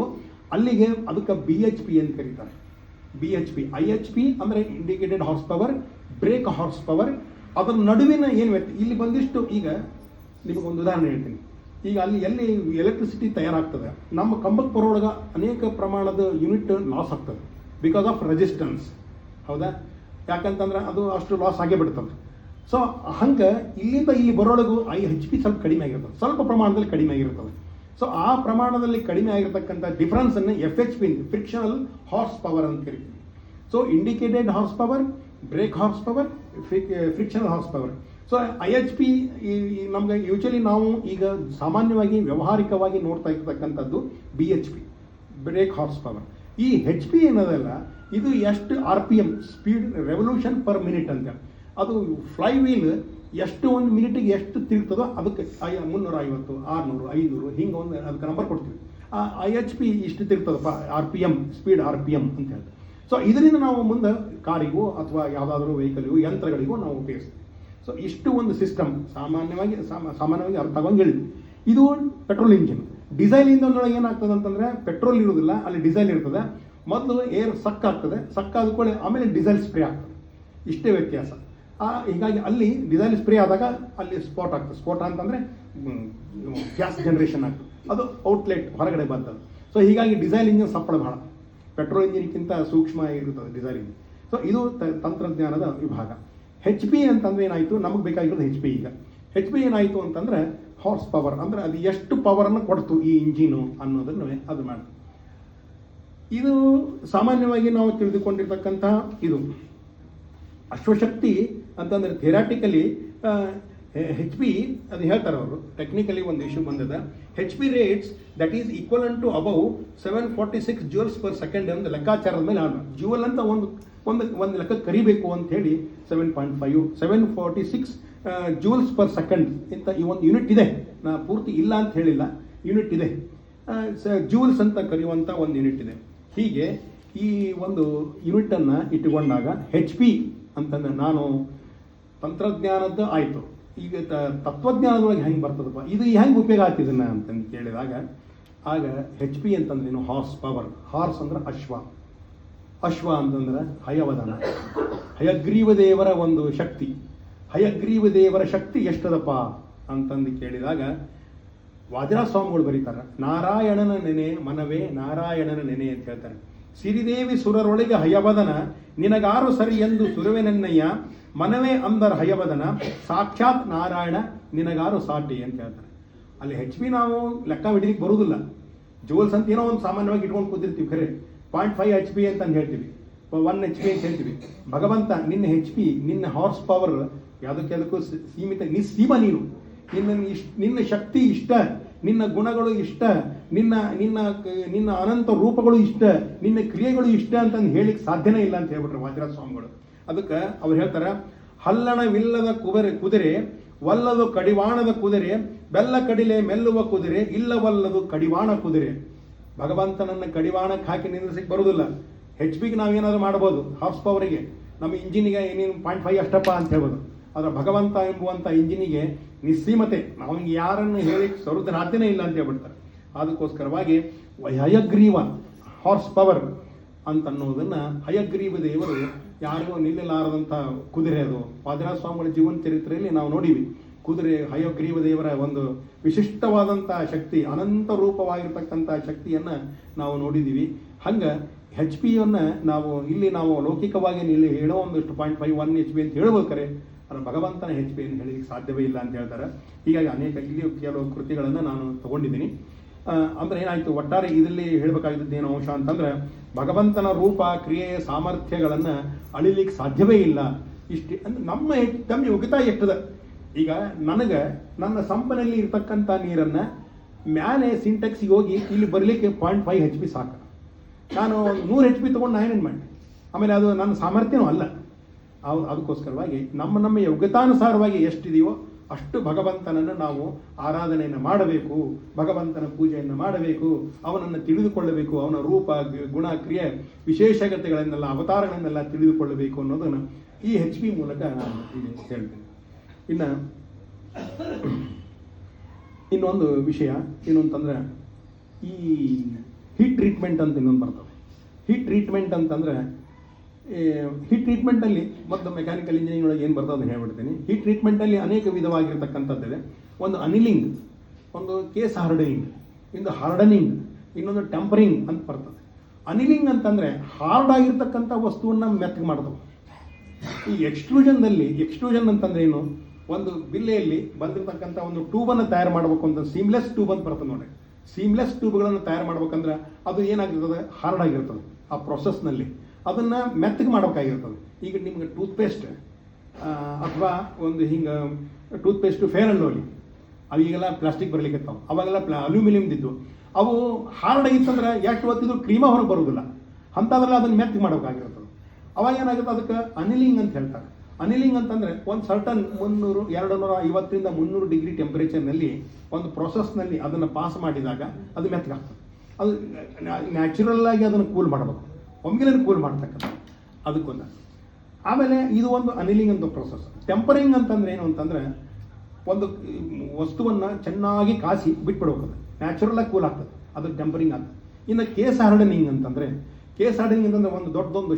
ಅಲ್ಲಿಗೆ ಅದಕ್ಕೆ BHP ಅಂತ ಕರೀತಾರೆ. BHP IHP ಅಂದರೆ indicated horse power, brake horse power. ಅದರ ನಡುವಿನ ಏನು ಇಲ್ಲಿ ಬಂದಿಷ್ಟು, ಈಗ ನಿಮಗೊಂದು ಉದಾಹರಣೆ ಹೇಳ್ತೀನಿ. ಈಗ ಅಲ್ಲಿ ಎಲ್ಲಿ ಎಲೆಕ್ಟ್ರಿಸಿಟಿ ತಯಾರಾಗ್ತದೆ, ನಮ್ಮ ಕಂಬಕ್ಕೆ ಬರೋಳಗೆ ಅನೇಕ ಪ್ರಮಾಣದ ಯೂನಿಟ್ ಲಾಸ್ ಆಗ್ತದೆ ಬಿಕಾಸ್ ಆಫ್ ರೆಸಿಸ್ಟೆನ್ಸ್. ಹೌದಾ? ಯಾಕಂತಂದ್ರೆ ಅದು ಅಷ್ಟು ಲಾಸ್ ಆಗೇ ಬಿಡ್ತದೆ. ಸೊ ಹಂಗೆ ಇಲ್ಲಿಂದ ಇಲ್ಲಿ ಬರೋಳಗೂ IHP ಸ್ವಲ್ಪ ಕಡಿಮೆ ಆಗಿರ್ತದೆ, ಸ್ವಲ್ಪ ಪ್ರಮಾಣದಲ್ಲಿ ಕಡಿಮೆ ಆಗಿರ್ತದೆ. ಸೊ ಆ ಪ್ರಮಾಣದಲ್ಲಿ ಕಡಿಮೆ ಆಗಿರ್ತಕ್ಕಂಥ ಡಿಫ್ರೆನ್ಸನ್ನು FHP ಫ್ರಿಕ್ಷನಲ್ ಹಾರ್ಸ್ ಪವರ್ ಅಂತ ಕರಿತೀವಿ. So indicated horse power, brake horse power, frictional horse power. So IHP ನಮ್ಗೆ ಯೂಶಲಿ ನಾವು ಈಗ ಸಾಮಾನ್ಯವಾಗಿ ವ್ಯಾವಹಾರಿಕವಾಗಿ ನೋಡ್ತಾ ಇರ್ತಕ್ಕಂಥದ್ದು BHP, ಬ್ರೇಕ್ ಹಾರ್ಸ್ ಪವರ್. ಈ HP ಏನದಲ್ಲ, ಇದು ಎಷ್ಟು RPM speed, revolution per minute ಅಂತ. ಅದು ಫ್ಲೈ ವೀಲ್ ಎಷ್ಟು ಒಂದು ಮಿನಿಟಿಗೆ ಎಷ್ಟು ತಿರುಗ್ತದೋ ಅದಕ್ಕೆ 350, 600, 500 ಹಿಂಗೆ ಒಂದು ಅದಕ್ಕೆ ನಂಬರ್ ಕೊಡ್ತೀವಿ. ಆ IHP ಇಷ್ಟು ತಿರುಗ್ತದಪ್ಪ, RPM ಸ್ಪೀಡ್, RPM ಅಂತ ಹೇಳ್ತೀವಿ. ಸೊ ಇದರಿಂದ ನಾವು ಮುಂದೆ ಕಾರಿಗೂ ಅಥವಾ ಯಾವುದಾದ್ರೂ ವೆಹಿಕಲ್ಗೂ, ಯಂತ್ರಗಳಿಗೂ ನಾವು ಉಪಯೋಗಿಸ್ತೀವಿ. ಸೊ ಇಷ್ಟು ಒಂದು ಸಿಸ್ಟಮ್ ಸಾಮಾನ್ಯವಾಗಿ ಅರ್ಥ ಆಗೋಂಗೆ ಹೇಳಿದ್ವಿ. ಇದು ಪೆಟ್ರೋಲ್ ಇಂಜಿನ್. ಡೀಸೆಲ್ ಇಂಧನದೊಳಗೆ ಏನಾಗ್ತದೆ ಅಂತಂದರೆ ಪೆಟ್ರೋಲ್ ಇರೋದಿಲ್ಲ, ಅಲ್ಲಿ ಡೀಸೆಲ್ ಇರ್ತದೆ. ಮೊದಲು ಏರ್ ಸಕ್ ಆಗ್ತದೆ, ಸಕ್ ಆದ್ಕೊಳ್ಳಿ ಆಮೇಲೆ ಡೀಸೆಲ್ ಸ್ಪ್ರೇ ಆಗ್ತದೆ. ಇಷ್ಟೇ ವ್ಯತ್ಯಾಸ. ಹೀಗಾಗಿ ಅಲ್ಲಿ ಡೀಸೆಲ್ ಸ್ಪ್ರೇ ಆದಾಗ ಅಲ್ಲಿ ಸ್ಪಾಟ್ ಆಗ್ತದೆ. ಸ್ಪಾಟ್ ಅಂತಂದರೆ ಗ್ಯಾಸ್ ಜನರೇಷನ್ ಆಗ್ತದೆ, ಅದು ಔಟ್ಲೆಟ್ ಹೊರಗಡೆ ಬರ್ತದೆ. ಸೊ ಹೀಗಾಗಿ ಡೀಸೆಲ್ ಇಂಜಿನ್ ಸಪ್ಪಳ ಭಾಳ ಪೆಟ್ರೋಲ್ ಇಂಜಿನ್ಗಿಂತ ಸೂಕ್ಷ್ಮ ಇರುತ್ತದೆ ಡೀಸೆಲ್ ಇಂಜಿನ್. ಸೊ ಇದು ತಂತ್ರಜ್ಞಾನದ ವಿಭಾಗ. HP ಅಂತಂದರೆ ಏನಾಯಿತು, ನಮಗೆ ಬೇಕಾಗಿರೋದು HP. ಈಗ HP ಏನಾಯಿತು ಅಂತಂದರೆ ಹಾರ್ಸ್ ಪವರ್, ಅಂದರೆ ಅದು ಎಷ್ಟು ಪವರನ್ನು ಕೊಡ್ತು ಈ ಇಂಜಿನು ಅನ್ನೋದನ್ನು ಅದು ಮಾಡ್ತು. ಇದು ಸಾಮಾನ್ಯವಾಗಿ ನಾವು ತಿಳಿದುಕೊಂಡಿರ್ತಕ್ಕಂಥ ಇದು ಅಶ್ವಶಕ್ತಿ ಅಂತಂದರೆ ಥಿಯರಾಟಿಕಲಿ HP ಅದು ಹೇಳ್ತಾರೆ ಅವರು. ಟೆಕ್ನಿಕಲಿ ಒಂದು ಇಶ್ಯೂ ಬಂದಿದೆ. HP rates that is equal to above 746 joules per second ಒಂದು ಲೆಕ್ಕಾಚಾರದ ಮೇಲೆ ಆಡ ಜೂಲ್ ಅಂತ ಒಂದು ಲೆಕ್ಕ ಕರಿಬೇಕು ಅಂತ ಹೇಳಿ 746 joules per second ಇಂಥ ಈ ಒಂದು ಯೂನಿಟ್ ಇದೆ. ನಾ ಪೂರ್ತಿ ಇಲ್ಲ ಅಂತ ಹೇಳಿಲ್ಲ, ಯೂನಿಟ್ ಇದೆ. ಜೂಲ್ಸ್ ಅಂತ ಕರೆಯುವಂಥ ಒಂದು ಯೂನಿಟ್ ಇದೆ. ಹೀಗೆ ಈ ಒಂದು ಯೂನಿಟನ್ನು ಇಟ್ಟುಕೊಂಡಾಗ HP ಅಂತಂದ್ರೆ ನಾನು ತಂತ್ರಜ್ಞಾನದ್ದು ಆಯಿತು, ಈಗ ತತ್ವಜ್ಞಾನದೊಳಗೆ ಹೆಂಗೆ ಬರ್ತದಪ್ಪ, ಇದು ಹೆಂಗೆ ಉಪಯೋಗ ಆಗ್ತಿದನ್ನ ಅಂತಂದು ಕೇಳಿದಾಗ ಆಗ HP ಅಂತಂದ್ರೇನು, ಹಾರ್ಸ್ ಪವರ್. ಹಾರ್ಸ್ ಅಂದ್ರೆ ಅಶ್ವ ಅಂತಂದ್ರೆ ಹಯವದನ, ಹಯಗ್ರೀವ ದೇವರ ಒಂದು ಶಕ್ತಿ. ಹಯಗ್ರೀವ ದೇವರ ಶಕ್ತಿ ಎಷ್ಟದಪ್ಪ ಅಂತಂದು ಕೇಳಿದಾಗ ವಾದಿರಾಜ ಸ್ವಾಮಿಗಳು ಬರೀತಾರೆ, ನಾರಾಯಣನ ನೆನೆ ಮನವೇ ನಾರಾಯಣನ ನೆನೆ ಅಂತ ಹೇಳ್ತಾರೆ. ಸಿರಿದೇವಿ ಸುರರೊಳಗೆ ಹಯವದನ ನಿನಗಾರು ಸರಿ ಎಂದು ಸುರವೆನೆನ್ನಯ್ಯ, ಮನವೇ ಅಂದರ ಹಯವದನ ಸಾಕ್ಷಾತ್ ನಾರಾಯಣ ನಿನಗಾರು ಸಾಟಿ ಅಂತ ಹೇಳ್ತಾರೆ. ಅಲ್ಲಿ HP ನಾವು ಲೆಕ್ಕ ಹಿಡಿಲಿಕ್ಕೆ ಬರುವುದಿಲ್ಲ. ಜೂಲ್ಸ್ ಅಂತ ಏನೋ ಒಂದು ಸಾಮಾನ್ಯವಾಗಿ ಇಟ್ಕೊಂಡು ಕೂತಿರ್ತೀವಿ, ಖರೆ 0.5 HP ಅಂತ ಹೇಳ್ತೀವಿ, 1 HP ಅಂತ ಹೇಳ್ತೀವಿ. ಭಗವಂತ ನಿನ್ನ HP, ನಿನ್ನ ಹಾರ್ಸ್ ಪವರ್ ಯಾವುದಕ್ಕೆ ಸೀಮಿತ, ನಿಸ್ಸೀಮ ನೀನು. ನಿನ್ನ ಶಕ್ತಿ ಇಷ್ಟ, ನಿನ್ನ ಗುಣಗಳು ಇಷ್ಟ, ನಿನ್ನ ಅನಂತ ರೂಪಗಳು ಇಷ್ಟ, ನಿನ್ನ ಕ್ರಿಯೆಗಳು ಇಷ್ಟ ಅಂತಂದು ಹೇಳಿಕ್ಕೆ ಸಾಧ್ಯನೇ ಇಲ್ಲ ಅಂತ ಹೇಳ್ಬಿಟ್ರೆ ವಾದಿರಾಜ ಸ್ವಾಮಿಗಳು. ಅದಕ್ಕೆ ಅವ್ರು ಹೇಳ್ತಾರೆ, ಹಲ್ಲಣವಿಲ್ಲದ ಕುದುರೆ ವಲ್ಲದು ಕಡಿವಾಣದ ಕುದುರೆ, ಬೆಲ್ಲ ಕಡಿಲೆ ಮೆಲ್ಲುವ ಕುದುರೆ ಇಲ್ಲವಲ್ಲದು ಕಡಿವಾಣ ಕುದುರೆ. ಭಗವಂತನನ್ನು ಕಡಿವಾಣಕ್ಕೆ ಹಾಕಿ ನಿಂದಿಸಕ್ಕೆ ಬರುವುದಿಲ್ಲ. HP ನಾವೇನಾದ್ರೂ ಮಾಡ್ಬೋದು, ಹಾರ್ಸ್ ಪವರಿಗೆ, ನಮ್ಮ ಇಂಜಿನಿಗೆ ಏನೇನು 0.5 ಅಷ್ಟಪ್ಪ ಅಂತ ಹೇಳ್ಬೋದು. ಆದರೆ ಭಗವಂತ ಎಂಬುವಂಥ ಇಂಜಿನಿಗೆ ನಿಸ್ಸೀಮತೆ, ನಮಗೆ ಯಾರನ್ನು ಹೇಳಿ ಸಾಧ್ಯನೇ ಇಲ್ಲ ಅಂತ ಹೇಳ್ಬಿಡ್ತಾರೆ. ಅದಕ್ಕೋಸ್ಕರವಾಗಿ ಹಯಗ್ರೀವ ಹಾರ್ಸ್ ಪವರ್ ಅಂತನ್ನೋದನ್ನು, ಹಯಗ್ರೀವ ದೇವರು ಯಾರಿಗೂ ನಿಲ್ಲಲಾರದಂಥ ಕುದುರೆ ಅದು. ವಾದಿರಾಜ ಸ್ವಾಮಿಗಳ ಜೀವನ ಚರಿತ್ರೆಯಲ್ಲಿ ನಾವು ನೋಡೀವಿ. ಕುದುರೆ ಹಯಗ್ರೀವ ದೇವರ ಒಂದು ವಿಶಿಷ್ಟವಾದಂಥ ಶಕ್ತಿ, ಅನಂತ ರೂಪವಾಗಿರ್ತಕ್ಕಂಥ ಶಕ್ತಿಯನ್ನು ನಾವು ನೋಡಿದ್ದೀವಿ. ಹಂಗೆ HP ನಾವು ಇಲ್ಲಿ ನಾವು ಲೌಕಿಕವಾಗಿ ಇಲ್ಲಿ ಹೇಳೋ ಒಂದಷ್ಟು 0.5 1 HP ಅಂತ ಹೇಳ್ಬೇಕಾರೆ ಆದರೆ ಭಗವಂತನ ಹೆಚ್ ಪಿಯನ್ನು ಹೇಳಲಿಕ್ಕೆ ಸಾಧ್ಯವೇ ಇಲ್ಲ ಅಂತ ಹೇಳ್ತಾರೆ. ಹೀಗಾಗಿ ಅನೇಕ ಇಲ್ಲಿ ಕೆಲವು ಕೃತಿಗಳನ್ನು ನಾನು ತಗೊಂಡಿದ್ದೀನಿ. ಅಂದರೆ ಏನಾಯಿತು, ಒಟ್ಟಾರೆ ಇದರಲ್ಲಿ ಹೇಳಬೇಕಾಗಿದ್ದು ಏನು ಅಂಶ ಅಂತಂದರೆ, ಭಗವಂತನ ರೂಪ, ಕ್ರಿಯೆ, ಸಾಮರ್ಥ್ಯಗಳನ್ನು ಅಳಿಲಿಕ್ಕೆ ಸಾಧ್ಯವೇ ಇಲ್ಲ. ಇಷ್ಟು ಅಂದ್ರೆ ನಮ್ಮ ಯೋಗ್ಯತಾ ಎಷ್ಟದ. ಈಗ ನನಗೆ ನನ್ನ ಸಂಪನಲ್ಲಿ ಇರ್ತಕ್ಕಂಥ ನೀರನ್ನು ಮ್ಯಾಲೆ ಸಿಂಟೆಕ್ಸಿಗೆ ಹೋಗಿ ಇಲ್ಲಿ ಬರಲಿಕ್ಕೆ 0.5 HP ಸಾಕು. ನಾನು 100 HP ತೊಗೊಂಡು ನಾನೇನು ಮಾಡಿ, ಆಮೇಲೆ ಅದು ನನ್ನ ಸಾಮರ್ಥ್ಯನೂ ಅಲ್ಲ. ಅದಕ್ಕೋಸ್ಕರವಾಗಿ ನಮ್ಮ ಯೋಗ್ಯತಾನುಸಾರವಾಗಿ ಎಷ್ಟಿದೆಯೋ ಅಷ್ಟು ಭಗವಂತನನ್ನು ನಾವು ಆರಾಧನೆಯನ್ನು ಮಾಡಬೇಕು, ಭಗವಂತನ ಪೂಜೆಯನ್ನು ಮಾಡಬೇಕು, ಅವನನ್ನು ತಿಳಿದುಕೊಳ್ಳಬೇಕು, ಅವನ ರೂಪ, ಗುಣ, ಕ್ರಿಯೆ, ವಿಶೇಷತೆಗಳನ್ನೆಲ್ಲ, ಅವತಾರಗಳನ್ನೆಲ್ಲ ತಿಳಿದುಕೊಳ್ಳಬೇಕು ಅನ್ನೋದನ್ನು ಈ HP ಮೂಲಕ ನಾನು ಹೇಳ್ತೀನಿ. ಇನ್ನೊಂದು ವಿಷಯ ಏನು ಅಂತಂದರೆ, ಈ ಹೀಟ್ ಟ್ರೀಟ್ಮೆಂಟ್ ಅಂತ ಇನ್ನೊಂದು ಬರ್ತದೆ. ಹೀಟ್ ಟ್ರೀಟ್ಮೆಂಟ್ ಅಂತಂದರೆ, ಹೀಟ್ ಟ್ರೀಟ್ಮೆಂಟಲ್ಲಿ ಮತ್ತು ಮೆಕ್ಯಾನಿಕಲ್ ಇಂಜಿನಿಯರಿಂಗ್ ಒಳಗೆ ಏನು ಬರ್ತದೆ ಅಂತ ಹೇಳ್ಬಿಡ್ತೀನಿ. ಹೀಟ್ ಟ್ರೀಟ್ಮೆಂಟಲ್ಲಿ ಅನೇಕ ವಿಧವಾಗಿರ್ತಕ್ಕಂಥದ್ದಿದೆ. ಒಂದು ಅನಿಲಿಂಗ್, ಒಂದು ಕೇಸ್ ಹಾರ್ಡನಿಂಗ್, ಇನ್ನೊಂದು ಹಾರ್ಡನಿಂಗ್, ಇನ್ನೊಂದು ಟೆಂಪರಿಂಗ್ ಅಂತ ಬರ್ತದೆ. ಅನಿಲಿಂಗ್ ಅಂತಂದರೆ ಹಾರ್ಡ್ ಆಗಿರ್ತಕ್ಕಂಥ ವಸ್ತುವನ್ನು ಮೆತ್ತಗೆ ಮಾಡ್ತವೆ. ಈ ಎಕ್ಸ್ಟ್ರೂಷನ್ ಅಂತಂದ್ರೆ ಏನು, ಒಂದು ಬಿಲ್ಲೆಯಲ್ಲಿ ಬಂದಿರತಕ್ಕಂಥ ಒಂದು ಟ್ಯೂಬನ್ನು ತಯಾರು ಮಾಡಬೇಕು ಅಂತ ಸೀಮ್ಲೆಸ್ ಟ್ಯೂಬ್ ಅಂತ ಬರ್ತದೆ ನೋಡಿ. ಸೀಮ್ಲೆಸ್ ಟ್ಯೂಬ್ಗಳನ್ನು ತಯಾರು ಮಾಡ್ಬೇಕಂದ್ರೆ ಅದು ಏನಾಗಿರ್ತದೆ, ಹಾರ್ಡ್ ಆಗಿರ್ತದೆ. ಆ ಪ್ರೊಸೆಸ್ನಲ್ಲಿ ಅದನ್ನು ಮೆತ್ತಗೆ ಮಾಡಬೇಕಾಗಿರ್ತದೆ. ಈಗ ನಿಮ್ಗೆ ಟೂತ್ಪೇಸ್ಟ್ ಅಥವಾ ಒಂದು ಹಿಂಗೆ ಟೂತ್ಪೇಸ್ಟು ಫೇರ್ ಅಂಡ್ ಲವ್ಲಿ, ಅವು ಈಗೆಲ್ಲ ಪ್ಲಾಸ್ಟಿಕ್ ಬರಲಿಕ್ಕೆ ಅವಾಗೆಲ್ಲ ಅಲ್ಯೂಮಿನಿಯಮ್ದಿದ್ದು. ಅವು ಹಾರ್ಡ್ ಆಗಿತ್ತಂದ್ರೆ ಎಷ್ಟು ಹೊತ್ತಿದ್ರು ಕ್ರೀಮ ಹೊರಗೆ ಬರೋದಿಲ್ಲ. ಅಂಥದ್ರಲ್ಲಿ ಅದನ್ನು ಮೆತ್ತಗೆ ಮಾಡಬೇಕಾಗಿರ್ತದೆ. ಅವಾಗ ಏನಾಗುತ್ತೆ, ಅದಕ್ಕೆ ಅನಿಲಿಂಗ್ ಅಂತ ಹೇಳ್ತಾರೆ. ಅನಿಲಿಂಗ್ ಅಂತಂದರೆ ಒಂದು ಸರ್ಟನ್ 250 ರಿಂದ 300 ಡಿಗ್ರಿ ಟೆಂಪರೇಚರ್ನಲ್ಲಿ ಒಂದು ಪ್ರೊಸೆಸ್ನಲ್ಲಿ ಅದನ್ನು ಪಾಸ್ ಮಾಡಿದಾಗ ಅದು ಮೆತ್ತಗಾಗ್ತದೆ. ಅದು ನ್ಯಾಚುರಲ್ ಆಗಿ ಅದನ್ನು ಕೂಲ್ ಮಾಡಬೇಕು, ಒಮ್ಮೆಲೆ ಕೂಲ್ ಮಾಡ್ತಕ್ಕಂಥ ಅದಕ್ಕೊಂದು. ಆಮೇಲೆ ಇದು ಒಂದು ಅನಿಲಿಂಗ್ ಅಂತ ಪ್ರೊಸೆಸ್. ಟೆಂಪರಿಂಗ್ ಅಂತಂದ್ರೆ ಏನು ಅಂತಂದರೆ, ಒಂದು ವಸ್ತುವನ್ನು ಚೆನ್ನಾಗಿ ಕಾಸಿ ಬಿಟ್ಬಿಡ್ಬೇಕು, ನ್ಯಾಚುರಲ್ ಆಗಿ ಕೂಲ್ ಆಗ್ತದೆ, ಅದು ಟೆಂಪರಿಂಗ್ ಆಗ್ತದೆ. ಇನ್ನು ಕೇಸ್ ಹಾರ್ಡನಿಂಗ್ ಅಂತಂದರೆ ಒಂದು ದೊಡ್ಡದೊಂದು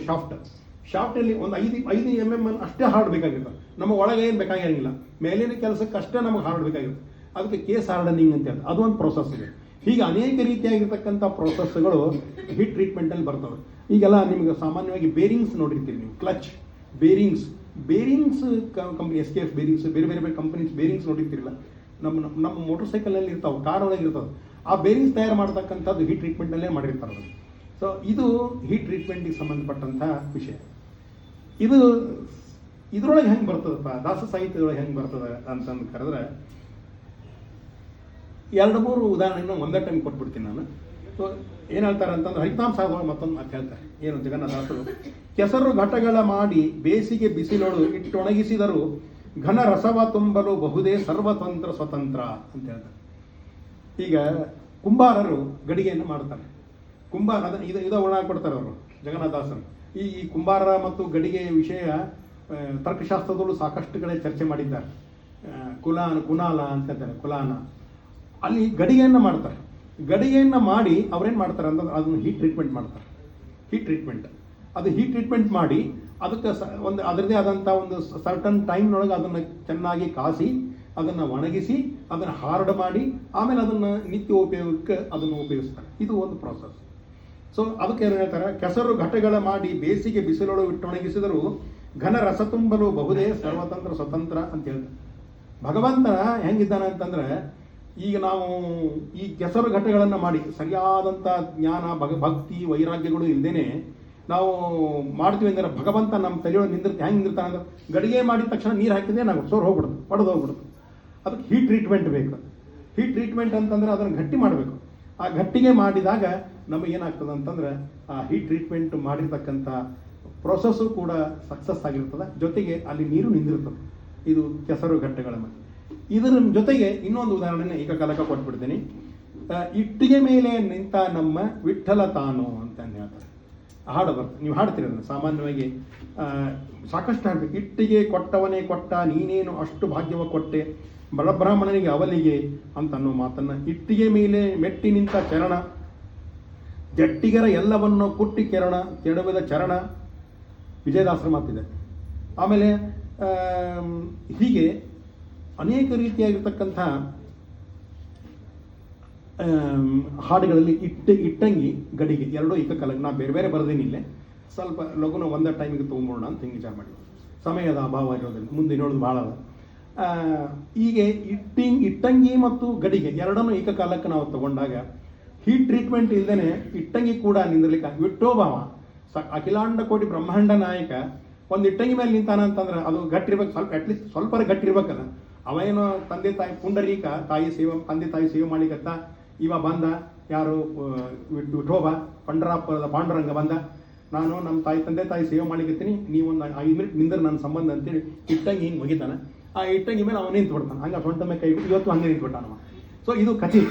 ಶಾಫ್ಟಲ್ಲಿ ಒಂದು 5 mm ಅಷ್ಟೇ ಹಾರ್ಡ್ ಬೇಕಾಗಿರ್ತದೆ. ನಮ್ಮ ಒಳಗೆ ಏನು ಬೇಕಾಗಿರಂಗಿಲ್ಲ, ಮೇಲಿನ ಕೆಲಸಕ್ಕೆ ಅಷ್ಟೇ ನಮಗೆ ಹಾರ್ಡ್ ಬೇಕಾಗಿರುತ್ತೆ. ಅದಕ್ಕೆ ಕೇಸ್ ಹಾರ್ಡನಿಂಗ್ ಅಂತ ಹೇಳ್ತಾರೆ. ಅದು ಒಂದು ಪ್ರೋಸೆಸ್ ಇದೆ. ಹೀಗೆ ಅನೇಕ ರೀತಿಯಾಗಿರ್ತಕ್ಕಂಥ ಪ್ರೋಸೆಸ್ಗಳು ಹೀಟ್ ಟ್ರೀಟ್ಮೆಂಟಲ್ಲಿ ಬರ್ತವೆ. ಈಗೆಲ್ಲ ನಿಮಗೆ ಸಾಮಾನ್ಯವಾಗಿ ಬೇರಿಂಗ್ಸ್ ನೋಡಿರ್ತೀರಿ ನೀವು, clutch bearings company, SKF bearings, ಬೇರೆ ಬೇರೆ ಕಂಪನೀಸ್ ಬೇರಿಂಗ್ಸ್ ನೋಡಿರ್ತಿರಲ್ಲ, ನಮ್ಮ ಮೋಟರ್ ಸೈಕಲ್ನಲ್ಲಿ ಇರ್ತಾವೆ, ಕಾರ್ ಒಳಗೆ ಇರ್ತವೆ. ಆ ಬೇರಿಂಗ್ಸ್ ತಯಾರು ಮಾಡ್ತಕ್ಕಂಥದ್ದು ಹೀಟ್ ಟ್ರೀಟ್ಮೆಂಟ್ನಲ್ಲೇ ಮಾಡಿರ್ತಾರೆ. ಸೊ ಇದು ಹೀಟ್ ಟ್ರೀಟ್ಮೆಂಟಿಗೆ ಸಂಬಂಧಪಟ್ಟಂಥ ವಿಷಯ. ಇದರೊಳಗೆ ಹೆಂಗೆ ಬರ್ತದಪ್ಪ, ದಾಸ ಸಾಹಿತ್ಯದೊಳಗೆ ಹೆಂಗೆ ಬರ್ತದೆ ಅಂತಂದು ಕರೆದ್ರೆ 2-3 ಉದಾಹರಣೆಯನ್ನು ಒಂದೇ ಟೈಮ್ ಕೊಟ್ಬಿಡ್ತೀನಿ ನಾನು. ಸೊ ಏನು ಹೇಳ್ತಾರೆ ಅಂತಂದ್ರೆ, ಹರಿತಾಮ್ ಸಾಹೇಬ್ ಮತ್ತೊಂದು ಮಾತು ಹೇಳ್ತಾರೆ. ಏನು, ಜಗನ್ನಾಥದಾಸರು, ಕೆಸರು ಘಟಗಳ ಮಾಡಿ ಬೇಸಿಗೆ ಬಿಸಿಲೊಳು ಇಟ್ಟೊಣಗಿಸಿದರು ಘನ ರಸವ ತುಂಬಲು ಬಹುದೇ ಸರ್ವತಂತ್ರ ಸ್ವತಂತ್ರ ಅಂತ ಹೇಳ್ತಾರೆ. ಈಗ ಕುಂಬಾರರು ಗಡಿಗೆಯನ್ನು ಮಾಡ್ತಾರೆ. ಇದ ಒಣ ಕೊಡ್ತಾರೆ ಅವರು ಜಗನ್ನಾಥದಾಸರು. ಈ ಕುಂಬಾರ ಮತ್ತು ಗಡಿಗೆ ವಿಷಯ ತರ್ಕಶಾಸ್ತ್ರದಲ್ಲೂ ಸಾಕಷ್ಟು ಕಡೆ ಚರ್ಚೆ ಮಾಡಿದ್ದಾರೆ. ಕುನಾಲ ಅಂತ ಹೇಳ್ತಾರೆ, ಕುಲಾನ. ಅಲ್ಲಿ ಗಡಿಗೆಯನ್ನು ಮಾಡ್ತಾರೆ. ಗಡಿಗೆಯನ್ನು ಮಾಡಿ ಅವ್ರೇನು ಮಾಡ್ತಾರೆ ಅಂತಂದ್ರೆ ಅದನ್ನು ಹೀಟ್ ಟ್ರೀಟ್ಮೆಂಟ್ ಮಾಡ್ತಾರೆ. ಹೀಟ್ ಟ್ರೀಟ್ಮೆಂಟ್ ಮಾಡಿ ಅದಕ್ಕೆ ಅದರದೇ ಆದಂಥ ಒಂದು ಸರ್ಟನ್ ಟೈಮ್ನೊಳಗೆ ಅದನ್ನು ಚೆನ್ನಾಗಿ ಕಾಸಿ, ಅದನ್ನು ಒಣಗಿಸಿ, ಅದನ್ನು ಹಾರ್ಡ್ ಮಾಡಿ, ಆಮೇಲೆ ಅದನ್ನು ನಿತ್ಯ ಉಪಯೋಗಕ್ಕೆ ಅದನ್ನು ಉಪಯೋಗಿಸ್ತಾರೆ. ಇದು ಒಂದು ಪ್ರೋಸೆಸ್. ಸೊ ಅದಕ್ಕೆ ಏನು ಹೇಳ್ತಾರೆ, ಕೆಸರು ಘಟಗಳ ಮಾಡಿ ಬೇಸಿಗೆ ಬಿಸಿಲೊಳು ಇಟ್ಟೊಣಗಿಸಿದರು ಘನ ರಸ ತುಂಬಲು ಬಹುದೇ ಸರ್ವತಂತ್ರ ಸ್ವತಂತ್ರ ಅಂತ ಹೇಳ್ತಾರೆ. ಭಗವಂತ ಹೆಂಗಿದ್ದಾನೆ ಅಂತಂದ್ರೆ, ಈಗ ನಾವು ಈ ಕೆಸರು ಘಟಗಳನ್ನು ಮಾಡಿ ಸರಿಯಾದಂಥ ಜ್ಞಾನ, ಭಕ್ತಿ, ವೈರಾಗ್ಯಗಳು ಇಲ್ಲದೇನೆ ನಾವು ಮಾಡ್ತೀವಿ ಅಂದರೆ ಭಗವಂತ ನಮ್ಮ ತಲೆಯೊಳಗೆ ಹೆಂಗೆ ನಿಂದಿರ್ತಾನೆ ಅಂದ್ರೆ, ಗಡಿಗೆ ಮಾಡಿದ ತಕ್ಷಣ ನೀರು ಹಾಕಿದ್ರೆ ನಾವು ಸೋರ್ ಹೋಗ್ಬಿಡುತ್ತೆ, ಒಡೆದು ಹೋಗ್ಬಿಡುತ್ತೆ. ಅದಕ್ಕೆ ಹೀಟ್ ಟ್ರೀಟ್ಮೆಂಟ್ ಬೇಕು. ಹೀಟ್ ಟ್ರೀಟ್ಮೆಂಟ್ ಅಂತಂದ್ರೆ ಅದನ್ನು ಗಟ್ಟಿ ಮಾಡಬೇಕು. ಆ ಗಟ್ಟಿಗೆ ಮಾಡಿದಾಗ ನಮಗೇನಾಗ್ತದೆ ಅಂತಂದ್ರೆ, ಆ ಹೀಟ್ ಟ್ರೀಟ್ಮೆಂಟ್ ಮಾಡಿರ್ತಕ್ಕಂಥ ಪ್ರೊಸೆಸ್ಸು ಕೂಡ ಸಕ್ಸಸ್ ಆಗಿರ್ತದೆ, ಜೊತೆಗೆ ಅಲ್ಲಿ ನೀರು ನಿಂದಿರ್ತದೆ. ಇದು ಕೆಸರು ಘಟ್ಟಗಳ ಮೇಲೆ. ಇದರ ಜೊತೆಗೆ ಇನ್ನೊಂದು ಉದಾಹರಣೆನ ಈಗ ಕಾಲಕ್ಕೆ ಕೊಟ್ಬಿಡ್ತೀನಿ. ಇಟ್ಟಿಗೆ ಮೇಲೆ ನಿಂತ ನಮ್ಮ ವಿಠ್ಠಲ ತಾನು ಅಂತ ಹೇಳ್ತಾರೆ. ಹಾಡು ಬರ್ತದೆ, ನೀವು ಹಾಡ್ತೀರ ಅದನ್ನು ಸಾಮಾನ್ಯವಾಗಿ. ಸಾಕಷ್ಟು ಹಾಡ್ಬೇಕು. ಇಟ್ಟಿಗೆ ಕೊಟ್ಟವನೇ ಕೊಟ್ಟ, ನೀನೇನು ಅಷ್ಟು ಭಾಗ್ಯವ ಕೊಟ್ಟೆ, ಬಡಬ್ರಾಹ್ಮಣನಿಗೆ ಅವಲಿಗೆ ಅಂತ ಅನ್ನೋ ಮಾತನ್ನು, ಇಟ್ಟಿಗೆ ಮೇಲೆ ಮೆಟ್ಟಿ ನಿಂತ ಚರಣ, ಜಟ್ಟಿಗರ ಎಲ್ಲವನ್ನು ಕುಟ್ಟಿ ಕೆಡವಿದ ಚರಣ, ವಿಜಯದಾಸರ ಮಾತಿದೆ. ಆಮೇಲೆ ಹೀಗೆ ಅನೇಕ ರೀತಿಯಾಗಿರ್ತಕ್ಕಂಥ ಹಾಡುಗಳಲ್ಲಿ ಇಟ್ಟಂಗಿ, ಗಡಿಗೆ ಎರಡೂ ಏಕಕಾಲಕ್ಕೆ. ನಾ ಬೇರೆ ಬೇರೆ ಬರೆದೇನಿಲ್ಲ, ಸ್ವಲ್ಪ ಲಘುನ ಒಂದೇ ಟೈಮಿಗೆ ತೊಗೊಂಬೋಣ ಅಂತ ಹಿಂಗೆ ವಿಚಾರ ಮಾಡಿ. ಸಮಯದ ಅಭಾವ ಇರೋದ್ರಿಂದ ಮುಂದೆ ಹೇಳೋದು ಭಾಳ ಅದ. ಹೀಗೆ ಇಟ್ಟಂಗಿ ಮತ್ತು ಗಡಿಗೆ ಎರಡನ್ನೂ ಏಕಕಾಲಕ್ಕೆ ನಾವು ತಗೊಂಡಾಗ ಹೀಟ್ ಟ್ರೀಟ್ಮೆಂಟ್ ಇಲ್ಲದೇ ಇಟ್ಟಂಗಿ ಕೂಡ ನಿಂದಿರ್ಲಿಕ್ಕೆ ವಿಠೋಬಾವ ಅಖಿಲಾಂಡ ಕೋಟಿ ಬ್ರಹ್ಮಾಂಡ ನಾಯಕ ಒಂದು ಇಟ್ಟಂಗಿ ಮೇಲೆ ನಿಂತಾನ ಅಂತಂದ್ರೆ ಅದು ಗಟ್ಟಿರ್ಬೇಕು, ಸ್ವಲ್ಪ ಅಟ್ಲೀಸ್ಟ್ ಸ್ವಲ್ಪ ಗಟ್ಟಿರ್ಬೇಕಲ್ಲ. ಅವೇನೋ ತಂದೆ ತಾಯಿ ಪುಂಡರೀಕ ತಂದೆ ತಾಯಿ ಸೇವೆ ಮಾಡಿಕತ್ತ ಇವ ಬಂದ, ಯಾರು ವಿಠೋಬ ಪಂಡರಾಪುರದ ಪಾಂಡುರಂಗ ಬಂದ, ನಾನು ನಮ್ಮ ತಂದೆ ತಾಯಿ ಸೇವೆ ಮಾಡಿಕತ್ತೀನಿ, ನೀವೊಂದು 5 ಮಿನಿಟ್ ನಿಂದ್ರೆ ನನ್ನ ಸಂಬಂಧ ಅಂತೇಳಿ ಇಟ್ಟಂಗಿ ಹಿಂಗೆ ಒಗಿತಾನೆ. ಆ ಇಟ್ಟಂಗಿ ಮೇಲೆ ಅವನು ನಿಂತು ಬಿಡ್ತಾನೆ. ಹಂಗೆ ಸೊಂಟ ಮೇಲೆ ಕೈ ಇವತ್ತು ಹಂಗೆ ನಿಂತ್ಬಿಟ್ಟಾನವ. ಸೊ ಇದು ಕಥೆ.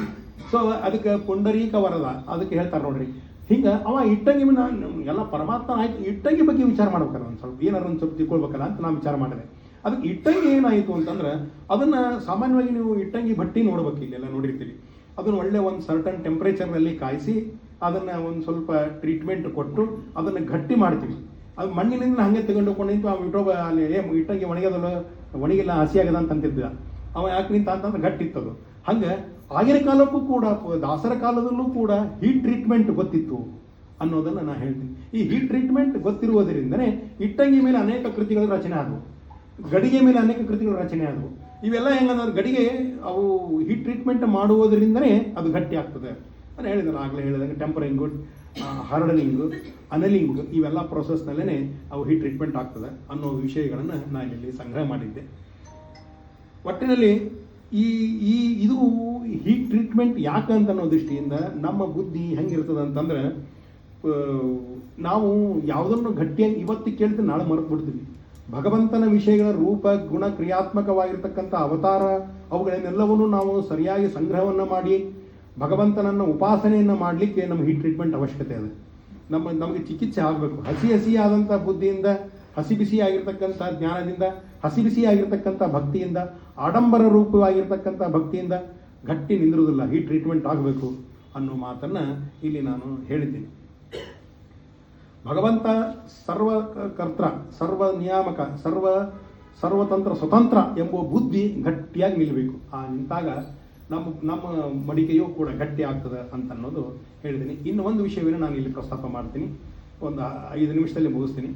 ಸೊ ಅದಕ್ಕೆ ಪುಂಡರೀಕ ವರದ ಅದಕ್ಕೆ ಹೇಳ್ತಾರೆ ನೋಡ್ರಿ. ಹಿಂಗೆ ಅವ ಇಟ್ಟಂಗಿ ಮೇಲೆ ಎಲ್ಲ ಪರಮಾತ್ಮ ಆಯ್ತು, ಇಟ್ಟಂಗಿ ಬಗ್ಗೆ ವಿಚಾರ ಮಾಡ್ಬೇಕಲ್ಲ, ಒಂದು ಸ್ವಲ್ಪ ಏನಾರು ಒಂದು ಸ್ವಲ್ಪ ತಿಳ್ಕೊಳ್ಬೇಕಲ್ಲ ಅಂತ ನಾನು ವಿಚಾರ ಮಾಡಿದೆ. ಅದಕ್ಕೆ ಇಟ್ಟಂಗಿ ಏನಾಯಿತು ಅಂತಂದ್ರೆ ಅದನ್ನು ಸಾಮಾನ್ಯವಾಗಿ ನೀವು ಇಟ್ಟಂಗಿ ಬಟ್ಟಿ ನೋಡ್ಬೇಕು, ಇಲ್ಲೆಲ್ಲ ನೋಡಿರ್ತೀರಿ. ಅದನ್ನು ಒಳ್ಳೆ ಒಂದು ಸರ್ಟನ್ ಟೆಂಪ್ರೇಚರ್ನಲ್ಲಿ ಕಾಯಿಸಿ ಅದನ್ನು ಒಂದು ಸ್ವಲ್ಪ ಟ್ರೀಟ್ಮೆಂಟ್ ಕೊಟ್ಟು ಅದನ್ನು ಗಟ್ಟಿ ಮಾಡ್ತೀವಿ. ಅದು ಮಣ್ಣಿನಿಂದ ಹಾಗೆ ತಗೊಂಡು ನಿಂತು ಆ ವಿಠೋಬ ಅಲ್ಲಿ ಇಟ್ಟಂಗಿ ಒಣಗಿಲ್ಲ ಹಸಿಯಾಗದ ಅಂತಂತಿದ್ದ ಅವ ಯಾಕೆ ನಿಂತ ಅಂತಂದ್ರೆ ಗಟ್ಟಿತ್ತದು. ಹಂಗೆ ಆಗಿನ ಕಾಲಕ್ಕೂ ಕೂಡ ದಾಸರ ಕಾಲದಲ್ಲೂ ಕೂಡ ಹೀಟ್ ಟ್ರೀಟ್ಮೆಂಟ್ ಗೊತ್ತಿತ್ತು ಅನ್ನೋದನ್ನು ನಾನು ಹೇಳ್ತೀನಿ. ಈ ಹೀಟ್ ಟ್ರೀಟ್ಮೆಂಟ್ ಗೊತ್ತಿರುವುದರಿಂದನೇ ಇಟ್ಟಂಗಿ ಮೇಲೆ ಅನೇಕ ಕೃತಿಗಳ ರಚನೆ ಆದವು, ಗಡಿಗೆ ಮೇಲೆ ಅನೇಕ ಕೃತಿಗಳ ರಚನೆ ಆದವು. ಇವೆಲ್ಲ ಹೆಂಗಂದ್ರೆ ಗಡಿಗೆ ಅವು ಹೀಟ್ ಟ್ರೀಟ್ಮೆಂಟ್ ಮಾಡುವುದರಿಂದನೇ ಅದು ಗಟ್ಟಿ ಆಗ್ತದೆ ಅಂತ ಹೇಳಿದ್ರು. ಆಗಲೇ ಹೇಳಿದಂಗೆ ಟೆಂಪರಿಂಗು, ಹರ್ಡನಿಂಗು, ಅನಲಿಂಗು ಇವೆಲ್ಲ ಪ್ರೊಸೆಸ್ನಲ್ಲೇ ಅವು ಹೀಟ್ ಟ್ರೀಟ್ಮೆಂಟ್ ಆಗ್ತದೆ ಅನ್ನೋ ವಿಷಯಗಳನ್ನು ನಾನು ಇಲ್ಲಿ ಸಂಗ್ರಹ ಮಾಡಿದ್ದೆ. ಒಟ್ಟಿನಲ್ಲಿ ಇದು ಹೀಟ್ ಟ್ರೀಟ್ಮೆಂಟ್ ಯಾಕೆ ಅಂತ ಅನ್ನೋ ದೃಷ್ಟಿಯಿಂದ ನಮ್ಮ ಬುದ್ಧಿ ಹೆಂಗಿರ್ತದೆ ಅಂತಂದ್ರೆ, ನಾವು ಯಾವುದನ್ನು ಗಟ್ಟಿಯಾಗಿ ಇವತ್ತು ಕೇಳ್ತೀವಿ ನಾಳೆ ಮರೆತು ಬಿಡ್ತೀವಿ. ಭಗವಂತನ ವಿಷಯಗಳ ರೂಪ ಗುಣ ಕ್ರಿಯಾತ್ಮಕವಾಗಿರ್ತಕ್ಕಂಥ ಅವತಾರ ಅವುಗಳನ್ನೆಲ್ಲವನ್ನೂ ನಾವು ಸರಿಯಾಗಿ ಸಂಗ್ರಹವನ್ನು ಮಾಡಿ ಭಗವಂತನನ್ನು ಉಪಾಸನೆಯನ್ನು ಮಾಡಲಿಕ್ಕೆ ನಮ್ಮ ಹೀಟ್ ಟ್ರೀಟ್ಮೆಂಟ್ ಅವಶ್ಯಕತೆ ಇದೆ. ನಮಗೆ ಚಿಕಿತ್ಸೆ ಆಗಬೇಕು. ಹಸಿಯಾದಂಥ ಬುದ್ಧಿಯಿಂದ, ಹಸಿ ಬಿಸಿ ಆಗಿರ್ತಕ್ಕಂಥ ಜ್ಞಾನದಿಂದ, ಹಸಿ ಬಿಸಿ ಆಗಿರ್ತಕ್ಕಂಥ ಭಕ್ತಿಯಿಂದ, ಆಡಂಬರ ರೂಪವಾಗಿರ್ತಕ್ಕಂಥ ಭಕ್ತಿಯಿಂದ ಗಟ್ಟಿ ನಿಂದಿರುವುದಿಲ್ಲ, ಹೀಟ್ ಟ್ರೀಟ್ಮೆಂಟ್ ಆಗಬೇಕು ಅನ್ನೋ ಮಾತನ್ನು ಇಲ್ಲಿ ನಾನು ಹೇಳಿದ್ದೀನಿ. ಭಗವಂತ ಸರ್ವಕರ್ತ, ಸರ್ವ ನಿಯಾಮಕ, ಸರ್ವತಂತ್ರ ಸ್ವತಂತ್ರ ಎಂಬ ಬುದ್ಧಿ ಗಟ್ಟಿಯಾಗಿ ನಿಲ್ಲಬೇಕು. ನಿಂತಾಗ ನಮ್ಮ ಮಡಿಕೆಯೂ ಕೂಡ ಗಟ್ಟಿ ಆಗ್ತದೆ ಅಂತ ಅನ್ನೋದು ಹೇಳಿದ್ದೀನಿ. ಇನ್ನು ಒಂದು ವಿಷಯವನ್ನು ನಾನು ಇಲ್ಲಿ ಪ್ರಸ್ತಾಪ ಮಾಡ್ತೀನಿ, ಒಂದು 5 ನಿಮಿಷದಲ್ಲಿ ಮುಗಿಸ್ತೀನಿ.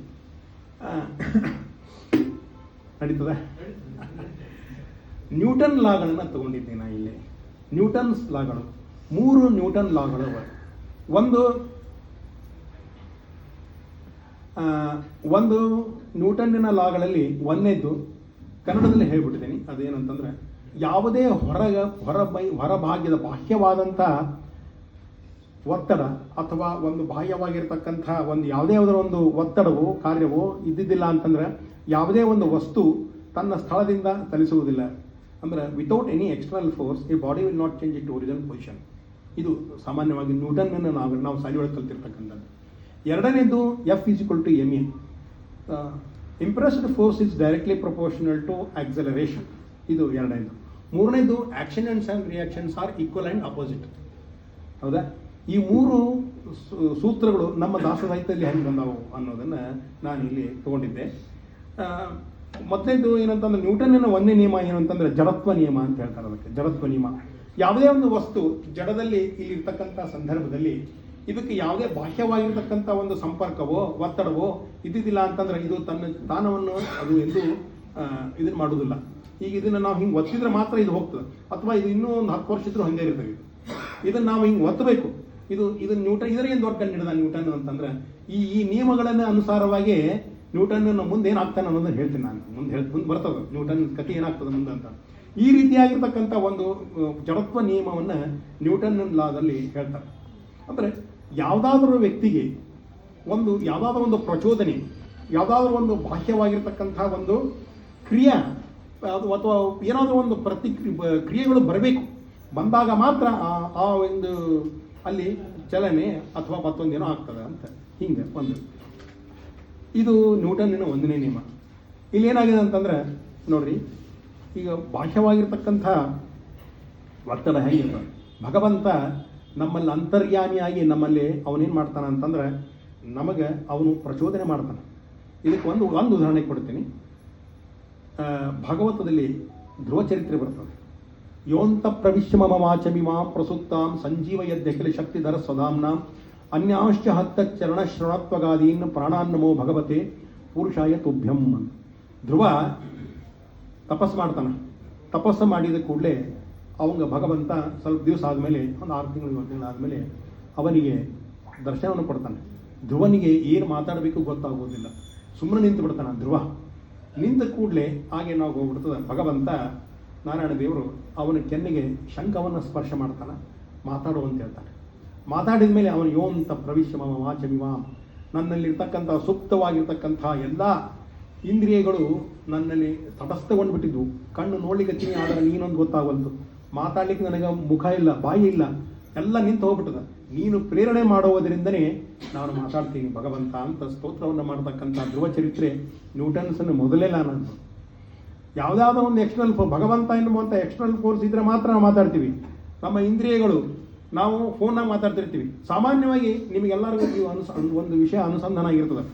ನಡೀತದೆ. ನ್ಯೂಟನ್ ಲಾಗಳನ್ನು ತಗೊಂಡಿದ್ದೀನಿ ನಾನು ಇಲ್ಲಿ. ನ್ಯೂಟನ್ಸ್ ಲಾಗಳು 3 ನ್ಯೂಟನ್ ಲಾಗಳು. ಒಂದು ನ್ಯೂಟನ್ನಿನ ಲಾಗಳಲ್ಲಿ ಒಂದನೇದು ಕನ್ನಡದಲ್ಲಿ ಹೇಳ್ಬಿಟ್ಟಿದ್ದೀನಿ. ಅದೇನಂತಂದ್ರೆ, ಯಾವುದೇ ಹೊರಭಾಗ್ಯದ ಬಾಹ್ಯವಾದಂಥ ಒತ್ತಡ ಅಥವಾ ಒಂದು ಬಾಹ್ಯವಾಗಿರ್ತಕ್ಕಂಥ ಯಾವುದೇ ಒಂದು ಒತ್ತಡವೋ ಕಾರ್ಯವೋ ಇದ್ದಿದ್ದಿಲ್ಲ ಅಂತಂದ್ರೆ ಯಾವುದೇ ಒಂದು ವಸ್ತು ತನ್ನ ಸ್ಥಳದಿಂದ ಚಲಿಸುವುದಿಲ್ಲ. ಅಂದ್ರೆ without any external force a body will not change it original position. ಇದು ಸಾಮಾನ್ಯವಾಗಿ ನ್ಯೂಟನ್ನ ನಾವು ಶಾಲೆಯೊಳಗೆ ಕಲ್ತಿರ್ತಕ್ಕಂಥದ್ದು. ಎರಡನೇದು F=ma. Impressed force is directly proportional to acceleration. ಇದು ಎರಡನೇದು. ಮೂರನೇದು actions and reactions are equal and opposite. ಹೌದಾ? ಈ 3 ಸೂತ್ರಗಳು ನಮ್ಮ ದಾಸಸಾಹಿತ್ಯದಲ್ಲಿ ಹೆಂಗೆ ಬಂದವು ಅನ್ನೋದನ್ನು ನಾನು ಇಲ್ಲಿ ತಗೊಂಡಿದ್ದೆ. ಮೊದಲನೇದು ಏನಂತಂದ್ರೆ, ನ್ಯೂಟನ್ನಿನ ಒಂದನೇ ನಿಯಮ ಏನಂತಂದ್ರೆ ಜಡತ್ವ ನಿಯಮ ಅಂತ ಹೇಳ್ತಾರೆ. ಅದಕ್ಕೆ ಜಡತ್ವ ನಿಯಮ. ಯಾವುದೇ ಒಂದು ವಸ್ತು ಜಡದಲ್ಲಿ ಇಲ್ಲಿರ್ತಕ್ಕಂಥ ಸಂದರ್ಭದಲ್ಲಿ ಇದಕ್ಕೆ ಯಾವುದೇ ಬಾಹ್ಯವಾಗಿರ್ತಕ್ಕಂಥ ಒಂದು ಸಂಪರ್ಕವೋ ಒತ್ತಡವೋ ಇದ್ದಿದ್ದಿಲ್ಲ ಅಂತಂದ್ರೆ ಇದು ತನ್ನ ಸ್ಥಾನವನ್ನು ಅದು ಎಂದು ಇದನ್ನು ಮಾಡುವುದಿಲ್ಲ. ಈಗ ಇದನ್ನು ನಾವು ಹಿಂಗೆ ಒತ್ತಿದ್ರೆ ಮಾತ್ರ ಇದು ಹೋಗ್ತದೆ, ಅಥವಾ ಇದು ಇನ್ನೂ ಒಂದು 10 ವರ್ಷ ಇದ್ರೂ ಹಂಗೆ ಇರ್ತದೆ. ಇದನ್ನು ನಾವು ಹಿಂಗೆ ಒತ್ತಬೇಕು. ಇದು ನ್ಯೂಟನ್ ಇದರಿಗೆ ದೊಡ್ಡ ಕಂಡಿಡಿದ ನ್ಯೂಟನ್ ಅಂತಂದ್ರೆ ಈ ನಿಯಮಗಳನ್ನ ಅನುಸಾರವಾಗಿ ನ್ಯೂಟನ್ ಮುಂದೆ ಏನಾಗ್ತಾನೆ ಅನ್ನೋದನ್ನ ಹೇಳ್ತೀನಿ ನಾನು. ಮುಂದೆ ಬರ್ತದೆ ನ್ಯೂಟನ್ ಕಥೆ ಏನಾಗ್ತದೆ ಮುಂದೆ ಅಂತ. ಈ ರೀತಿಯಾಗಿರ್ತಕ್ಕಂಥ ಒಂದು ಜಡತ್ವ ನಿಯಮವನ್ನು ನ್ಯೂಟನ್ ಲಾದಲ್ಲಿ ಹೇಳ್ತಾರೆ. ಅಂದರೆ ಯಾವುದಾದ್ರೂ ವ್ಯಕ್ತಿಗೆ ಯಾವುದಾದ್ರೂ ಒಂದು ಪ್ರಚೋದನೆ, ಯಾವುದಾದ್ರೂ ಒಂದು ಬಾಹ್ಯವಾಗಿರ್ತಕ್ಕಂಥ ಒಂದು ಕ್ರಿಯೆ ಅಥವಾ ಏನಾದರೂ ಒಂದು ಕ್ರಿಯೆಗಳು ಬರಬೇಕು. ಬಂದಾಗ ಮಾತ್ರ ಆ ಒಂದು ಅಲ್ಲಿ ಚಲನೆ ಅಥವಾ ಮತ್ತೊಂದೇನೋ ಆಗ್ತದೆ ಅಂತ. ಹಿಂಗೆ ಇದು ನ್ಯೂಟನ್ನಿನ ಒಂದನೇ ನಿಯಮ. ಇಲ್ಲಿ ಏನಾಗಿದೆ ಅಂತಂದ್ರೆ ನೋಡ್ರಿ, ಈಗ ಬಾಹ್ಯವಾಗಿರ್ತಕ್ಕಂಥ ಒತ್ತಡ ಹೆಂಗಿರ್ತದೆ, ಭಗವಂತ ನಮ್ಮಲ್ಲಿ ಅಂತರ್ಯಾಮಿಯಾಗಿ ನಮ್ಮಲ್ಲಿ ಅವನೇನು ಮಾಡ್ತಾನೆ ಅಂತಂದ್ರೆ ನಮಗೆ ಅವನು ಪ್ರಚೋದನೆ ಮಾಡ್ತಾನೆ. ಇದಕ್ಕೆ ಒಂದು ಉದಾಹರಣೆ ಕೊಡ್ತೀನಿ. ಭಾಗವತದಲ್ಲಿ ಧ್ರುವ ಚರಿತ್ರೆ ಬರ್ತದೆ. ಯೋಂತ ಪ್ರವಿಶ್ಯ ಮಮ ವಾಚಮಿಮಾಂ ಪ್ರಸುಪ್ತಾಂ ಸಂಜೀವಯದ್ಯಖಿಲ ಶಕ್ತಿಧರ ಸ್ವಧಾಮ್ನಾಂ ಅನ್ಯಾಂಶ್ಚ ಹತ್ತ ಚರಣ ಶ್ರವಣತ್ವಗಾದೀನ್ ಪ್ರಾಣಾನ್ನಮೋ ಭಗವತೆ ಪುರುಷಾಯ ತುಭ್ಯಂ ಅಂತ. ಧ್ರುವ ತಪಸ್ಸು ಮಾಡ್ತಾನೆ. ತಪಸ್ಸು ಮಾಡಿದ ಕೂಡಲೇ ಅವಂಗ ಭಗವಂತ ಸ್ವಲ್ಪ ದಿವಸ ಆದಮೇಲೆ, ಒಂದು 6 ತಿಂಗಳು 7 ತಿಂಗಳು ಆದಮೇಲೆ ಅವನಿಗೆ ದರ್ಶನವನ್ನು ಕೊಡ್ತಾನೆ. ಧ್ರುವನಿಗೆ ಏನು ಮಾತಾಡಬೇಕು ಗೊತ್ತಾಗೋದಿಲ್ಲ, ಸುಮ್ಮನೆ ನಿಂತು ಬಿಡ್ತಾನೆ ಧ್ರುವ. ನಿಂತ ಕೂಡಲೇ ಹಾಗೆ ನಾವು ಹೋಗ್ಬಿಡ್ತದೆ. ಭಗವಂತ ನಾರಾಯಣ ದೇವರು ಅವನ ಕೆನ್ನೆಗೆ ಶಂಖವನ್ನು ಸ್ಪರ್ಶ ಮಾಡ್ತಾನೆ, ಮಾತಾಡುವಂತ ಹೇಳ್ತಾನೆ. ಮಾತಾಡಿದ ಮೇಲೆ ಅವನು ಯೋಂತ ಪ್ರವಿಶ್ಯ ಮಮ ವಾಚಮಿವಾಂ, ನನ್ನಲ್ಲಿರ್ತಕ್ಕಂಥ ಸುಪ್ತವಾಗಿರ್ತಕ್ಕಂಥ ಎಲ್ಲ ಇಂದ್ರಿಯಗಳು ನನ್ನಲ್ಲಿ ತಟಸ್ಥಗೊಂಡು ಬಿಟ್ಟಿದ್ವು. ಕಣ್ಣು ನೋಡ್ಲಿಕ್ಕೆ ಚಿನಿ, ಆದರೆ ನೀನೊಂದು ಗೊತ್ತಾಗಲ್ತು. ಮಾತಾಡ್ಲಿಕ್ಕೆ ನನಗೆ ಮುಖ ಇಲ್ಲ, ಬಾಯಿ ಇಲ್ಲ, ಎಲ್ಲ ನಿಂತು ಹೋಗ್ಬಿಟ್ಟದ. ನೀನು ಪ್ರೇರಣೆ ಮಾಡುವುದರಿಂದನೇ ನಾನು ಮಾತಾಡ್ತೀನಿ ಭಗವಂತ ಅಂತ ಸ್ತೋತ್ರವನ್ನು ಮಾಡತಕ್ಕಂಥ ಧ್ರುವ ಚರಿತ್ರೆ ನ್ಯೂಟನ್ಸನ್ನು ಮೊದಲೇ ನಾನು. ಯಾವುದಾದ್ರೂ ಒಂದು ಎಕ್ಸ್ಟರ್ನಲ್ ಭಗವಂತ ಎನ್ನುವಂಥ ಎಕ್ಸ್ಟರ್ನಲ್ ಫೋರ್ಸ್ ಇದ್ರೆ ಮಾತ್ರ ನಾವು ಮಾತಾಡ್ತೀವಿ. ನಮ್ಮ ಇಂದ್ರಿಯಗಳು, ನಾವು ಫೋನ್ನಾಗ ಮಾತಾಡ್ತಿರ್ತೀವಿ. ಸಾಮಾನ್ಯವಾಗಿ ನಿಮಗೆಲ್ಲರಿಗೂ ಒಂದು ವಿಷಯ ಅನುಸಂಧಾನ ಆಗಿರ್ತದೆ.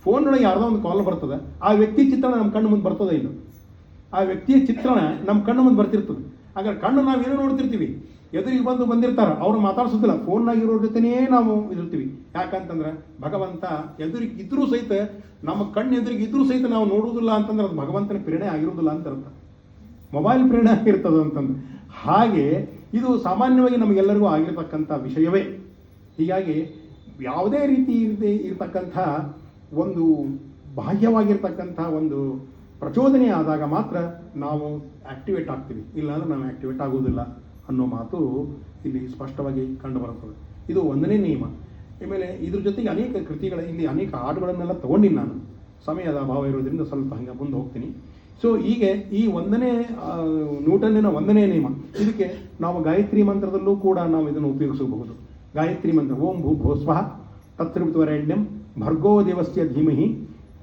ಫೋನ್ನೊಳಗೆ ಯಾರ್ದೋ ಒಂದು ಕಾಲ್ ಬರ್ತದೆ, ಆ ವ್ಯಕ್ತಿ ಚಿತ್ರಣ ನಮ್ಮ ಕಣ್ಣು ಮುಂದೆ ಬರ್ತದೆ. ಇಲ್ಲ, ಆ ವ್ಯಕ್ತಿಯ ಚಿತ್ರಣ ನಮ್ಮ ಕಣ್ಣು ಮುಂದೆ ಬರ್ತಿರ್ತದೆ. ಹಾಗಾದ್ರೆ ಕಣ್ಣು ನಾವೇನೋ ನೋಡ್ತಿರ್ತೀವಿ, ಎದುರಿಗೆ ಬಂದಿರ್ತಾರೆ, ಅವ್ರು ಮಾತಾಡ್ಸೋದಿಲ್ಲ. ಫೋನ್ನಾಗಿರೋ ಜೊತೆನೇ ನಾವು ಇರ್ತೀವಿ. ಯಾಕಂತಂದ್ರೆ ಭಗವಂತ ಎದುರಿಗೆ ಇದ್ರೂ ಸಹಿತ, ನಮ್ಮ ಕಣ್ಣು ಎದುರಿಗೆ ಇದ್ರೂ ಸಹಿತ ನಾವು ನೋಡುವುದಿಲ್ಲ ಅಂತಂದ್ರೆ ಅದು ಭಗವಂತನ ಪ್ರೇರಣೆ ಆಗಿರೋದಿಲ್ಲ ಅಂತ ಅರ್ಥ. ಮೊಬೈಲ್ ಪ್ರೇರಣೆ ಆಗಿರ್ತದೆ ಅಂತಂದ್ರೆ. ಹಾಗೆ ಇದು ಸಾಮಾನ್ಯವಾಗಿ ನಮಗೆಲ್ಲರಿಗೂ ಆಗಿರ್ತಕ್ಕಂಥ ವಿಷಯವೇ. ಹೀಗಾಗಿ ಯಾವುದೇ ರೀತಿ ಇರತಕ್ಕಂಥ ಒಂದು ಬಾಹ್ಯವಾಗಿರ್ತಕ್ಕಂಥ ಒಂದು ಪ್ರಚೋದನೆ ಆದಾಗ ಮಾತ್ರ ನಾವು ಆಕ್ಟಿವೇಟ್ ಆಗ್ತೀವಿ, ಇಲ್ಲಾಂದ್ರೆ ನಾವು ಆಕ್ಟಿವೇಟ್ ಆಗುವುದಿಲ್ಲ ಅನ್ನೋ ಮಾತು ಇಲ್ಲಿ ಸ್ಪಷ್ಟವಾಗಿ ಕಂಡು ಬರುತ್ತದೆ. ಇದು 1ನೇ ನಿಯಮ. ಆಮೇಲೆ ಇದ್ರ ಜೊತೆಗೆ ಅನೇಕ ಕೃತಿಗಳ, ಇಲ್ಲಿ ಅನೇಕ ಹಾಡುಗಳನ್ನೆಲ್ಲ ತಗೊಂಡಿನಿ ನಾನು. ಸಮಯದ ಅಭಾವ ಇರೋದ್ರಿಂದ ಸ್ವಲ್ಪ ಹಂಗೆ ಮುಂದೆ ಹೋಗ್ತೀನಿ. ಸೊ ಹೀಗೆ ಈ 1ನೇ ನ್ಯೂಟನ್ನಿನ 1ನೇ ನಿಯಮ, ಇದಕ್ಕೆ ನಾವು ಗಾಯತ್ರಿ ಮಂತ್ರದಲ್ಲೂ ಕೂಡ ನಾವು ಇದನ್ನು ಉಪಯೋಗಿಸಬಹುದು. ಗಾಯತ್ರಿ ಮಂತ್ರ ಓಂ ಭೂ ಭೋಸ್ವಃ ತತ್ಸವಿತುರ್ವರೆಣ್ಯಂ ಭರ್ಗೋ ದೇವಸ್ಯ ಧೀಮಹಿ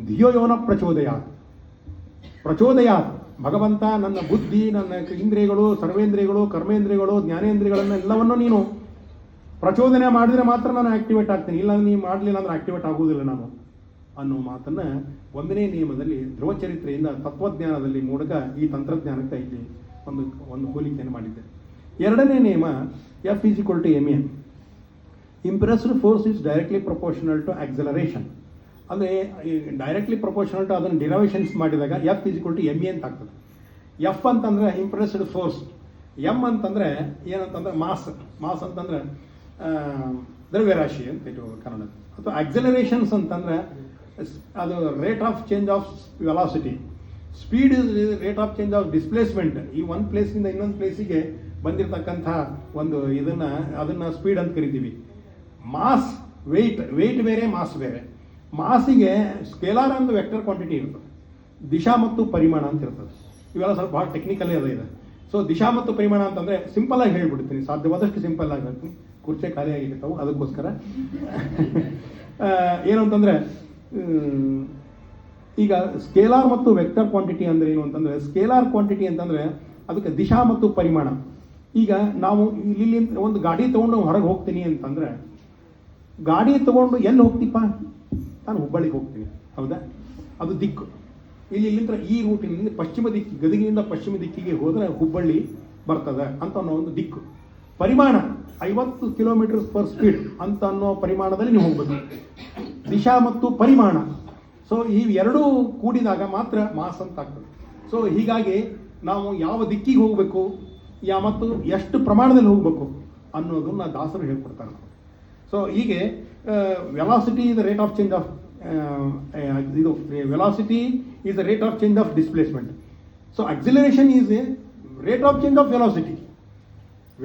ಧಿಯೋ ಯೋ ನ ಪ್ರಚೋದಯಾತ್. ಪ್ರಚೋದಯಾತ್, ಭಗವಂತ ನನ್ನ ಬುದ್ಧಿ, ನನ್ನ ಇಂದ್ರಿಯಗಳು, ಸರ್ವೇಂದ್ರಿಯಗಳು, ಕರ್ಮೇಂದ್ರಿಯಗಳು, ಜ್ಞಾನೇಂದ್ರಿಯಗಳನ್ನು ಎಲ್ಲವನ್ನೂ ನೀನು ಪ್ರಚೋದನೆ ಮಾಡಿದರೆ ಮಾತ್ರ ನಾನು ಆಕ್ಟಿವೇಟ್ ಆಗ್ತೀನಿ, ಇಲ್ಲ ನೀವು ಮಾಡಲಿಲ್ಲ ಅಂದ್ರೆ ಆಕ್ಟಿವೇಟ್ ಆಗುವುದಿಲ್ಲ ನಾನು ಅನ್ನೋ ಮಾತನ್ನು 1ನೇ ನಿಯಮದಲ್ಲಿ ಧ್ರುವ ಚರಿತ್ರೆಯಿಂದ ತತ್ವಜ್ಞಾನದಲ್ಲಿ ಮೂಲಕ ಈ ತಂತ್ರಜ್ಞಾನಕ್ಕೆ ಇಲ್ಲಿ ಒಂದು ಹೋಲಿಕೆಯನ್ನು ಮಾಡಿದ್ದೆ. 2ನೇ ನಿಯಮ F = ma. Impressed force is directly proportional to acceleration. ಅಂದರೆ ಡೈರೆಕ್ಟ್ಲಿ ಪ್ರಪೋರ್ಷನಲ್ ಟು ಅದನ್ನು ಡಿರವೇಷನ್ಸ್ ಮಾಡಿದಾಗ F = ma ಅಂತ ಆಗ್ತದೆ. ಎಫ್ ಅಂತಂದರೆ ಇಂಪ್ರೆಸ್ಡ್ ಫೋರ್ಸ್, ಎಮ್ ಅಂತಂದರೆ ಏನಂತಂದ್ರೆ ಮಾಸ್ ಅಂತಂದ್ರೆ ದ್ರವ್ಯರಾಶಿ ಅಂತ ಇಟ್ಟು ಕನ್ನಡ. ಅಥವಾ ಆಕ್ಸಲರೇಷನ್ಸ್ ಅಂತಂದರೆ ಅದು rate of change of velocity. Speed is rate of change of displacement. ಈ ಒಂದು ಪ್ಲೇಸಿಂದ ಇನ್ನೊಂದು ಪ್ಲೇಸಿಗೆ ಬಂದಿರತಕ್ಕಂಥ ಒಂದು ಅದನ್ನು ಸ್ಪೀಡ್ ಅಂತ ಕರಿತೀವಿ. ಮಾಸ್, ವೆಯ್ಟ್ ಬೇರೆ, ಮಾಸ್ ಬೇರೆ. ಮಾಸಿಗೆ ಸ್ಕೇಲಾರ್ ಅಂತ ವೆಕ್ಟರ್ ಕ್ವಾಂಟಿಟಿ ಇರ್ತದೆ, ದಿಶಾ ಮತ್ತು ಪರಿಮಾಣ ಅಂತ ಇರ್ತದೆ. ಇವೆಲ್ಲ ಸ್ವಲ್ಪ ಭಾಳ ಟೆಕ್ನಿಕಲ್ಲೇ ಇದೆ. ಸೊ ದಿಶಾ ಮತ್ತು ಪರಿಮಾಣ ಅಂತಂದರೆ ಸಿಂಪಲ್ ಆಗಿ ಹೇಳ್ಬಿಡ್ತೀನಿ, ಸಾಧ್ಯವಾದಷ್ಟು ಸಿಂಪಲ್ ಆಗಿ ಹೇಳ್ತೀನಿ. ಕುರ್ಚೆ ಖಾಲಿ ಆಗಿರ್ತಾವೆ, ಅದಕ್ಕೋಸ್ಕರ ಏನು ಅಂತಂದರೆ, ಈಗ ಸ್ಕೇಲಾರ್ ಮತ್ತು ವೆಕ್ಟರ್ ಕ್ವಾಂಟಿಟಿ ಅಂದರೆ ಏನು ಅಂತಂದರೆ, ಸ್ಕೇಲಾರ್ ಕ್ವಾಂಟಿಟಿ ಅಂತಂದರೆ ಅದಕ್ಕೆ ದಿಶಾ ಮತ್ತು ಪರಿಮಾಣ. ಈಗ ನಾವು ಇಲ್ಲಿ ಒಂದು ಗಾಡಿ ತೊಗೊಂಡು ಹೊರಗೆ ಹೋಗ್ತೀನಿ ಅಂತಂದರೆ, ಗಾಡಿ ತೊಗೊಂಡು ಎಲ್ಲಿ ಹೋಗ್ತೀಪ್ಪ? ನಾನು ಹುಬ್ಬಳ್ಳಿಗೆ ಹೋಗ್ತೀನಿ, ಹೌದಾ? ಅದು ದಿಕ್ಕು. ಇಲ್ಲಿಂದ ಈ ರೂಟಿನಿಂದ ಪಶ್ಚಿಮ ದಿಕ್ಕಿಗೆ, ಗದಗಿನಿಂದ ಪಶ್ಚಿಮ ದಿಕ್ಕಿಗೆ ಹೋದರೆ ಹುಬ್ಬಳ್ಳಿ ಬರ್ತದೆ ಅಂತ ಅನ್ನೋ ಒಂದು ದಿಕ್ಕು. ಪರಿಮಾಣ 50 km/speed ಅಂತ ಅನ್ನೋ ಪರಿಮಾಣದಲ್ಲಿ ನೀವು ಹೋಗ್ಬೋದು. ದಿಶಾ ಮತ್ತು ಪರಿಮಾಣ, ಸೊ ಇವೆರಡೂ ಕೂಡಿದಾಗ ಮಾತ್ರ ಮಾಸ್ ಅಂತ ಆಗ್ತದೆ. ಸೊ ಹೀಗಾಗಿ ನಾವು ಯಾವ ದಿಕ್ಕಿಗೆ ಹೋಗಬೇಕು, ಮತ್ತು ಎಷ್ಟು ಪ್ರಮಾಣದಲ್ಲಿ ಹೋಗಬೇಕು ಅನ್ನೋದನ್ನ ದಾಸರು ಹೇಳ್ಕೊಡ್ತಾರೆ. ಸೊ ಹೀಗೆ velocity is the rate of change of velocity is the rate of change of displacement. So acceleration is a rate of change of velocity.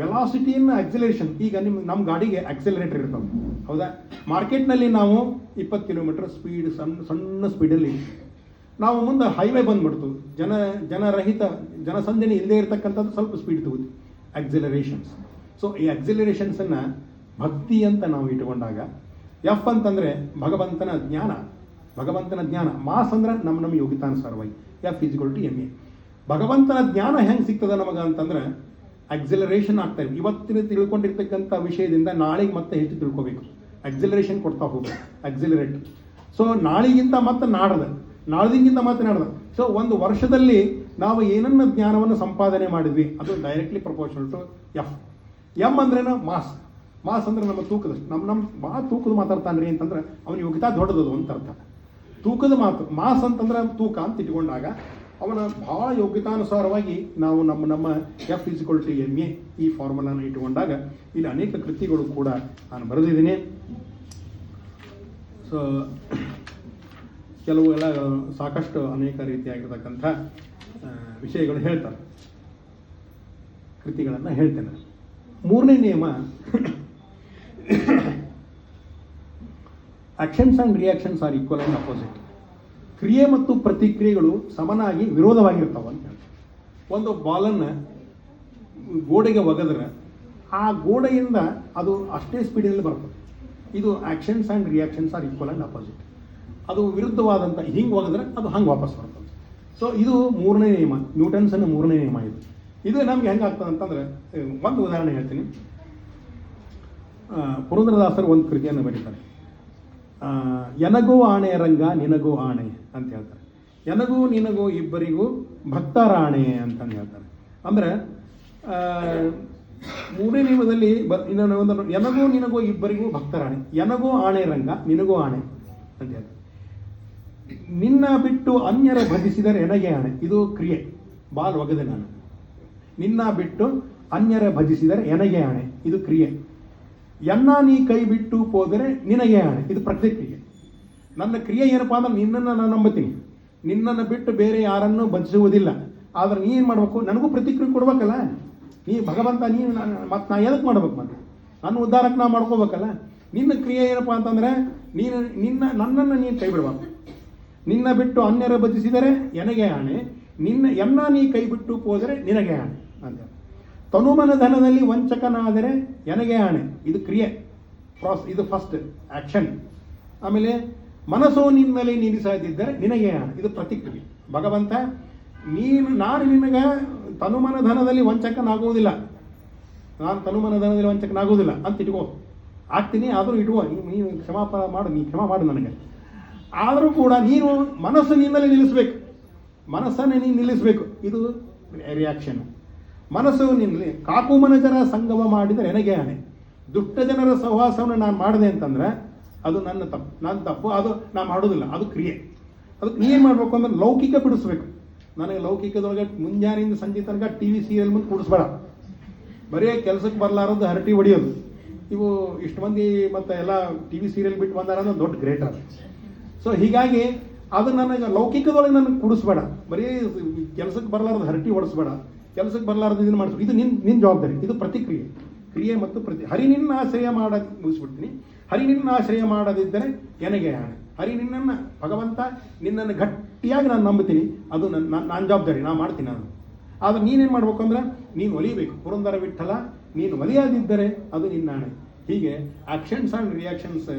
Velocity in acceleration. ಈಗ ನಮ್ಮ ಗಾಡಿಗೆ ಅಕ್ಸಿಲರೇಟರ್ ಇರ್ತವೆ, ಹೌದಾ? ಮಾರ್ಕೆಟ್ನಲ್ಲಿ ನಾವು 20 km ಸ್ಪೀಡ್, ಸಣ್ಣ ಸ್ಪೀಡಲ್ಲಿ ನಾವು ಮುಂದೆ ಹೈವೇ ಬಂದ್ಬಿಡ್ತು, ಜನರಹಿತ ಜನಸಂದಣಿ ಇಲ್ಲದೆ ಇರತಕ್ಕಂಥದ್ದು ಸ್ವಲ್ಪ ಸ್ಪೀಡ್ ತಗೋತೀವಿ, ಅಕ್ಸಿಲರೇಷನ್ಸ್. ಸೊ ಈ ಅಕ್ಸಿಲರೇಷನ್ಸನ್ನು ಭಕ್ತಿ ಅಂತ ನಾವು ಇಟ್ಕೊಂಡಾಗ, ಎಫ್ ಅಂತಂದರೆ ಭಗವಂತನ ಜ್ಞಾನ, ಮಾಸ್ ಅಂದ್ರೆ ನಮ್ಮ ಯೋಗಿತಾನುಸಾರವಾಗಿ F = ma. ಭಗವಂತನ ಜ್ಞಾನ ಹೆಂಗೆ ಸಿಗ್ತದೆ ನಮಗೆ ಅಂತಂದ್ರೆ ಅಕ್ಸಿಲರೇಷನ್ ಆಗ್ತಾ ಇದೆ. ಇವತ್ತಿನ ತಿಳ್ಕೊಂಡಿರ್ತಕ್ಕಂಥ ವಿಷಯದಿಂದ ನಾಳೆಗೆ ಮತ್ತೆ ಹೆಚ್ಚು ತಿಳ್ಕೋಬೇಕು, ಅಕ್ಸಿಲರೇಷನ್ ಕೊಡ್ತಾ ಹೋಗ್ಬೇಕು, ಅಕ್ಸಿಲರೇಟ್. ಸೊ ನಾಳೆಗಿಂತ ಮತ್ತೆ ನಾಳ್ದಿಂಗಿಂತ ಮತ್ತೆ ನಾಡ್ದ. ಸೊ ಒಂದು ವರ್ಷದಲ್ಲಿ ನಾವು ಏನನ್ನ ಜ್ಞಾನವನ್ನು ಸಂಪಾದನೆ ಮಾಡಿದ್ವಿ ಅದು directly proportional to F. M ಅಂದ್ರೇನು? ಮಾಸ್ ಅಂದ್ರೆ ನಮ್ಮ ತೂಕದಷ್ಟು. ನಮ್ಮ ಭಾಳ ತೂಕದ ಮಾತಾಡ್ತಾನ್ರಿ ಅಂತಂದ್ರೆ ಅವನ ಯೋಗ್ಯತಾ ದೊಡ್ಡದದು ಅಂತ ಅರ್ಥ. ತೂಕದ ಮಾತು. ಮಾಸ್ ಅಂತಂದ್ರೆ ತೂಕ ಅಂತ ಇಟ್ಕೊಂಡಾಗ ಅವನ ಭಾಳ ಯೋಗ್ಯತಾನುಸಾರವಾಗಿ ನಾವು ನಮ್ಮ F=ma ಈ ಫಾರ್ಮುಲಾನ ಇಟ್ಟುಕೊಂಡಾಗ ಇಲ್ಲಿ ಅನೇಕ ಕೃತಿಗಳು ಕೂಡ ನಾನು ಬರೆದಿದ್ದೀನಿ. ಸೊ ಕೆಲವು ಎಲ್ಲ ಸಾಕಷ್ಟು ಅನೇಕ ರೀತಿಯಾಗಿರ್ತಕ್ಕಂಥ ವಿಷಯಗಳು ಹೇಳ್ತಾರೆ, ಕೃತಿಗಳನ್ನು ಹೇಳ್ತೇನೆ. ಮೂರನೇ ನಿಯಮ, actions and reactions are equal and opposite. ಕ್ರಿಯೆ ಮತ್ತು ಪ್ರತಿಕ್ರಿಯೆಗಳು ಸಮನಾಗಿ ವಿರೋಧವಾಗಿರ್ತಾವೆ ಅಂತ ಹೇಳ್ತಾರೆ. ಒಂದು ಬಾಲನ್ನು ಗೋಡೆಗೆ ಒಗೆದ್ರೆ ಆ ಗೋಡೆಯಿಂದ ಅದು ಅಷ್ಟೇ ಸ್ಪೀಡಿನಲ್ಲಿ ಬರ್ತದೆ. ಇದು actions and reactions are equal and opposite. ಅದು ವಿರುದ್ಧವಾದಂಥ ಹಿಂಗೆ ಒಗೆದ್ರೆ ಅದು ಹಂಗೆ ವಾಪಸ್ ಬರ್ತದೆ. ಸೊ ಇದು ಮೂರನೇ ನಿಯಮ, ನ್ಯೂಟನ್ಸನ್ನ ಮೂರನೇ ನಿಯಮ. ಇದು ನಮ್ಗೆ ಹೆಂಗಾಗ್ತದೆ ಅಂತಂದರೆ, ಒಂದು ಉದಾಹರಣೆ ಹೇಳ್ತೀನಿ. ಪುರಂದರದಾಸರು ಒಂದು ಕೃತಿಯನ್ನು ಬರೀತಾರೆ, ಎನಗೋ ಆಣೆ ರಂಗ ನಿನಗೋ ಆಣೆ ಅಂತ ಹೇಳ್ತಾರೆ. ಎನಗೂ ನಿನಗೂ ಇಬ್ಬರಿಗೂ ಭಕ್ತರಾಣೆ ಅಂತಂದು ಹೇಳ್ತಾರೆ. ಅಂದರೆ ಮೂರನೇ ನಿಯಮದಲ್ಲಿ ಎನಗೂ ನಿನಗೂ ಇಬ್ಬರಿಗೂ ಭಕ್ತರಾಣೆ, ಎನಗೋ ಆಣೆ ರಂಗ ನಿನಗೋ ಆಣೆ ಅಂತ ಹೇಳ್ತಾರೆ. ನಿನ್ನ ಬಿಟ್ಟು ಅನ್ಯರ ಭಜಿಸಿದರೆ ಎನಗೆ ಆಣೆ, ಇದು ಕ್ರಿಯೆ, ಬಾಲ್ ಒಗೆದೆ ನಾನು. ನಿನ್ನ ಬಿಟ್ಟು ಅನ್ಯರ ಭಜಿಸಿದರೆ ಎನಗೆ ಆಣೆ, ಇದು ಕ್ರಿಯೆ. ಎನ್ನ ನೀ ಕೈ ಬಿಟ್ಟು ಹೋದರೆ ನಿನಗೆ ಆಣೆ, ಇದು ಪ್ರತಿಕ್ರಿಯೆ. ನನ್ನ ಕ್ರಿಯೆ ಏನಪ್ಪಾ ಅಂದ್ರೆ ನಿನ್ನನ್ನು ನಾನು ನಂಬುತ್ತೀನಿ, ನಿನ್ನನ್ನು ಬಿಟ್ಟು ಬೇರೆ ಯಾರನ್ನೂ ಭಜಿಸುವುದಿಲ್ಲ. ಆದ್ರೆ ನೀ ಏನು ಮಾಡ್ಬೇಕು, ನನಗೂ ಪ್ರತಿಕ್ರಿಯೆ ಕೊಡ್ಬೇಕಲ್ಲ. ನೀ ಭಗವಂತ, ನೀನು ಮತ್ತೆ ನಾ ಎದಕ್ಕೆ ಮಾಡ್ಬೇಕು, ಮತ್ತೆ ನನ್ನ ಉದ್ಧಾರಕ್ಕೆ ನಾ ಮಾಡ್ಕೋಬೇಕಲ್ಲ. ನಿನ್ನ ಕ್ರಿಯೆ ಏನಪ್ಪಾ ಅಂತಂದ್ರೆ ನನ್ನನ್ನು ನೀನು ಕೈ ಬಿಡಬಾರ್ದು. ನಿನ್ನ ಬಿಟ್ಟು ಅನ್ಯರ ಭಜಿಸಿದರೆ ಎನಗೆ ಆಣೆ, ಎನ್ನ ನೀ ಕೈ ಬಿಟ್ಟು ಹೋದರೆ ನಿನಗೆ ಆಣೆ ಅಂತ. ತನುಮನ ಧನದಲ್ಲಿ ವಂಚಕನಾದರೆ ಎನಗೆ ಆಣೆ, ಇದು ಕ್ರಿಯೆ, ಇದು ಫಸ್ಟ್ ಆಕ್ಷನ್. ಆಮೇಲೆ ಮನಸ್ಸು ನಿನ್ನಲ್ಲಿ ನಿಲ್ಲಿಸದಿದ್ದರೆ ನಿನಗೆ ಆಣೆ, ಇದು ಪ್ರತಿಕ್ರಿಯೆ. ಭಗವಂತ ನಾನು ನಿನಗೆ ತನುಮನ ಧನದಲ್ಲಿ ವಂಚಕನಾಗುವುದಿಲ್ಲ, ನಾನು ತನುಮನ ಧನದಲ್ಲಿ ವಂಚಕನಾಗುವುದಿಲ್ಲ ಅಂತ ಇಟ್ಕೋ. ಆಗ್ತೀನಿ, ಆದರೂ ಇಟ್ಕೋ, ನೀನು ಕ್ಷಮಾಪಣ ಮಾಡು, ನೀ ಕ್ಷಮಾ ಮಾಡು ನನಗೆ. ಆದರೂ ಕೂಡ ನೀನು ಮನಸ್ಸು ನಿನ್ನಲ್ಲಿ ನಿಲ್ಲಿಸಬೇಕು, ಮನಸ್ಸನ್ನೇ ನೀನು ನಿಲ್ಲಿಸಬೇಕು, ಇದು ರಿಯಾಕ್ಷನ್. ಮನಸ್ಸು ನಿನ್ನಲ್ಲಿ ಕಾಕುಮನ ಜನ ಸಂಗಮ ಮಾಡಿದರೆ ನನಗೆ ಆಣೆ, ದುಷ್ಟ ಜನರ ಸಹವಾಸವನ್ನು ನಾನು ಮಾಡಿದೆ ಅಂತಂದ್ರೆ ಅದು ನನ್ನ ತಪ್ಪು, ಅದು ನಾನು ಮಾಡೋದಿಲ್ಲ, ಅದು ಕ್ರಿಯೆ. ಅದಕ್ಕೆ ನೀನು ಮಾಡಬೇಕು ಅಂದ್ರೆ ಲೌಕಿಕ ಬಿಡಿಸ್ಬೇಕು. ನನಗೆ ಲೌಕಿಕದೊಳಗೆ ಮುಂಜಾನೆಯಿಂದ ಸಂಜೆ ತನಕ TV ಸೀರಿಯಲ್ ಮುಂದೆ ಕೂಡಿಸ್ಬೇಡ, ಬರೀ ಕೆಲಸಕ್ಕೆ ಬರಲಾರದು ಹರಟಿ ಹೊಡೆಯೋದು. ಇವು ಇಷ್ಟು ಮಂದಿ ಮತ್ತು ಎಲ್ಲ TV ಸೀರಿಯಲ್ ಬಿಟ್ಟು ಬಂದಾರ ಅಂದ್ರೆ ದೊಡ್ಡ ಗ್ರೇಟ್ ಅದು. ಸೊ ಹೀಗಾಗಿ ಅದು ನನಗೆ ಲೌಕಿಕದೊಳಗೆ ನನಗೆ ಕೂಡಿಸ್ಬೇಡ, ಬರೀ ಕೆಲಸಕ್ಕೆ ಬರಲಾರದು ಹರಟಿ ಹೊಡಿಸ್ಬೇಡ, ಕೆಲಸಕ್ಕೆ ಬರಲಾರದು ಇದನ್ನು ಮಾಡಿಸ್ಬೇಕು. ಇದು ನಿನ್ನ ಜವಾಬ್ದಾರಿ, ಇದು ಪ್ರತಿಕ್ರಿಯೆ. ಕ್ರಿಯೆ ಮತ್ತು ಹರಿ ನಿನ್ನ ಆಶ್ರಯ ಮುಗಿಸ್ಬಿಡ್ತೀನಿ. ಹರಿ ನಿನ್ನ ಆಶ್ರಯ ಮಾಡದಿದ್ದರೆ ನನಗೆ ಆಣೆ. ಹರಿ ನಿನ್ನನ್ನು, ಭಗವಂತ ನಿನ್ನನ್ನು ಗಟ್ಟಿಯಾಗಿ ನಾನು ನಂಬುತ್ತೀನಿ, ಅದು ನನ್ನ ಜವಾಬ್ದಾರಿ, ನಾನು ಮಾಡ್ತೀನಿ ನಾನು. ಆದರೆ ನೀನೇನು ಮಾಡ್ಬೇಕು ಅಂದ್ರೆ ನೀನು ಒಲಿಬೇಕು. ಪುರಂದರ ವಿಠಲ, ನೀನು ಒಲಿಯಾದಿದ್ದರೆ ಅದು ನಿನ್ನ ಆಣೆ. ಹೀಗೆ ಆಕ್ಷನ್ಸ್ ಆ್ಯಂಡ್ ರಿಯಾಕ್ಷನ್ಸ್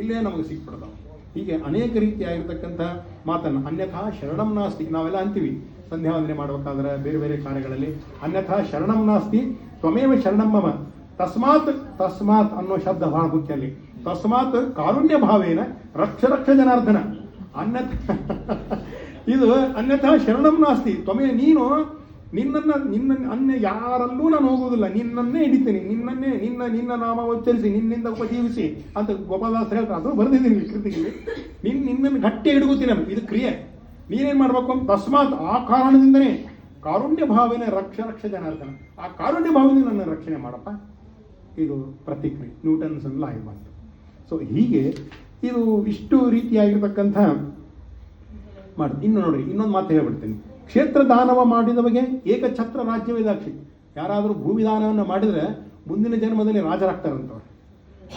ಇಲ್ಲೇ ನಮಗೆ ಸಿಕ್ಬಿಡ್ತಾವೆ. ಹೀಗೆ ಅನೇಕ ರೀತಿಯಾಗಿರ್ತಕ್ಕಂಥ ಮಾತನ್ನು, ಅನ್ಯಥಾ ಶರಣಂ ನಾಸ್ತಿ ನಾವೆಲ್ಲ ಅಂತೀವಿ ಸಂಧ್ಯಾ ವಂದನೆ ಮಾಡಬೇಕಾದ್ರೆ, ಬೇರೆ ಬೇರೆ ಕಾರ್ಯಗಳಲ್ಲಿ. ಅನ್ಯಥಾ ಶರಣಂ ನಾಸ್ತಿ ತ್ವಮೇವ ಶರಣಂ ಮಮ. ತಸ್ಮಾತ್ ಅನ್ನೋ ಶಬ್ದ ಬಹಳ ಮುಖ್ಯ ಅಲ್ಲಿ. ತಸ್ಮಾತ್ ಕಾರುಣ್ಯ ಭಾವೇನ ರಕ್ಷ ಜನಾರ್ದನ. ಇದು ಅನ್ಯಥಾ ಶರಣಂ ನಾಸ್ತಿ ತ್ವಮೇ, ನೀನು ನಿನ್ನ ಅನ್ಯ ಯಾರಲ್ಲೂ ನಾನು ಹೋಗುವುದಿಲ್ಲ, ನಿನ್ನನ್ನೇ ಹಿಡಿತೀನಿ, ನಿನ್ನ ನಾಮ ಉಚ್ಚರಿಸಿ ನಿನ್ನಿಂದ ಉಪಜೀವಿಸಿ ಅಂತ ಗೋಪಾಲದಾಸರು ಹೇಳ್ತಾರೆ. ಅದು ಬರೆದಿದ್ದೀನಿ ಕೃತಿಗೆ. ನಿನ್ನನ್ನು ಗಟ್ಟಿ ಹಿಡುಗುತ್ತೀನಿ, ಇದು ಕ್ರಿಯೆ. ನೀನೇನು ಮಾಡ್ಬೇಕು, ತಸ್ಮಾತ್ ಆ ಕಾರಣದಿಂದನೇ ಕಾರುಣ್ಯ ಭಾವನೆ ರಕ್ಷ ಜನಾರ್ದನ, ಆ ಕಾರುಣ್ಯ ಭಾವನೆ ನನ್ನ ರಕ್ಷಣೆ ಮಾಡಪ್ಪ, ಇದು ಪ್ರತಿಕ್ರಿಯೆ. ನ್ಯೂಟನ್ಸ್ ಲಾ ಬಂತು. ಸೊ ಹೀಗೆ ಇದು ಇಷ್ಟು ರೀತಿಯಾಗಿರ್ತಕ್ಕಂಥ ಮಾಡಿ. ಇನ್ನು ನೋಡ್ರಿ, ಇನ್ನೊಂದು ಮಾತು ಹೇಳ್ಬಿಡ್ತೀನಿ. ಕ್ಷೇತ್ರ ದಾನವ ಮಾಡಿದವಗೆ ಏಕಛತ್ರ ರಾಜ್ಯವೇ ದಾಕ್ಷಿ. ಯಾರಾದರೂ ಭೂಮಿ ದಾನವನ್ನು ಮಾಡಿದರೆ ಮುಂದಿನ ಜನ್ಮದಲ್ಲಿ ರಾಜರಾಗ್ತಾರಂತವ್ರು.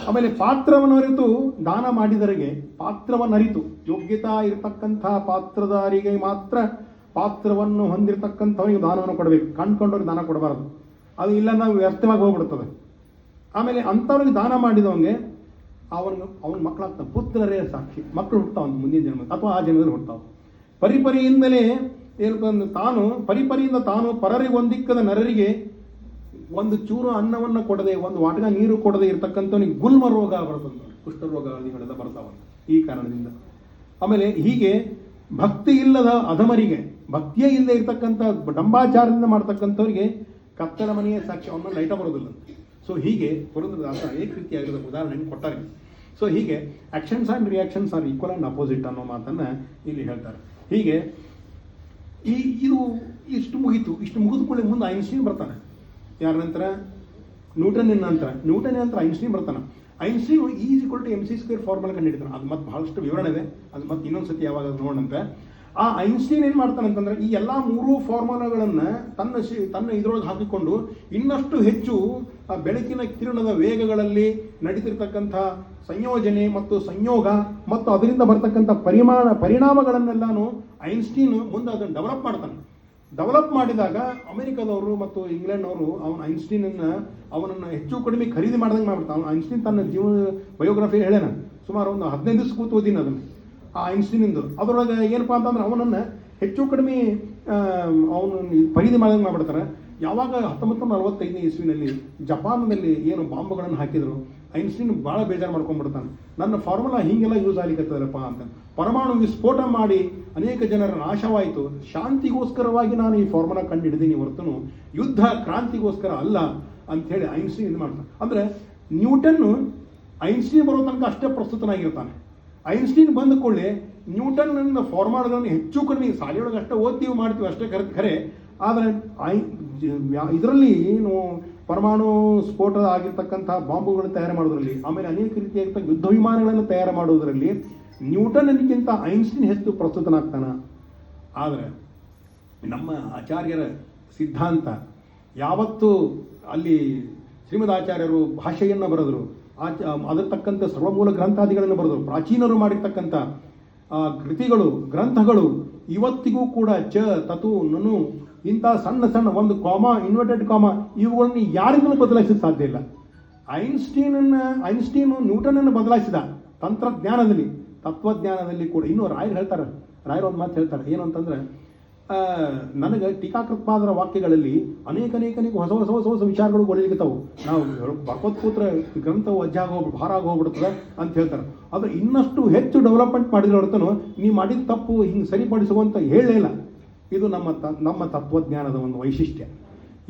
ಆಮೇಲೆ ಪಾತ್ರವನ್ನು ಅರಿತು ದಾನ ಮಾಡಿದವರಿಗೆ, ಪಾತ್ರವನ್ನು ಅರಿತು ಯೋಗ್ಯತಾ ಇರತಕ್ಕಂಥ ಪಾತ್ರಧಾರಿಗೆ ಮಾತ್ರ ಪಾತ್ರವನ್ನು ಹೊಂದಿರತಕ್ಕಂಥವರಿಗೆ ದಾನವನ್ನು ಕೊಡಬೇಕು, ಕಂಡುಕೊಂಡವ್ರಿಗೆ ದಾನ ಕೊಡಬಾರದು, ಅದು ಇಲ್ಲ ನಾವು ವ್ಯರ್ಥವಾಗಿ ಹೋಗ್ಬಿಡ್ತದೆ. ಆಮೇಲೆ ಅಂಥವ್ರಿಗೆ ದಾನ ಮಾಡಿದವಂಗೆ ಅವನ ಮಕ್ಕಳಾಗ್ತಾವೆ, ಪುತ್ರರೇ ಸಾಕ್ಷಿ, ಮಕ್ಕಳು ಹುಡ್ತಾವ ಮುಂದಿನ ಜನ್ಮ ಅಥವಾ ಆ ಜನ್ಮದಲ್ಲಿ ಹುಡ್ತಾವೆ. ಪರಿಪರಿಯಿಂದಲೇ ಪರಿಪರಿಯಿಂದ ತಾನು ಪರರಿಗೆ ಒಂದಿಕ್ಕದ ನರರಿಗೆ ಒಂದು ಚೂರು ಅನ್ನವನ್ನು ಕೊಡದೆ, ಒಂದು ವಾಟಗ ನೀರು ಕೊಡದೆ ಇರತಕ್ಕಂಥವನಿಗೆ ಗುಲ್ಮ ರೋಗ ಬರ್ತದೆ, ಕುಷ್ಠರೋಗಾದಿಗಳೆಲ್ಲ ಬರ್ತಾವ ಈ ಕಾರಣದಿಂದ. ಆಮೇಲೆ ಹೀಗೆ ಭಕ್ತಿ ಇಲ್ಲದ ಅಧಮರಿಗೆ, ಭಕ್ತಿಯೇ ಇಲ್ಲದೆ ಇರತಕ್ಕಂಥ ಡಂಬಾಚಾರದಿಂದ ಮಾಡ್ತಕ್ಕಂಥವ್ರಿಗೆ ಕತ್ತಲ ಮನೆಯ ಸಾಕ್ಷಿ, ಅವನ್ನ ಲೈಟ ಬರೋದಿಲ್ಲ. ಸೊ ಹೀಗೆ ಪುರಂದರದಾಸ ಅನೇಕ ರೀತಿಯಾಗಿರೋ ಉದಾಹರಣೆಯನ್ನು ಕೊಟ್ಟಾರೆ. ಸೊ ಹೀಗೆ actions and reactions are equal and opposite ಅನ್ನೋ ಮಾತನ್ನು ಇಲ್ಲಿ ಹೇಳ್ತಾರೆ. ಹೀಗೆ ಇದು ಇಷ್ಟು ಮುಗಿದ ಕೂಡಲೇ ಮುಂದೆ ಐನ್ಸ್ಟೀನ್ ಬರ್ತಾನೆ. ಯಾರ ನಂತರ? ನ್ಯೂಟನ್ ನಂತರ ಐನ್ಸ್ಟೀನ್ ಬರ್ತಾನೆ. ಐನ್ಸ್ಟೀನ್ E=mc² ಫಾರ್ಮುಲಾ ಕಂಡುಹಿಡಿತಾನೆ. ಅದು ಮತ್ತೆ ಬಹಳಷ್ಟು ವಿವರಣೆ ಇದೆ, ಅದು ಮತ್ತೆ ಇನ್ನೊಂದು ಸತಿ ಯಾವಾಗ ನೋಡೋಣಂತೆ. ಆ ಐನ್ಸ್ಟೀನ್ ಏನು ಮಾಡ್ತಾನೆ ಅಂತಂದ್ರೆ ಈ ಎಲ್ಲ 3 ಫಾರ್ಮುಲಾಗಳನ್ನು ತನ್ನ ಇದರೊಳಗೆ ಹಾಕಿಕೊಂಡು ಇನ್ನಷ್ಟು ಹೆಚ್ಚು ಬೆಳಕಿನ ಕಿರಣದ ವೇಗಗಳಲ್ಲಿ ನಡೀತಿರ್ತಕ್ಕಂಥ ಸಂಯೋಜನೆ ಮತ್ತು ಸಂಯೋಗ ಮತ್ತು ಅದರಿಂದ ಬರ್ತಕ್ಕಂಥ ಪರಿಣಾಮಗಳನ್ನೆಲ್ಲಾನು ಐನ್ಸ್ಟೀನ್ ಮುಂದೆ ಅದನ್ನು ಡೆವಲಪ್ ಮಾಡಿದಾಗ ಅಮೆರಿಕದವರು ಮತ್ತು ಇಂಗ್ಲೆಂಡ್ನವರು ಅವನನ್ನು ಹೆಚ್ಚು ಕಡಿಮೆ ಖರೀದಿ ಮಾಡ್ದಂಗೆ ಮಾಡ್ಬಿಡ್ತಾನೆ. ಐನ್ಸ್ಟೀನ್ ತನ್ನ ಬಯೋಗ್ರಫಿ ಹೇಳೇನ, ಸುಮಾರು ಒಂದು 15 ದಿವಸ ಕೂತು ಓದಿನ ಅದನ್ನು, ಆ ಐನ್ಸ್ಟೀನಿಂದು. ಅದರೊಳಗೆ ಏನಪ್ಪಾ ಅಂತಂದ್ರೆ ಅವನನ್ನು ಹೆಚ್ಚು ಕಡಿಮೆ ಅವನು ಖರೀದಿ ಮಾಡ್ದಂಗೆ ಮಾಡ್ಬಿಡ್ತಾರೆ. ಯಾವಾಗ 1945ನೇ ಇಸ್ವಿನಲ್ಲಿ ಜಪಾನ್ನಲ್ಲಿ ಏನು ಬಾಂಬುಗಳನ್ನು ಹಾಕಿದ್ರು, ಐನ್ಸ್ಟೀನ್ ಭಾಳ ಬೇಜಾರು ಮಾಡ್ಕೊಂಡ್ಬಿಡ್ತಾನೆ. ನನ್ನ ಫಾರ್ಮುಲಾ ಹೀಗೆಲ್ಲ ಯೂಸ್ ಆಗ್ಲಿಕ್ಕತ್ತದಪ್ಪ ಅಂತ. ಪರಮಾಣು ವಿಸ್ಫೋಟ ಮಾಡಿ ಅನೇಕ ಜನರ ನಾಶವಾಯಿತು, ಶಾಂತಿಗೋಸ್ಕರವಾಗಿ ನಾನು ಈ ಫಾರ್ಮುಲಾ ಕಂಡು ಹಿಡಿದೀನಿ ಹೊರತು ಯುದ್ಧ ಕ್ರಾಂತಿಗೋಸ್ಕರ ಅಲ್ಲ ಅಂಥೇಳಿ ಐನ್ಸ್ಟೀನ್ ಇದು ಮಾಡ್ತಾನೆ. ಅಂದರೆ ನ್ಯೂಟನ್ ಐನ್ಸ್ಟೀನ್ ಬರೋ ತನಕ ಅಷ್ಟೇ ಪ್ರಸ್ತುತನಾಗಿರ್ತಾನೆ. ಐನ್ಸ್ಟೀನ್ ಬಂದ ಕೂಡಲೇ ನ್ಯೂಟನ್ನ ಫಾರ್ಮುಲಾಗಳನ್ನು ಹೆಚ್ಚು ಕಡಿಮೆ ಶಾಲೆಯೊಳಗೆ ಅಷ್ಟೇ ಓದ್ತೀವಿ ಮಾಡ್ತೀವಿ ಅಷ್ಟೇ ಖರೆ. ಆದರೆ ಇದರಲ್ಲಿ ಏನು ಪರಮಾಣು ಸ್ಫೋಟ ಆಗಿರ್ತಕ್ಕಂಥ ಬಾಂಬುಗಳನ್ನು ತಯಾರು ಮಾಡೋದ್ರಲ್ಲಿ, ಆಮೇಲೆ ಅನೇಕ ರೀತಿಯಾಗಿರ್ತಕ್ಕ ಯುದ್ಧ ವಿಮಾನಗಳನ್ನು ತಯಾರು ಮಾಡೋದರಲ್ಲಿ ನ್ಯೂಟನ್ಗಿಂತ ಐನ್ಸ್ಟೀನ್ ಹೆಚ್ಚು ಪ್ರಸ್ತುತನಾಗ್ತಾನೆ. ಆದರೆ ನಮ್ಮ ಆಚಾರ್ಯರ ಸಿದ್ಧಾಂತ ಯಾವತ್ತು ಅಲ್ಲಿ ಶ್ರೀಮದಾಚಾರ್ಯರು ಭಾಷೆಯನ್ನು ಬರೆದರು, ಅದರ ತಕ್ಕಂಥ ಸರ್ವಮೂಲ ಗ್ರಂಥಾದಿಗಳನ್ನು ಬರೆದರು, ಪ್ರಾಚೀನರು ಮಾಡಿರ್ತಕ್ಕಂಥ ಕೃತಿಗಳು ಗ್ರಂಥಗಳು ಇವತ್ತಿಗೂ ಕೂಡ ತತು ನನು ಇಂಥ ಸಣ್ಣ ಒಂದು ಕಾಮ, ಇನ್ವರ್ಟೆಡ್ ಕಾಮ, ಇವುಗಳನ್ನು ಯಾರಿಂದಲೂ ಬದಲಾಯಿಸಲು ಸಾಧ್ಯ ಇಲ್ಲ. ಐನ್ಸ್ಟೀನು ನ್ಯೂಟನನ್ನು ಬದಲಾಯಿಸಿದ ತಂತ್ರಜ್ಞಾನದಲ್ಲಿ, ತತ್ವಜ್ಞಾನದಲ್ಲಿ ಕೂಡ. ಇನ್ನೂ ರಾಯರು ಒಂದು ಮಾತು ಹೇಳ್ತಾರೆ, ಏನು ಅಂತಂದ್ರೆ, ನನಗೆ ಟೀಕಾಕೃತ್ಪಾದರ ವಾಕ್ಯಗಳಲ್ಲಿ ಅನೇಕ ಹೊಸ ವಿಚಾರಗಳು ಗೊಳಿಲಿಕ್ಕತ್ತವು. ನಾವು ಬರ್ಕೋತ್ ಕೂತ್ರೆ ಗ್ರಂಥವು ಭಾರ ಹೋಗ್ಬಿಡ್ತದೆ ಅಂತ ಹೇಳ್ತಾರೆ. ಆದರೆ ಇನ್ನಷ್ಟು ಹೆಚ್ಚು ಡೆವಲಪ್ಮೆಂಟ್ ಮಾಡಿದ್ರೆ ಹೊರತನು ನೀವು ಮಾಡಿದ ತಪ್ಪು ಹಿಂಗೆ ಸರಿಪಡಿಸುವಂತ ಹೇಳಲೇ ಇಲ್ಲ. ಇದು ನಮ್ಮ ತತ್ವಜ್ಞಾನದ ಒಂದು ವೈಶಿಷ್ಟ್ಯ.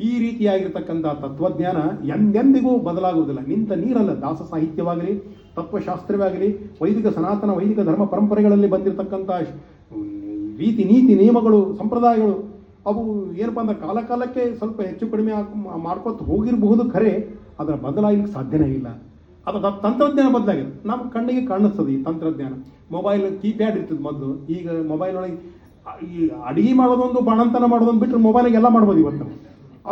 ಈ ರೀತಿಯಾಗಿರ್ತಕ್ಕಂಥ ತತ್ವಜ್ಞಾನ ಎಂದೆಂದಿಗೂ ಬದಲಾಗುವುದಿಲ್ಲ. ನಿಂತ ನೀರಲ್ಲ. ದಾಸ ಸಾಹಿತ್ಯವಾಗಲಿ, ತತ್ವಶಾಸ್ತ್ರವಾಗಲಿ, ಸನಾತನ ವೈದಿಕ ಧರ್ಮ ಪರಂಪರೆಗಳಲ್ಲಿ ಬಂದಿರತಕ್ಕಂಥ ರೀತಿ ನೀತಿ ನಿಯಮಗಳು ಸಂಪ್ರದಾಯಗಳು ಅವು ಏನಪ್ಪ ಅಂದ್ರೆ ಕಾಲಕ್ಕೆ ಸ್ವಲ್ಪ ಹೆಚ್ಚು ಕಡಿಮೆ ಮಾಡ್ಕೊತ ಹೋಗಿರಬಹುದು, ಖರೆ ಅದರ ಬದಲಾಗಲಿಕ್ಕೆ ಸಾಧ್ಯನೇ ಇಲ್ಲ. ಅದು ತಂತ್ರಜ್ಞಾನ ಬದಲಾಗಿದೆ, ನಮ್ಮ ಕಣ್ಣಿಗೆ ಕಾಣಿಸ್ತದೆ ಈ ತಂತ್ರಜ್ಞಾನ. ಮೊಬೈಲ್ ಕೀಪ್ಯಾಡ್ ಇರ್ತದೆ ಮೊದಲು, ಈಗ ಮೊಬೈಲ್ ಒಳಗೆ ಈ ಅಡಿಗೆ ಮಾಡೋದೊಂದು ಬಾಣಂತನ ಮಾಡೋದೊಂದು ಬಿಟ್ಟರೆ ಮೊಬೈಲಿಗೆ ಎಲ್ಲ ಮಾಡ್ಬೋದು ಇವತ್ತು.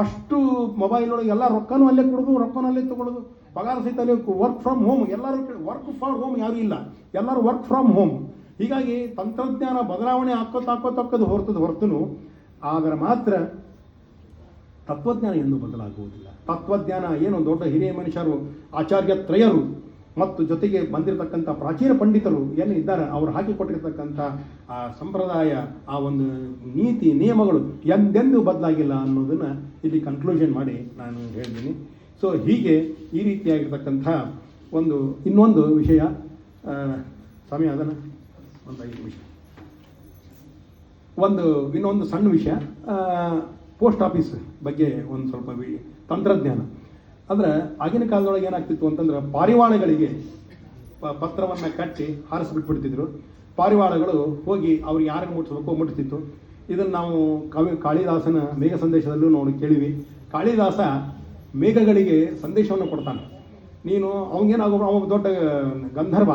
ಅಷ್ಟು ಮೊಬೈಲ್ ಒಳಗೆ ಎಲ್ಲ ರೊಕ್ಕನೂ ಅಲ್ಲೇ ಕೊಡೋದು, ರೊಕ್ಕನೂ ಅಲ್ಲೇ ತೊಗೊಳೋದು, ಪಗಾರ ಸಹಿತ ಅಲ್ಲಿ ವರ್ಕ್ ಫ್ರಮ್ ಹೋಮ್. ಎಲ್ಲರೂ ವರ್ಕ್ ಫಾರ್ ಹೋಮ್ ಯಾರೂ ಇಲ್ಲ, ಎಲ್ಲರೂ ವರ್ಕ್ ಫ್ರಮ್ ಹೋಮ್. ಹೀಗಾಗಿ ತಂತ್ರಜ್ಞಾನ ಬದಲಾವಣೆ ಹಾಕೋದು ಹೊರತುನು ಆದರೆ ಮಾತ್ರ ತತ್ವಜ್ಞಾನ ಎಂದು ಬದಲಾಗುವುದಿಲ್ಲ. ತತ್ವಜ್ಞಾನ ಏನು ದೊಡ್ಡ ಹಿರಿಯ ಮನುಷ್ಯರು, ಆಚಾರ್ಯ ತ್ರಯರು ಮತ್ತು ಜೊತೆಗೆ ಬಂದಿರತಕ್ಕಂಥ ಪ್ರಾಚೀನ ಪಂಡಿತರು ಏನು ಇದ್ದಾರೆ, ಅವರು ಹಾಕಿಕೊಟ್ಟಿರ್ತಕ್ಕಂಥ ಆ ಸಂಪ್ರದಾಯ, ಆ ಒಂದು ನೀತಿ ನಿಯಮಗಳು ಎಂದೆಂದೂ ಬದಲಾಗಿಲ್ಲ ಅನ್ನೋದನ್ನು ಇಲ್ಲಿ ಕನ್ಕ್ಲೂಷನ್ ಮಾಡಿ ನಾನು ಹೇಳ್ತೀನಿ. ಸೊ ಹೀಗೆ ಈ ರೀತಿಯಾಗಿರ್ತಕ್ಕಂಥ ಇನ್ನೊಂದು ವಿಷಯ, ಸಮಯ ಅದನ್ನು ಒಂದು 5 ನಿಮಿಷ, ಇನ್ನೊಂದು ಸಣ್ಣ ವಿಷಯ, ಪೋಸ್ಟ್ ಆಫೀಸ್ ಬಗ್ಗೆ ಒಂದು ಸ್ವಲ್ಪ ತಂತ್ರಜ್ಞಾನ. ಅಂದರೆ ಆಗಿನ ಕಾಲದೊಳಗೆ ಏನಾಗ್ತಿತ್ತು ಅಂತಂದ್ರೆ, ಪಾರಿವಾಳಗಳಿಗೆ ಪತ್ರವನ್ನು ಕಟ್ಟಿ ಹಾರಿಸ್ಬಿಟ್ಬಿಡ್ತಿದ್ರು. ಪಾರಿವಾಳಗಳು ಹೋಗಿ ಅವ್ರಿಗೆ ಯಾರಿಗೆ ಮುಟ್ಟಿಸ್ಬೇಕು ಮುಟ್ಟಿಸ್ತಿತ್ತು. ಇದನ್ನು ನಾವು ಕಾಳಿದಾಸನ ಮೇಘ ಸಂದೇಶದಲ್ಲೂ ಕೇಳಿವಿ. ಕಾಳಿದಾಸ ಮೇಘಗಳಿಗೆ ಸಂದೇಶವನ್ನು ಕೊಡ್ತಾನೆ. ನೀನು ಅವನಿಗೇನಾಗೋ, ಅವ ದೊಡ್ಡ ಗಂಧರ್ವ,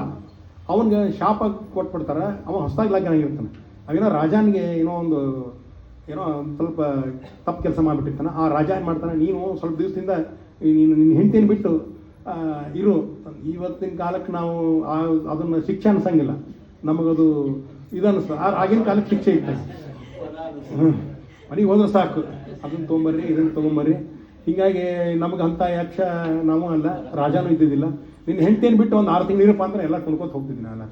ಅವನಿಗೆ ಶಾಪ ಕೊಟ್ಬಿಡ್ತಾರೆ. ಅವ ಹೊಸದಾಗಿ ಲಗ್ನ ಆಗಿರ್ತಾನೆ. ಅವೇನೋ ರಾಜನಿಗೆ ಏನೋ ಸ್ವಲ್ಪ ತಪ್ಪು ಕೆಲಸ ಮಾಡಿಬಿಟ್ಟಿರ್ತಾನೆ. ಆ ರಾಜ ಏನು ಮಾಡ್ತಾನೆ, ನೀನು ಸ್ವಲ್ಪ ದಿವಸದಿಂದ ನಿನ್ನ ಹೆಂಡತಿನ ಬಿಟ್ಟು ಇರು. ಇವತ್ತಿನ ಕಾಲಕ್ಕೆ ನಾವು ಅದನ್ನು ಶಿಕ್ಷೆ ಅನ್ಸಂಗಿಲ್ಲ, ನಮಗದು ಇದು ಅನಿಸ್ತದೆ. ಆಗಿನ ಕಾಲಕ್ಕೆ ಶಿಕ್ಷೆ ಇತ್ತು, ಮನೆಗೆ ಹೋದ್ರೆ ಸಾಕು, ಅದನ್ನು ತೊಗೊಂಬರ್ರಿ ಇದನ್ನು ತೊಗೊಂಬರ್ರಿ. ಹೀಗಾಗಿ ನಮಗೆ ಅಂಥ ಯಕ್ಷ ನಾವು ಅಲ್ಲ, ರಾಜನೂ ಇದ್ದಿದ್ದಿಲ್ಲ. ನಿನ್ನ ಹೆಂಡತಿಯನ್ನು ಬಿಟ್ಟು ಒಂದು 6 ತಿಂಗಳು ಇರಪ್ಪ ಅಂದ್ರೆ ಎಲ್ಲ ಕುಣ್ಕೋತ ಹೋಗ್ತಿದ್ದೆ ನಾನು.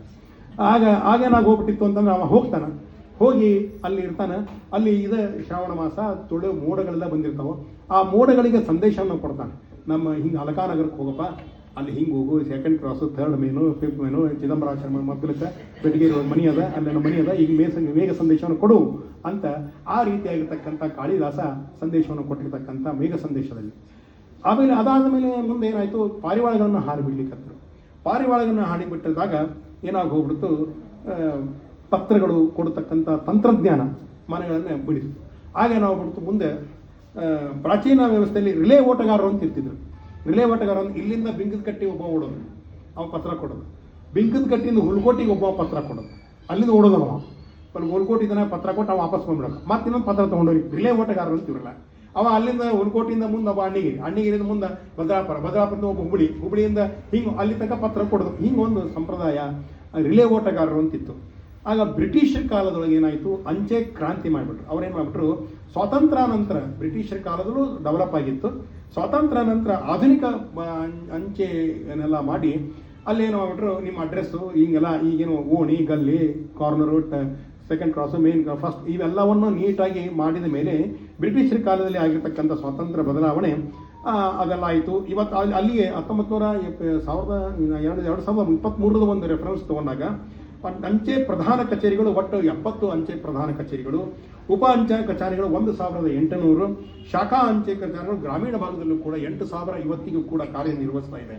ಆಗೇನಾಗಿ ಹೋಗ್ಬಿಟ್ಟಿತ್ತು ಅಂತಂದ್ರೆ, ಅವ ಹೋಗ್ತಾನೆ, ಹೋಗಿ ಅಲ್ಲಿ ಇರ್ತಾನೆ. ಅಲ್ಲಿ ಶ್ರಾವಣ ಮಾಸ, ತುಳು ಮೋಡಗಳೆಲ್ಲ ಬಂದಿರ್ತಾವೆ. ಆ ಮೋಡಗಳಿಗೆ ಸಂದೇಶವನ್ನು ಕೊಡ್ತಾನೆ. ನಮ್ಮ ಹಿಂಗೆ ಅಲಕಾನಗರಕ್ಕೆ ಹೋಗಪ್ಪ, ಅಲ್ಲಿ ಹಿಂಗೆ ಹೋಗು, 2nd cross, 3rd main, 5th main, Chidambarashrama ಮಕ್ಕಳಕ್ಕೆ ಬೆಟ್ಟಿಗೆ ಮನಿ ಅದ, ಅಲ್ಲಿ ಮನಿ ಅದ, ಈಗ ಮೇಘ ಸಂದೇಶವನ್ನು ಕೊಡು ಅಂತ ಆ ರೀತಿಯಾಗಿರ್ತಕ್ಕಂಥ ಕಾಳಿದಾಸ ಸಂದೇಶವನ್ನು ಕೊಟ್ಟಿರ್ತಕ್ಕಂಥ ಮೇಘ ಸಂದೇಶದಲ್ಲಿ. ಆಮೇಲೆ ಅದಾದ ಮೇಲೆ ಮುಂದೆ ಏನಾಯಿತು, ಪಾರಿವಾಳಗಳನ್ನು ಹಾರಿ ಬಿಡ್ಲಿಕ್ಕತ್ತರು. ಪಾರಿವಾಳಗನ್ನು ಹಾಡಿಬಿಟ್ಟಿದಾಗ ಏನಾಗಿ ಹೋಗ್ಬಿಡ್ತು, ಪತ್ರಗಳು ಕೊಡತಕ್ಕಂಥ ತಂತ್ರಜ್ಞಾನ ಮನೆಗಳನ್ನು ಬಿಡಿತು. ಆಗೇನಾಗ್ಬಿಡ್ತು, ಮುಂದೆ ಪ್ರಾಚೀನ ವ್ಯವಸ್ಥೆಯಲ್ಲಿ ರಿಲೇ ಓಟಗಾರರು ಅಂತ ಇರ್ತಿದ್ರು. ರಿಲೇ ಓಟಗಾರ ಅಂತ ಇಲ್ಲಿಂದ ಬಿಂಕದ ಕಟ್ಟಿ ಒಬ್ಬ ಓಡೋದು, ಅವ ಪತ್ರ ಕೊಡೋದು. ಬಿಂಕದ ಕಟ್ಟಿಯಿಂದ ಹುಲ್ಕೋಟಿಗೆ ಒಬ್ಬ ಪತ್ರ ಕೊಡೋದು, ಅಲ್ಲಿಂದ ಓಡೋದು ಅವ. ಅಲ್ಲಿ ಹುಲ್ಕೋಟಿ ಇದನ್ನ ಪತ್ರ ಕೊಟ್ಟು ಅವ ವಾಪಸ್ ಬಂದ್ಬಿಡೋದು. ಮತ್ತೆ ಇನ್ನೊಂದು ಪತ್ರ ತೊಗೊಂಡೋಗಿ ರಿಲೇ ಓಟಗಾರರು ಅಂತ ಇರಲ್ಲ. ಅವ ಅಲ್ಲಿಂದ ಹುಲ್ಕೋಟಿಯಿಂದ ಮುಂದೆ ಒಬ್ಬ ಅಣ್ಣಿಗಿರಿಯಿಂದ ಮುಂದೆ ಭದ್ರಾಪುರದಿಂದ ಒಬ್ಬ ಹುಬ್ಳಿಯಿಂದ ಹಿಂಗೆ ಅಲ್ಲಿ ತನಕ ಪತ್ರ ಕೊಡೋದು. ಹಿಂಗೆ ಒಂದು ಸಂಪ್ರದಾಯ ರಿಲೇ ಓಟಗಾರರು ಅಂತಿತ್ತು. ಆಗ ಬ್ರಿಟಿಷರ ಕಾಲದೊಳಗೆ ಏನಾಯಿತು, ಅಂಚೆ ಕ್ರಾಂತಿ ಮಾಡಿಬಿಟ್ರು. ಅವ್ರೇನು ಮಾಡಿಬಿಟ್ರು, ಸ್ವಾತಂತ್ರ್ಯ ನಂತರ ಬ್ರಿಟಿಷರ ಕಾಲದಲ್ಲೂ ಡೆವಲಪ್ ಆಗಿತ್ತು. ಸ್ವಾತಂತ್ರ್ಯ ನಂತರ ಆಧುನಿಕ ಅಂಚೆನೆಲ್ಲ ಮಾಡಿ ಅಲ್ಲೇನು ಮಾಡ್ಬಿಟ್ರು, ನಿಮ್ಮ ಅಡ್ರೆಸ್ಸು ಹಿಂಗೆಲ್ಲ ಈಗೇನು ಓಣಿ, ಗಲ್ಲಿ, corner, second cross, main first ಇವೆಲ್ಲವನ್ನು ನೀಟಾಗಿ ಮಾಡಿದ ಮೇಲೆ ಬ್ರಿಟಿಷರ ಕಾಲದಲ್ಲಿ ಆಗಿರ್ತಕ್ಕಂಥ ಸ್ವಾತಂತ್ರ್ಯ ಬದಲಾವಣೆ ಅದೆಲ್ಲ ಆಯಿತು. ಇವತ್ತು ಅಲ್ಲಿಗೆ 2023 ಒಂದು ರೆಫರೆನ್ಸ್ ತೊಗೊಂಡಾಗ ಅಂಚೆ ಪ್ರಧಾನ ಕಚೇರಿಗಳು ಒಟ್ಟು 70 ಅಂಚೆ ಪ್ರಧಾನ ಕಚೇರಿಗಳು, ಉಪ ಅಂಚೆ ಕಚೇರಿಗಳು 1800, ಶಾಖಾ ಅಂಚೆ ಕಚೇರಿಗಳು ಗ್ರಾಮೀಣ ಭಾಗದಲ್ಲೂ ಕೂಡ 8000 ಇವತ್ತಿಗೂ ಕೂಡ ಕಾರ್ಯನಿರ್ವಹಿಸ್ತಾ ಇದೆ.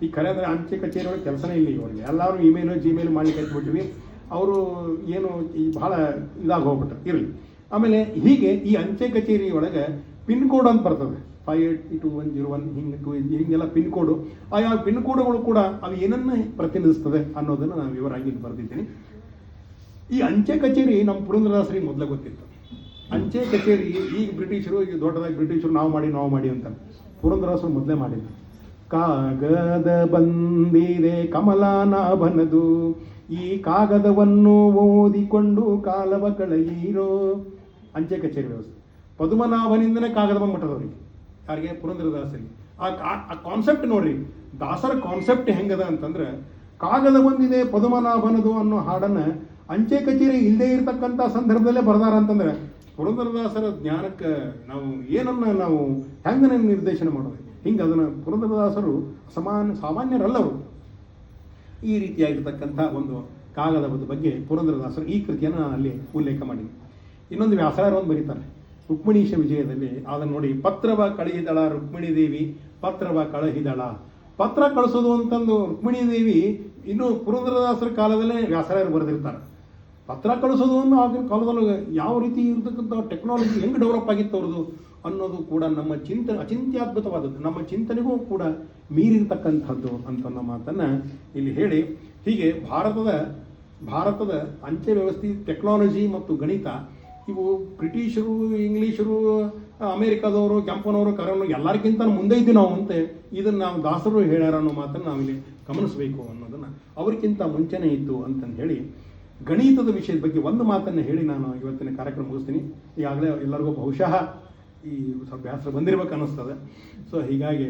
ಈ ಕರೆ ಅಂದರೆ ಅಂಚೆ ಕಚೇರಿಗಳು ಕೆಲಸನೇ ಇಲ್ಲ ಇವರಿಗೆ. ಎಲ್ಲರೂ ಇಮೇಲು ಜಿಮೇಲ್ ಮಾಡಿ ಕಟ್ಬಿಟ್ವಿ. ಅವರು ಏನು ಈ ಬಹಳ ಇದಾಗಿ ಹೋಗ್ಬಿಟ್ರು, ಇರಲಿ. ಆಮೇಲೆ ಹೀಗೆ ಈ ಅಂಚೆ ಕಚೇರಿ ಒಳಗೆ ಪಿನ್ ಕೋಡ್ ಅಂತ ಬರ್ತದೆ, 582101 ಹಿಂಗೆಲ್ಲ ಪಿನ್ ಕೋಡು. ಆಯಾ ಪಿನ್ ಕೋಡ್ಗಳು ಕೂಡ ಅದು ಏನನ್ನ ಪ್ರತಿನಿಧಿಸ್ತದೆ ಅನ್ನೋದನ್ನು ನಾನು ವಿವರವಾಗಿ ಬರೆದಿದ್ದೀನಿ. ಈ ಅಂಚೆ ಕಚೇರಿ ನಮ್ಮ ಪುರಂದರದಾಸರಿಗೆ ಮೊದಲೇ ಗೊತ್ತಿತ್ತು. ಅಂಚೆ ಕಚೇರಿ ಈಗ ಬ್ರಿಟಿಷರು, ಈಗ ದೊಡ್ಡದಾಗಿ ಬ್ರಿಟಿಷರು ನಾವು ಮಾಡಿ ಅಂತ ಪುರಂದರದಾಸರು ಮೊದಲೇ ಮಾಡಿದ್ರು. ಕಾಗದ ಬಂದಿದೆ ಕಮಲಾನಾಭನದು, ಈ ಕಾಗದವನ್ನು ಓದಿಕೊಂಡು ಕಾಲವ ಕಳೆಯಿರೋ. ಅಂಚೆ ಕಚೇರಿ ವ್ಯವಸ್ಥೆ ಪದ್ಮನಾಭನಿಂದನೇ ಕಾಗದ ಬಂದ್ಬಿಟ್ಟದವ್ರಿಗೆ, ಯಾರಿಗೆ? ಪುರಂದರದಾಸರಿಗೆ. ಆ ಕಾನ್ಸೆಪ್ಟ್ ನೋಡ್ರಿ, ದಾಸರ ಕಾನ್ಸೆಪ್ಟ್ ಹೆಂಗದ ಅಂತಂದ್ರೆ, ಕಾಗದ ಬಂದಿದೆ ಪದ್ಮನಾಭನದು ಅನ್ನೋ ಹಾಡನ್ನು ಅಂಚೆ ಕಚೇರಿ ಇಲ್ಲದೆ ಇರತಕ್ಕಂಥ ಸಂದರ್ಭದಲ್ಲೇ ಬರ್ದಾರ ಅಂತಂದ್ರೆ ಪುರಂದರದಾಸರ ಜ್ಞಾನಕ್ಕೆ ನಾವು ಏನನ್ನ ನಾವು ಹೆಂಗನ ನಿರ್ದೇಶನ ಮಾಡೋದು? ಹಿಂಗೆ ಅದನ್ನು ಪುರಂದರದಾಸರು ಸಾಮಾನ್ಯರಲ್ಲವರು. ಈ ರೀತಿಯಾಗಿರ್ತಕ್ಕಂಥ ಒಂದು ಕಾಗದದ ಬಗ್ಗೆ ಪುರಂದರದಾಸರು ಈ ಕೃತಿಯನ್ನು ಅಲ್ಲಿ ಉಲ್ಲೇಖ ಮಾಡಿದ್ವಿ. ಇನ್ನೊಂದು ವ್ಯಾಸರಾಯರು ಬರೀತಾರೆ ರುಕ್ಮಿಣೀಶ ವಿಜಯದಲ್ಲಿ, ಅದನ್ನು ನೋಡಿ, ಪತ್ರವ ಕಳುಹಿದಳ ರುಕ್ಮಿಣಿ ದೇವಿ, ಪತ್ರವ ಕಳುಹಿದಳ. ಪತ್ರ ಕಳಿಸೋದು ಅಂತಂದು ರುಕ್ಮಿಣಿ ದೇವಿ ಇನ್ನು ಪುರಂದರದಾಸರ ಕಾಲದಲ್ಲೇ ವ್ಯಾಸರಾಯರು ಬರೆದಿರ್ತಾರೆ. ಪತ್ರ ಕಳಿಸೋದು ಅನ್ನೋ ಆಗಿನ ಕಾಲದೊಳಗೆ ಯಾವ ರೀತಿ ಇರತಕ್ಕಂಥ ಟೆಕ್ನಾಲಜಿ ಹೆಂಗೆ ಡೆವಲಪ್ ಆಗಿತ್ತು ಅವ್ರದ್ದು ಅನ್ನೋದು ಕೂಡ ನಮ್ಮ ಅಚಿಂತ್ಯದ್ಭುತವಾದದ್ದು, ನಮ್ಮ ಚಿಂತನೆಗೂ ಕೂಡ ಮೀರಿರ್ತಕ್ಕಂಥದ್ದು ಅಂತನ್ನೋ ಮಾತನ್ನು ಇಲ್ಲಿ ಹೇಳಿ, ಹೀಗೆ ಭಾರತದ ಅಂಚೆ ವ್ಯವಸ್ಥೆ, ಟೆಕ್ನಾಲಜಿ ಮತ್ತು ಗಣಿತ ಇವು ಬ್ರಿಟಿಷರು, ಇಂಗ್ಲೀಷರು, ಅಮೇರಿಕಾದವರು, ಕೆಂಪನವರು, ಕರನು ಎಲ್ಲರಿಗಿಂತ ಮುಂದೆ ಇದ್ದೀವಿ ನಾವು ಅಂತೆ ಇದನ್ನು ನಾವು ದಾಸರು ಹೇಳ್ಯಾರ ಅನ್ನೋ ಮಾತನ್ನು ನಾವಿಲ್ಲಿ ಗಮನಿಸಬೇಕು ಅನ್ನೋದನ್ನು. ಅವ್ರಿಗಿಂತ ಮುಂಚೆನೇ ಇತ್ತು ಅಂತಂದು ಹೇಳಿ ಗಣಿತದ ವಿಷಯದ ಬಗ್ಗೆ ಒಂದು ಮಾತನ್ನು ಹೇಳಿ ನಾನು ಇವತ್ತಿನ ಕಾರ್ಯಕ್ರಮ ಮುಗಿಸ್ತೀನಿ. ಈಗಾಗಲೇ ಎಲ್ಲರಿಗೂ ಬಹುಶಃ ಈ ಸ್ವಲ್ಪ ಬೇಸರ ಬಂದಿರ್ಬೇಕು ಅನ್ನಿಸ್ತದೆ. ಸೊ ಹೀಗಾಗಿ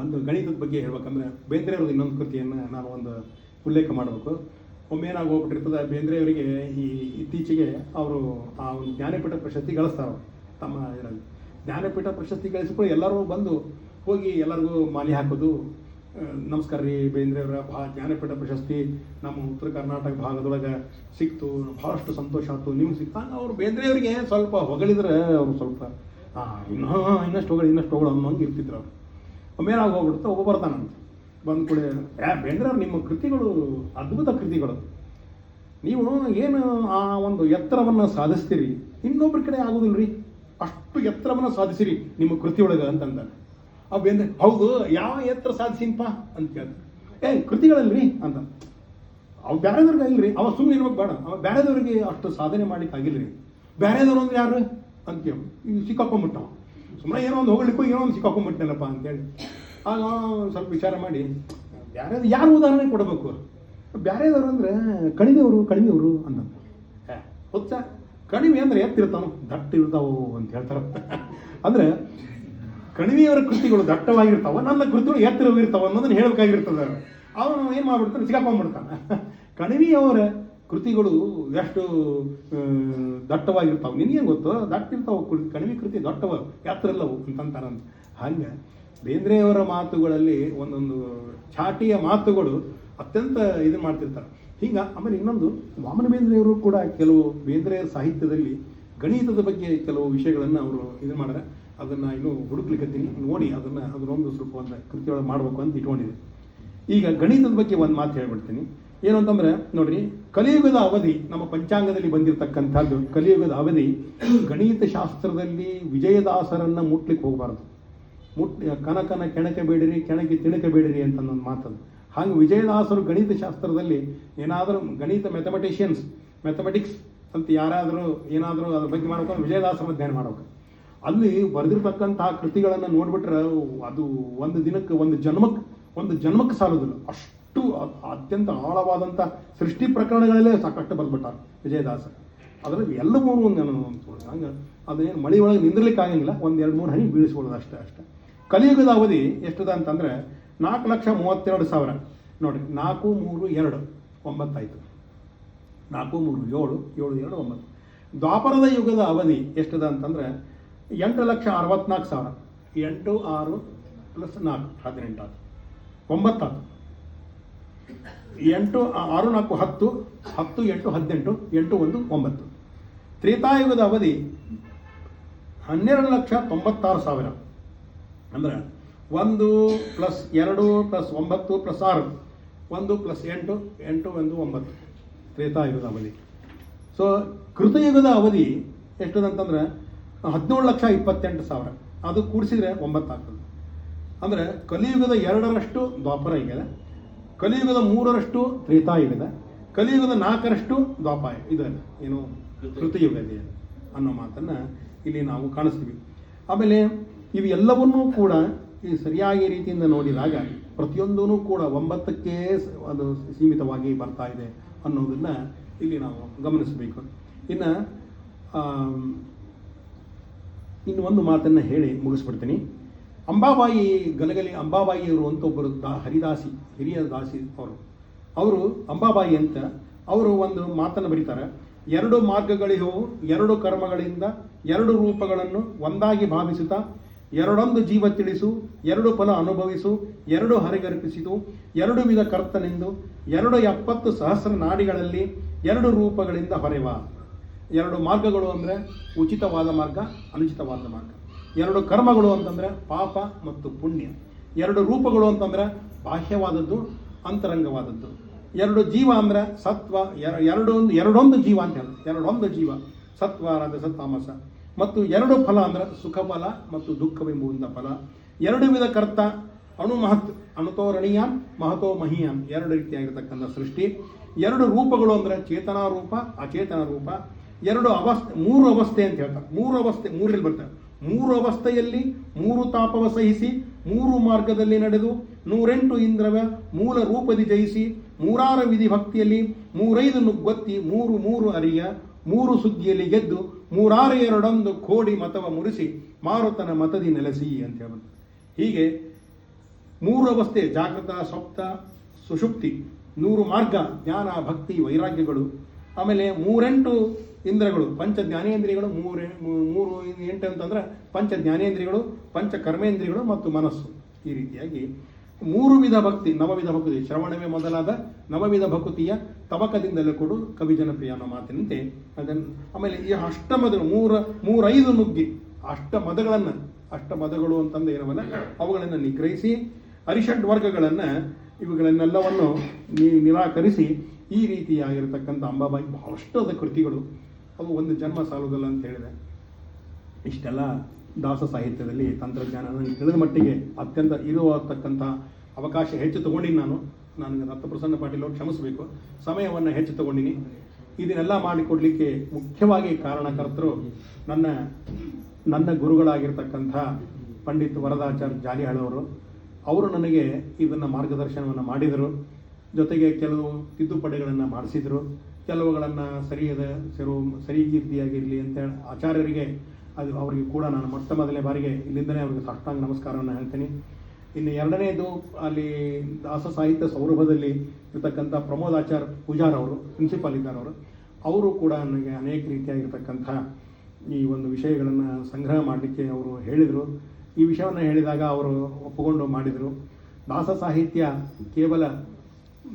ಒಂದು ಗಣಿತದ ಬಗ್ಗೆ ಹೇಳ್ಬೇಕಂದ್ರೆ ಬೇಂದ್ರೆಯವ್ರದ್ದು ಇನ್ನೊಂದು ಕೃತಿಯನ್ನು ನಾನು ಒಂದು ಉಲ್ಲೇಖ ಮಾಡಬೇಕು. ಒಮ್ಮೇನಾಗಿ ಹೋಗ್ಬಿಟ್ಟಿರ್ತದೆ, ಬೇಂದ್ರೆಯವರಿಗೆ ಈ ಇತ್ತೀಚೆಗೆ ಅವರು ಆ ಒಂದು ಜ್ಞಾನಪೀಠ ಪ್ರಶಸ್ತಿ ಗಳಿಸ್ತಾರೆ. ತಮ್ಮ ಇದರಲ್ಲಿ ಜ್ಞಾನಪೀಠ ಪ್ರಶಸ್ತಿ ಗಳಿಸಿಕೊಂಡು ಎಲ್ಲರೂ ಬಂದು ಹೋಗಿ ಎಲ್ಲರಿಗೂ ಮಾಲಿ ಹಾಕೋದು, ನಮಸ್ಕಾರ ರೀ ಬೇಂದ್ರೆಯವರ ಜ್ಞಾನಪೀಠ ಪ್ರಶಸ್ತಿ ನಮ್ಮ ಉತ್ತರ ಕರ್ನಾಟಕ ಭಾಗದೊಳಗೆ ಸಿಕ್ತು, ಭಾಳಷ್ಟು ಸಂತೋಷ ಆಯ್ತು, ನಿಮ್ಗೆ ಸಿಕ್ತಾಗ ಅವರು ಬೇಂದ್ರೆಯವರಿಗೆ ಸ್ವಲ್ಪ ಹೊಗಳಿದ್ರೆ ಅವರು ಸ್ವಲ್ಪ ಇನ್ನಷ್ಟು ಹೊಗಳು ಅನ್ನೋಂಗೆ ಇರ್ತಿದ್ರು ಅವರು. ಒಮ್ಮೇನಾಗಿ ಹೋಗ್ಬಿಡುತ್ತೆ, ಒಬ್ಬ ಬರ್ತಾನಂತ, ಬಂದ ಕೂಡ ಬೇಂದ್ರೆಯವ್ರು ನಿಮ್ಮ ಕೃತಿಗಳು ಅದ್ಭುತ ಕೃತಿಗಳು, ನೀವು ಏನು ಆ ಒಂದು ಎತ್ತರವನ್ನು ಸಾಧಿಸ್ತೀರಿ ಇನ್ನೊಬ್ಬರ ಕಡೆ ಆಗೋದಿಲ್ಲ ರೀ, ಅಷ್ಟು ಎತ್ತರವನ್ನು ಸಾಧಿಸಿರಿ ನಿಮ್ಮ ಕೃತಿಯೊಳಗೆ ಅಂತಂದ. ಅವು ಬೇಂದ್ರೆ ಹೌದು, ಯಾವ ಎತ್ತರ ಸಾಧಿಸಿನಪ್ಪ ಅಂತ ಕೇಳ್ತಾರೆ. ಕೃತಿಗಳಲ್ರಿ ಅಂತ. ಅವು ಬೇರೆದವ್ರಿಗೆ ಆಗಿಲ್ರಿ, ಅವ ಸುಮ್ಮನೆ ಇರ್ಬೇಕು ಬೇಡ, ಅವ ಬೇರೆದವ್ರಿಗೆ ಅಷ್ಟು ಸಾಧನೆ ಮಾಡ್ಲಿಕ್ಕೆ ಆಗಿಲ್ರಿ. ಬೇರೆದವ್ರು ಅಂದ್ರೆ ಯಾರು ಅಂತೇಳಿ ಸಿಕ್ಕಾಕೊಂಡ್ಬಿಟ್ಟವ, ಸುಮ್ಮನೆ ಏನೋ ಒಂದು ಹೋಗ್ಲಿಕ್ಕೂ ಏನೋ ಒಂದು ಸಿಕ್ಕಾಕೊಂಡ್ಬಿಟ್ಟೇನಪ್ಪ ಅಂತೇಳಿ. ಆಗ ಸ್ವಲ್ಪ ವಿಚಾರ ಮಾಡಿ ಬೇರೆ ಯಾರು ಉದಾಹರಣೆ ಕೊಡಬೇಕು, ಬೇರೆದವ್ರು ಅಂದರೆ ಕಣಿವೆಯವರು ಅಂದ. ಹೊಚ್ಚ ಕಣಿವೆ ಅಂದರೆ ಎತ್ತಿರ್ತಾವ, ದಟ್ಟ ಇರ್ತಾವು ಅಂತ ಹೇಳ್ತಾರ. ಅಂದರೆ ಕಣಿವೆಯವರ ಕೃತಿಗಳು ದಟ್ಟವಾಗಿರ್ತಾವ, ನನ್ನ ಕೃತಿಗಳು ಎತ್ತರವಿರ್ತಾವ ಅನ್ನೋದನ್ನ ಹೇಳ್ಬೇಕಾಗಿರ್ತದೆ. ಅವನು ಏನು ಮಾಡ್ಬಿಡ್ತಾನೆ, ಸಿಕ್ಕಾಕೊಂಡ್ಬಿಡ್ತಾನೆ. ಕಣಿವೆಯವರ ಕೃತಿಗಳು ಎಷ್ಟು ದಟ್ಟವಾಗಿರ್ತಾವೆ ನಿನಗೇನು ಗೊತ್ತು, ದಟ್ಟಿರ್ತಾವ ಕಣಿವೆ ಕೃತಿ ದಟ್ಟವ, ಎತ್ತರಲ್ಲವು ಅಂತಂತಾರಂತ. ಹಂಗೆ ಬೇಂದ್ರೆಯವರ ಮಾತುಗಳಲ್ಲಿ ಒಂದೊಂದು ಚಾಟಿಯ ಮಾತುಗಳು ಅತ್ಯಂತ ಇದನ್ನು ಮಾಡ್ತಿರ್ತಾರೆ. ಹಿಂಗೆ ಆಮೇಲೆ ಇನ್ನೊಂದು ವಾಮನ ಬೇಂದ್ರೆಯವರು ಕೂಡ ಕೆಲವು ಬೇಂದ್ರೆಯವರ ಸಾಹಿತ್ಯದಲ್ಲಿ ಗಣಿತದ ಬಗ್ಗೆ ಕೆಲವು ವಿಷಯಗಳನ್ನು ಅವರು ಇದು ಮಾಡಿದ್ರೆ. ಅದನ್ನು ಇನ್ನೂ ಹುಡುಕ್ಲಿಕ್ಕತ್ತೀನಿ, ನೋಡಿ ಅದನ್ನೊಂದು ಸ್ವಲ್ಪ ಒಂದು ಕೃತಿಯೊಳಗೆ ಮಾಡಬೇಕು ಅಂತ ಇಟ್ಕೊಂಡಿದೆ. ಈಗ ಗಣಿತದ ಬಗ್ಗೆ ಒಂದು ಮಾತು ಹೇಳ್ಬಿಡ್ತೀನಿ. ಏನು ಅಂತಂದರೆ ನೋಡ್ರಿ, ಕಲಿಯುಗದ ಅವಧಿ ನಮ್ಮ ಪಂಚಾಂಗದಲ್ಲಿ ಬಂದಿರತಕ್ಕಂಥದ್ದು. ಕಲಿಯುಗದ ಅವಧಿ ಗಣಿತ ಶಾಸ್ತ್ರದಲ್ಲಿ ವಿಜಯದಾಸರನ್ನು ಮುಟ್ಲಿಕ್ಕೆ ಹೋಗಬಾರ್ದು. ಕನಕನ ಕೆಣಕ ಬೇಡಿರಿ, ಕೆಣಕಿ ತಿಣಕ ಬೇಡಿರಿ ಅಂತ ನನ್ನ ಮಾತದು. ಹಾಗೆ ವಿಜಯದಾಸರು ಗಣಿತ ಶಾಸ್ತ್ರದಲ್ಲಿ ಏನಾದರೂ ಗಣಿತ ಮ್ಯಾಥಮೆಟಿಕ್ಸ್ ಅಂತ ಯಾರಾದರೂ ಏನಾದರೂ ಅದ್ರ ಬಗ್ಗೆ ಮಾಡ್ಕೊಂಡು ವಿಜಯದಾಸರ ಅಧ್ಯಯನ ಮಾಡ್ಬೇಕು. ಅಲ್ಲಿ ಬರೆದಿರ್ತಕ್ಕಂತಹ ಕೃತಿಗಳನ್ನು ನೋಡ್ಬಿಟ್ರೆ ಅದು ಒಂದು ದಿನಕ್ಕೆ ಒಂದು ಜನ್ಮಕ್ಕೆ ಸಾಲೋದಿಲ್ಲ. ಅಷ್ಟು ಅತ್ಯಂತ ಆಳವಾದಂಥ ಸೃಷ್ಟಿ ಪ್ರಕರಣಗಳಲ್ಲೇ ಸಾಕಷ್ಟು ಬರೆದ್ಬಿಟ್ಟಾರೆ ವಿಜಯದಾಸ. ಅದರಲ್ಲಿ ಎಲ್ಲವೂ ಹಂಗೆ ಅದೇನು ಮಳೆ ಒಳಗೆ ನಿಂದಿರ್ಲಿಕ್ಕೆ ಆಗಂಗಿಲ್ಲ, 1-2-3 ಹನಿ ಬೀಳಿಸ್ಕೊಳ್ಳೋದು ಅಷ್ಟೇ. ಕಲಿಯುಗದ ಅವಧಿ ಎಷ್ಟದ ಅಂತಂದರೆ 4,32,000. ನೋಡಿರಿ, 4, 3, 2 9 ಆಯಿತು. 4, 3, 7, 7, 2, 9. ದ್ವಾಪರದ ಯುಗದ ಅವಧಿ ಎಷ್ಟದ ಅಂತಂದರೆ 8,64,000. 8, 6 + 4 18 ಆಯ್ತು, 9 ಆಯ್ತು. 8, 6, 4 10, 10, 8, 18, 8, 1, 9. ತ್ರೇತಾಯುಗದ ಅವಧಿ 12,96,000. ಅಂದರೆ 1 + 2 + 9 + 6 1 + 8 8 1 9 ತ್ರೇತಾಯುಗದ ಅವಧಿ. ಸೊ ಕೃತಯುಗದ ಅವಧಿ ಎಷ್ಟದಂತಂದ್ರೆ 17,28,000. ಅದು ಕೂಡಿಸಿದ್ರೆ 9 ಆಗ್ತದೆ. ಅಂದರೆ ಕಲಿಯುಗದ 2ರಷ್ಟು ದ್ವಾಪರ ಯುಗ, ಕಲಿಯುಗದ 3ರಷ್ಟು ತ್ರೇತಾಯುಗದ, ಕಲಿಯುಗದ 4ರಷ್ಟು ದ್ವಾಪಾಯ ಇದು ಏನು ಕೃತಯುಗ ಇದೆ ಅನ್ನೋ ಮಾತನ್ನು ಇಲ್ಲಿ ನಾವು ಕಾಣಿಸ್ತೀವಿ. ಆಮೇಲೆ ಇವು ಎಲ್ಲವನ್ನೂ ಕೂಡ ಈ ಸರಿಯಾಗಿ ರೀತಿಯಿಂದ ನೋಡಿದಾಗ ಪ್ರತಿಯೊಂದೂ ಕೂಡ 9ಕ್ಕೆ ಅದು ಸೀಮಿತವಾಗಿ ಬರ್ತಾ ಇದೆ ಅನ್ನೋದನ್ನು ಇಲ್ಲಿ ನಾವು ಗಮನಿಸಬೇಕು. ಇನ್ನು ಒಂದು ಮಾತನ್ನು ಹೇಳಿ ಮುಗಿಸ್ಬಿಡ್ತೀನಿ. ಅಂಬಾಬಾಯಿ ಗಲಗಲಿ ಅಂಬಾಬಾಯಿಯವರು ಅಂತ ಒಬ್ಬರು ಹರಿದಾಸಿ, ಹಿರಿಯ ದಾಸಿ ಅವರು ಅಂಬಾಬಾಯಿ ಅಂತ ಅವರು ಒಂದು ಮಾತನ್ನು ಬರೀತಾರೆ. 2 ಮಾರ್ಗಗಳಿಗೂ 2 ಕರ್ಮಗಳಿಂದ 2 ರೂಪಗಳನ್ನು ಒಂದಾಗಿ ಭಾವಿಸುತ್ತಾ 2 ಜೀವ ತಿಳಿಸು, 2 ಫಲ ಅನುಭವಿಸು, 2 ಹರಿಗರ್ಪಿಸಿತು, 2 ವಿಧ ಕರ್ತನೆಂದು 70 ಸಹಸ್ರ ನಾಡಿಗಳಲ್ಲಿ 2 ರೂಪಗಳಿಂದ ಹೊರೆವ. 2 ಮಾರ್ಗಗಳು ಅಂದರೆ ಉಚಿತವಾದ ಮಾರ್ಗ, ಅನುಚಿತವಾದ ಮಾರ್ಗ. 2 ಕರ್ಮಗಳು ಅಂತಂದರೆ ಪಾಪ ಮತ್ತು ಪುಣ್ಯ. 2 ರೂಪಗಳು ಅಂತಂದರೆ ಬಾಹ್ಯವಾದದ್ದು, ಅಂತರಂಗವಾದದ್ದು. 2 ಜೀವ ಅಂದರೆ ಸತ್ವ, ಎರಡೊಂದು ಜೀವ ಅಂತ ಹೇಳ್ತಾರೆ. 2 ಜೀವ, ಸತ್ವ, ರಜಸ, ತಾಮಸ. ಮತ್ತು 2 ಫಲ ಅಂದರೆ ಸುಖ ಫಲ ಮತ್ತು ದುಃಖವೆಂಬುವಂಥ ಫಲ. 2 ವಿಧ ಕರ್ತ, ಅಣುತೋರಣೀಯಾನ್ ಮಹತೋ ಮಹೀಯಾನ್. 2 ರೀತಿಯಾಗಿರ್ತಕ್ಕಂಥ ಸೃಷ್ಟಿ. 2 ರೂಪಗಳು ಅಂದರೆ ಚೇತನ ರೂಪ, ಅಚೇತನ ರೂಪ. 2 ಅವಸ್ಥೆ, 3 ಅವಸ್ಥೆ ಅಂತ ಹೇಳ್ತಾರೆ. 3 ಅವಸ್ಥೆ, 3ರಲ್ಲಿ ಬರ್ತಾರೆ. 3 ಅವಸ್ಥೆಯಲ್ಲಿ 3 ತಾಪವ ಸಹಿಸಿ 3 ಮಾರ್ಗದಲ್ಲಿ ನಡೆದು 108 ಇಂದ್ರವ ಮೂಲ ರೂಪದಿ ಜಯಿಸಿ 3 ವಿಧಿ ಭಕ್ತಿಯಲ್ಲಿ 3 ನುಗ್ಗೊತ್ತಿ 3 ಅರಿಯ 3 ಸುದ್ದಿಯಲ್ಲಿ ಗೆದ್ದು 3 ಕೋಡಿ ಮತವ ಮುರಿಸಿ ಮಾರುತನ ಮತದಿ ನೆಲೆಸಿ ಅಂತ ಹೇಳ್ಬೋದು. ಹೀಗೆ 3 ಅವಸ್ಥೆ, ಜಾಗೃತ, ಸ್ವಪ್ತ, ಸುಷುಪ್ತಿ, 100 ಮಾರ್ಗ, ಜ್ಞಾನ, ಭಕ್ತಿ, ವೈರಾಗ್ಯಗಳು. ಆಮೇಲೆ 3 ಇಂದ್ರಗಳು, ಪಂಚ ಜ್ಞಾನೇಂದ್ರಿಯಗಳು. 8 ಅಂತಂದ್ರೆ ಪಂಚ ಜ್ಞಾನೇಂದ್ರಿಯಗಳು, ಪಂಚ ಕರ್ಮೇಂದ್ರಿಯಗಳು ಮತ್ತು ಮನಸ್ಸು. ಈ ರೀತಿಯಾಗಿ 3 ವಿಧ ಭಕ್ತಿ, ನವವಿಧ ಭಕ್ತಿ, ಶ್ರವಣವೇ ಮೊದಲಾದ ನವವಿಧ ಭಕ್ತಿಯ ತಬಕದಿಂದಲೇ ಕೊಡು ಕವಿ ಜನಪ್ರಿಯ ಅನ್ನೋ ಮಾತಿನಂತೆ ಅದನ್ನು. ಆಮೇಲೆ ಈ ಅಷ್ಟಮದಗಳು 3-5 ನುಗ್ಗಿ ಅಷ್ಟಮದಗಳು ಅಂತಂದು ಏನವಲ್ಲ ಅವುಗಳನ್ನು ನಿಗ್ರಹಿಸಿ ಅರಿಷಡ್ ವರ್ಗಗಳನ್ನು ಇವುಗಳನ್ನೆಲ್ಲವನ್ನು ನಿರಾಕರಿಸಿ ಈ ರೀತಿಯಾಗಿರ್ತಕ್ಕಂಥ ಅಂಬಾಬಾಯಿ ಬಹಳಷ್ಟು ಅದ ಕೃತಿಗಳು. ಅವು ಒಂದು ಜನ್ಮ ಸಾಲುವುದಿಲ್ಲ ಅಂತ ಹೇಳಿದೆ. ಇಷ್ಟೆಲ್ಲ ದಾಸ ಸಾಹಿತ್ಯದಲ್ಲಿ ತಂತ್ರಜ್ಞಾನ ನನಗೆ ತಿಳಿದ ಮಟ್ಟಿಗೆ ಅತ್ಯಂತ ಇರುವತಕ್ಕಂಥ ಅವಕಾಶ ಹೆಚ್ಚು ತೊಗೊಂಡಿನಿ. ನನಗೆ ರತ್ನಪ್ರಸನ್ನ ಪಾಟೀಲ್ ಅವರು ಕ್ಷಮಿಸಬೇಕು, ಸಮಯವನ್ನು ಹೆಚ್ಚು ತೊಗೊಂಡಿನಿ. ಇದನ್ನೆಲ್ಲ ಮಾಡಿಕೊಡ್ಲಿಕ್ಕೆ ಮುಖ್ಯವಾಗಿ ಕಾರಣಕರ್ತರು ನನ್ನ ಗುರುಗಳಾಗಿರ್ತಕ್ಕಂಥ ಪಂಡಿತ್ ವರದಾಚಾರ್ಯ ಜಾಲಿಹಾಳವರು. ಅವರು ನನಗೆ ಇದನ್ನು ಮಾರ್ಗದರ್ಶನವನ್ನು ಮಾಡಿದರು. ಜೊತೆಗೆ ಕೆಲವು ತಿದ್ದುಪಡಿಗಳನ್ನು ಮಾಡಿಸಿದರು. ಕೆಲವುಗಳನ್ನು ಸರಿ ಕೀರ್ತಿಯಾಗಿರಲಿ ಅಂತೇಳಿ ಆಚಾರ್ಯರಿಗೆ ಅವರಿಗೆ ಕೂಡ ನಾನು ಮೊದಲನೇ ಬಾರಿಗೆ ಇಲ್ಲಿಂದಲೇ ಅವರಿಗೆ ಸಾಷ್ಟಾಂಗ ನಮಸ್ಕಾರವನ್ನು ಹೇಳ್ತೀನಿ. ಇನ್ನು 2ನೇದು ಅಲ್ಲಿ ದಾಸ ಸಾಹಿತ್ಯ ಸೌರಭದಲ್ಲಿ ಇರತಕ್ಕಂಥ ಪ್ರಮೋದಾಚಾರ್ಯ ಪೂಜಾರ್ ಅವರು, ಪ್ರಿನ್ಸಿಪಾಲ್ ಇದ್ದಾರೆ ಅವರು ಕೂಡ ನನಗೆ ಅನೇಕ ರೀತಿಯಾಗಿರ್ತಕ್ಕಂಥ ಈ ಒಂದು ವಿಷಯಗಳನ್ನು ಸಂಗ್ರಹ ಮಾಡಲಿಕ್ಕೆ ಅವರು ಹೇಳಿದರು. ಈ ವಿಷಯವನ್ನು ಹೇಳಿದಾಗ ಅವರು ಒಪ್ಪಿಕೊಂಡು ಮಾಡಿದರು. ದಾಸ ಸಾಹಿತ್ಯ ಕೇವಲ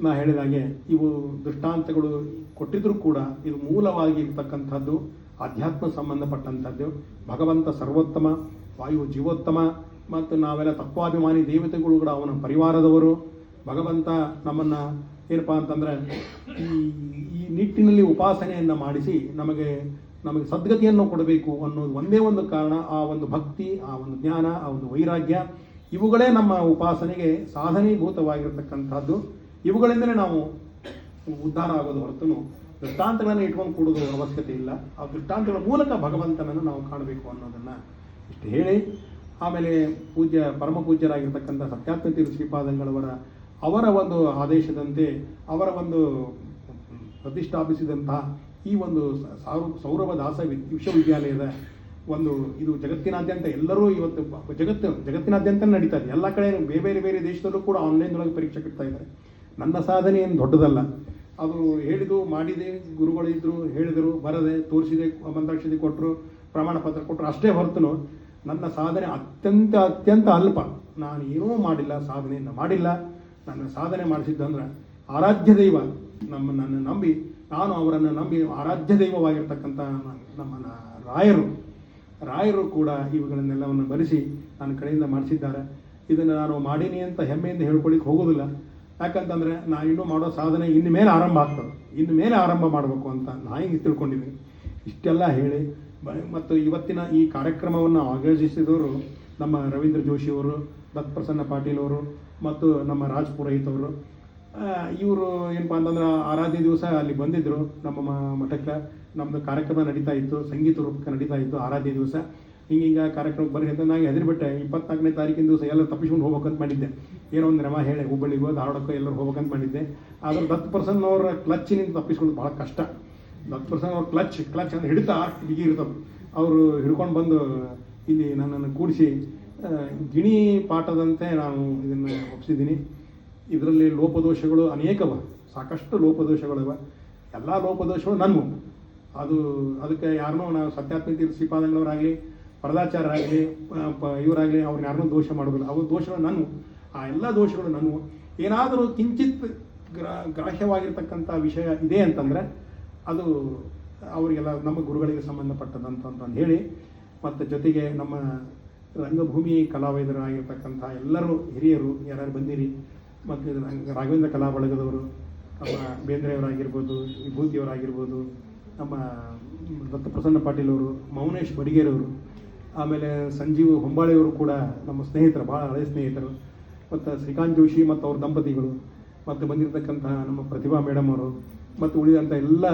ನಾ ಹೇಳಿದಾಗೆ ಇವು ದೃಷ್ಟಾಂತಗಳು ಕೊಟ್ಟಿದ್ರೂ ಕೂಡ ಇದು ಮೂಲವಾಗಿ ಇರ್ತಕ್ಕಂಥದ್ದು ಆಧ್ಯಾತ್ಮ ಸಂಬಂಧಪಟ್ಟಂಥದ್ದು. ಭಗವಂತ ಸರ್ವೋತ್ತಮ, ವಾಯು ಜೀವೋತ್ತಮ ಮತ್ತು ನಾವೆಲ್ಲ ತತ್ವಾಭಿಮಾನಿ ದೇವತೆಗಳು ಕೂಡ ಅವನ ಪರಿವಾರದವರು. ಭಗವಂತ ನಮ್ಮನ್ನು ಏನಪ್ಪ ಅಂತಂದರೆ ಈ ನಿಟ್ಟಿನಲ್ಲಿ ಉಪಾಸನೆಯನ್ನು ಮಾಡಿಸಿ ನಮಗೆ ಸದ್ಗತಿಯನ್ನು ಕೊಡಬೇಕು ಅನ್ನೋದು ಒಂದೇ ಒಂದು ಕಾರಣ. ಆ ಒಂದು ಭಕ್ತಿ, ಆ ಒಂದು ಜ್ಞಾನ, ಆ ಒಂದು ವೈರಾಗ್ಯ, ಇವುಗಳೇ ನಮ್ಮ ಉಪಾಸನೆಗೆ ಸಾಧನೀಭೂತವಾಗಿರ್ತಕ್ಕಂಥದ್ದು. ಇವುಗಳಿಂದಲೇ ನಾವು ಉದ್ಧಾರ ಆಗೋದು ಹೊರತು ದೃಷ್ಟಾಂತಗಳನ್ನು ಇಟ್ಕೊಂಡು ಕೊಡೋದು ಅವಶ್ಯಕತೆ ಇಲ್ಲ. ಆ ದೃಷ್ಟಾಂತಗಳ ಮೂಲಕ ಭಗವಂತನನ್ನು ನಾವು ಕಾಣಬೇಕು ಅನ್ನೋದನ್ನು ಇಷ್ಟು ಹೇಳಿ, ಆಮೇಲೆ ಪರಮ ಪೂಜ್ಯರಾಗಿರ್ತಕ್ಕಂಥ ಸತ್ಯಾತ್ಮತೀರ್ಥ ಶ್ರೀಪಾದಂಗಳವರ ಅವರ ಒಂದು ಆದೇಶದಂತೆ ಅವರ ಒಂದು ಪ್ರತಿಷ್ಠಾಪಿಸಿದಂತಹ ಈ ಒಂದು ಸೌರಭ ದಾಸ ವಿಶ್ವವಿದ್ಯಾಲಯದ ಒಂದು ಇದು ಜಗತ್ತಿನಾದ್ಯಂತ ಎಲ್ಲರೂ ಇವತ್ತು ಜಗತ್ತಿನಾದ್ಯಂತ ನಡೀತಾ ಇದೆ. ಎಲ್ಲ ಕಡೆ ಬೇರೆ ಬೇರೆ ದೇಶದಲ್ಲೂ ಕೂಡ ಆನ್ಲೈನ್ದೊಳಗೆ ಪರೀಕ್ಷೆ ಕಟ್ತಾ ಇದ್ದಾರೆ. ನನ್ನ ಸಾಧನೆ ಏನು ದೊಡ್ಡದಲ್ಲ, ಅದು ಹೇಳಿದು ಮಾಡಿದೆ, ಗುರುಗಳಿದ್ರು ಹೇಳಿದರು, ಬರದೆ ತೋರಿಸಿದೆ, ಮಂತ್ರಾಕ್ಷತೆ ಕೊಟ್ಟರು, ಪ್ರಮಾಣ ಪತ್ರ ಕೊಟ್ಟರು, ಅಷ್ಟೇ ಹೊರತು ನನ್ನ ಸಾಧನೆ ಅತ್ಯಂತ ಅಲ್ಪ. ನಾನು ಏನೂ ಮಾಡಿಲ್ಲ, ಸಾಧನೆಯನ್ನು ಮಾಡಿಲ್ಲ. ನನ್ನ ಸಾಧನೆ ಮಾಡಿಸಿದ್ದಂದ್ರೆ ಆರಾಧ್ಯ ದೈವ ನನ್ನನ್ನು ನಂಬಿ, ನಾನು ಅವರನ್ನು ನಂಬಿ ಆರಾಧ್ಯ ದೈವವಾಗಿರ್ತಕ್ಕಂಥ ನಮ್ಮ ರಾಯರು ಕೂಡ ಇವುಗಳನ್ನೆಲ್ಲವನ್ನು ಬರೆಸಿ ನನ್ನ ಕಡೆಯಿಂದ ಮಾಡಿಸಿದ್ದಾರೆ. ಇದನ್ನು ನಾನು ಮಾಡೀನಿ ಅಂತ ಹೆಮ್ಮೆಯಿಂದ ಹೇಳ್ಕೊಳ್ಳಿಕ್ಕೆ ಹೋಗೋದಿಲ್ಲ. ಯಾಕಂತಂದರೆ ನಾನು ಇನ್ನೂ ಮಾಡೋ ಸಾಧನೆ ಇನ್ನು ಮೇಲೆ ಆರಂಭ ಆಗ್ತದೆ, ಇನ್ನು ಮೇಲೆ ಆರಂಭ ಮಾಡಬೇಕು ಅಂತ ನಾನು ಹಿಂಗೆ ತಿಳ್ಕೊಂಡಿದ್ದೀನಿ. ಇಷ್ಟೆಲ್ಲ ಹೇಳಿ ಮತ್ತು ಇವತ್ತಿನ ಈ ಕಾರ್ಯಕ್ರಮವನ್ನು ಆಯೋಜಿಸಿದವರು ನಮ್ಮ ರವೀಂದ್ರ ಜೋಶಿಯವರು, ದತ್ತಪ್ರಸನ್ನ ಪಾಟೀಲ್ ಅವರು ಮತ್ತು ನಮ್ಮ ರಾಜ್ ಪುರೋಹಿತ್ ಅವರು. ಇವರು ಏನಪ್ಪ ಅಂತಂದ್ರೆ ಆರಾಧ್ಯ ದಿವಸ ಅಲ್ಲಿ ಬಂದಿದ್ದರು ನಮ್ಮ ಮಠಕ್ಕೆ. ನಮ್ಮದು ಕಾರ್ಯಕ್ರಮ ನಡೀತಾ ಇತ್ತು, ಸಂಗೀತ ರೂಪಕ್ಕೆ ನಡೀತಾ ಇತ್ತು ಆರಾಧ್ಯ ದಿವಸ. ಹಿಂಗೆ ಕಾರ್ಯಕ್ರಮಕ್ಕೆ ಬರ್ರಿ ಅಂತ ನಾನು ಹೆದರಿಬಿಟ್ಟೆ. 24ನೇ ತಾರೀಕಿನ ದಿವಸ ಎಲ್ಲರೂ ತಪ್ಪಿಸ್ಕೊಂಡು ಹೋಗ್ಬೇಕಂತ ಮಾಡಿದ್ದೆ. ಏನೋ ಒಂದು ರಮ ಹೇಳಿ ಹುಬ್ಬಳ್ಳಿಗೋ ಧಾರವಾಡಕ್ಕೋ ಎಲ್ಲರೂ ಹೋಗ್ಬೇಕಂತ ಮಾಡಿದ್ದೆ. ಆದರೆ ದತ್ತಪ್ರಸನ್ನ ಅವರ ಕ್ಲಚ್ನಿಂದ ತಪ್ಪಿಸ್ಕೊಂಡು ಭಾಳ ಕಷ್ಟ. ದತ್ತಪ್ರಸನ್ನ ಅವ್ರ ಕ್ಲಚ್ ಅಂತ ಹಿಡಿತಾ ಬಿಗಿ ಇರ್ತದೆ. ಅವರು ಹಿಡ್ಕೊಂಡು ಬಂದು ಇಲ್ಲಿ ನನ್ನನ್ನು ಕೂಡಿಸಿ ಗಿಣಿ ಪಾಠದಂತೆ ನಾನು ಇದನ್ನು ಒಪ್ಪಿಸಿದ್ದೀನಿ. ಇದರಲ್ಲಿ ಲೋಪದೋಷಗಳು ಅನೇಕವ, ಸಾಕಷ್ಟು ಲೋಪದೋಷಗಳಿವೆ. ಎಲ್ಲ ಲೋಪದೋಷಗಳು ನನ್ವು. ಅದಕ್ಕೆ ಯಾರನ್ನೂ ನಾವು ಸತ್ಯಾತ್ಮತೀರ್ಥ ಶ್ರೀಪಾದಂಗಳವರಾಗಲಿ, ವರದಾಚಾರ್ಯರಾಗಲಿ, ಇವರಾಗಲಿ ಅವ್ರನ್ನ ಯಾರನ್ನೂ ದೋಷ ಮಾಡೋದಿಲ್ಲ. ಅವು ದೋಷಗಳು ನನ್ವು. ಆ ಎಲ್ಲ ದೋಷಗಳು ನನ್ವು. ಏನಾದರೂ ಕಿಂಚಿತ್ ಗ್ರಾಹ್ಯವಾಗಿರ್ತಕ್ಕಂಥ ವಿಷಯ ಇದೆ ಅಂತಂದರೆ ಅದು ಅವರಿಗೆಲ್ಲ ನಮ್ಮ ಗುರುಗಳಿಗೆ ಸಂಬಂಧಪಟ್ಟದಂತಂದು ಹೇಳಿ, ಮತ್ತು ಜೊತೆಗೆ ನಮ್ಮ ರಂಗಭೂಮಿ ಕಲಾವಿದರಾಗಿರ್ತಕ್ಕಂಥ ಎಲ್ಲರೂ ಹಿರಿಯರು ಯಾರ್ಯಾರು ಬಂದಿರಿ, ಮತ್ತು ರಾಘವೇಂದ್ರ ಕಲಾ ಬಳಗದವರು, ನಮ್ಮ ಬೇಂದ್ರೆಯವರಾಗಿರ್ಬೋದು, ವಿಭೂತಿಯವರಾಗಿರ್ಬೋದು, ನಮ್ಮ ದತ್ತಪ್ರಸನ್ನ ಪಾಟೀಲ್ ಅವರು, ಮೌನೇಶ್ ಬಡಿಗೇರವರು, ಆಮೇಲೆ ಸಂಜೀವ್ ಹೊಂಬಾಳೆಯವರು ಕೂಡ ನಮ್ಮ ಸ್ನೇಹಿತರು, ಭಾಳ ಹಳೆಯ ಸ್ನೇಹಿತರು, ಮತ್ತು ಶ್ರೀಕಾಂತ್ ಜೋಶಿ ಮತ್ತು ಅವ್ರ ದಂಪತಿಗಳು, ಮತ್ತು ಬಂದಿರತಕ್ಕಂಥ ನಮ್ಮ ಪ್ರತಿಭಾ ಮೇಡಮ್ ಅವರು, ಮತ್ತು ಉಳಿದಂಥ ಎಲ್ಲ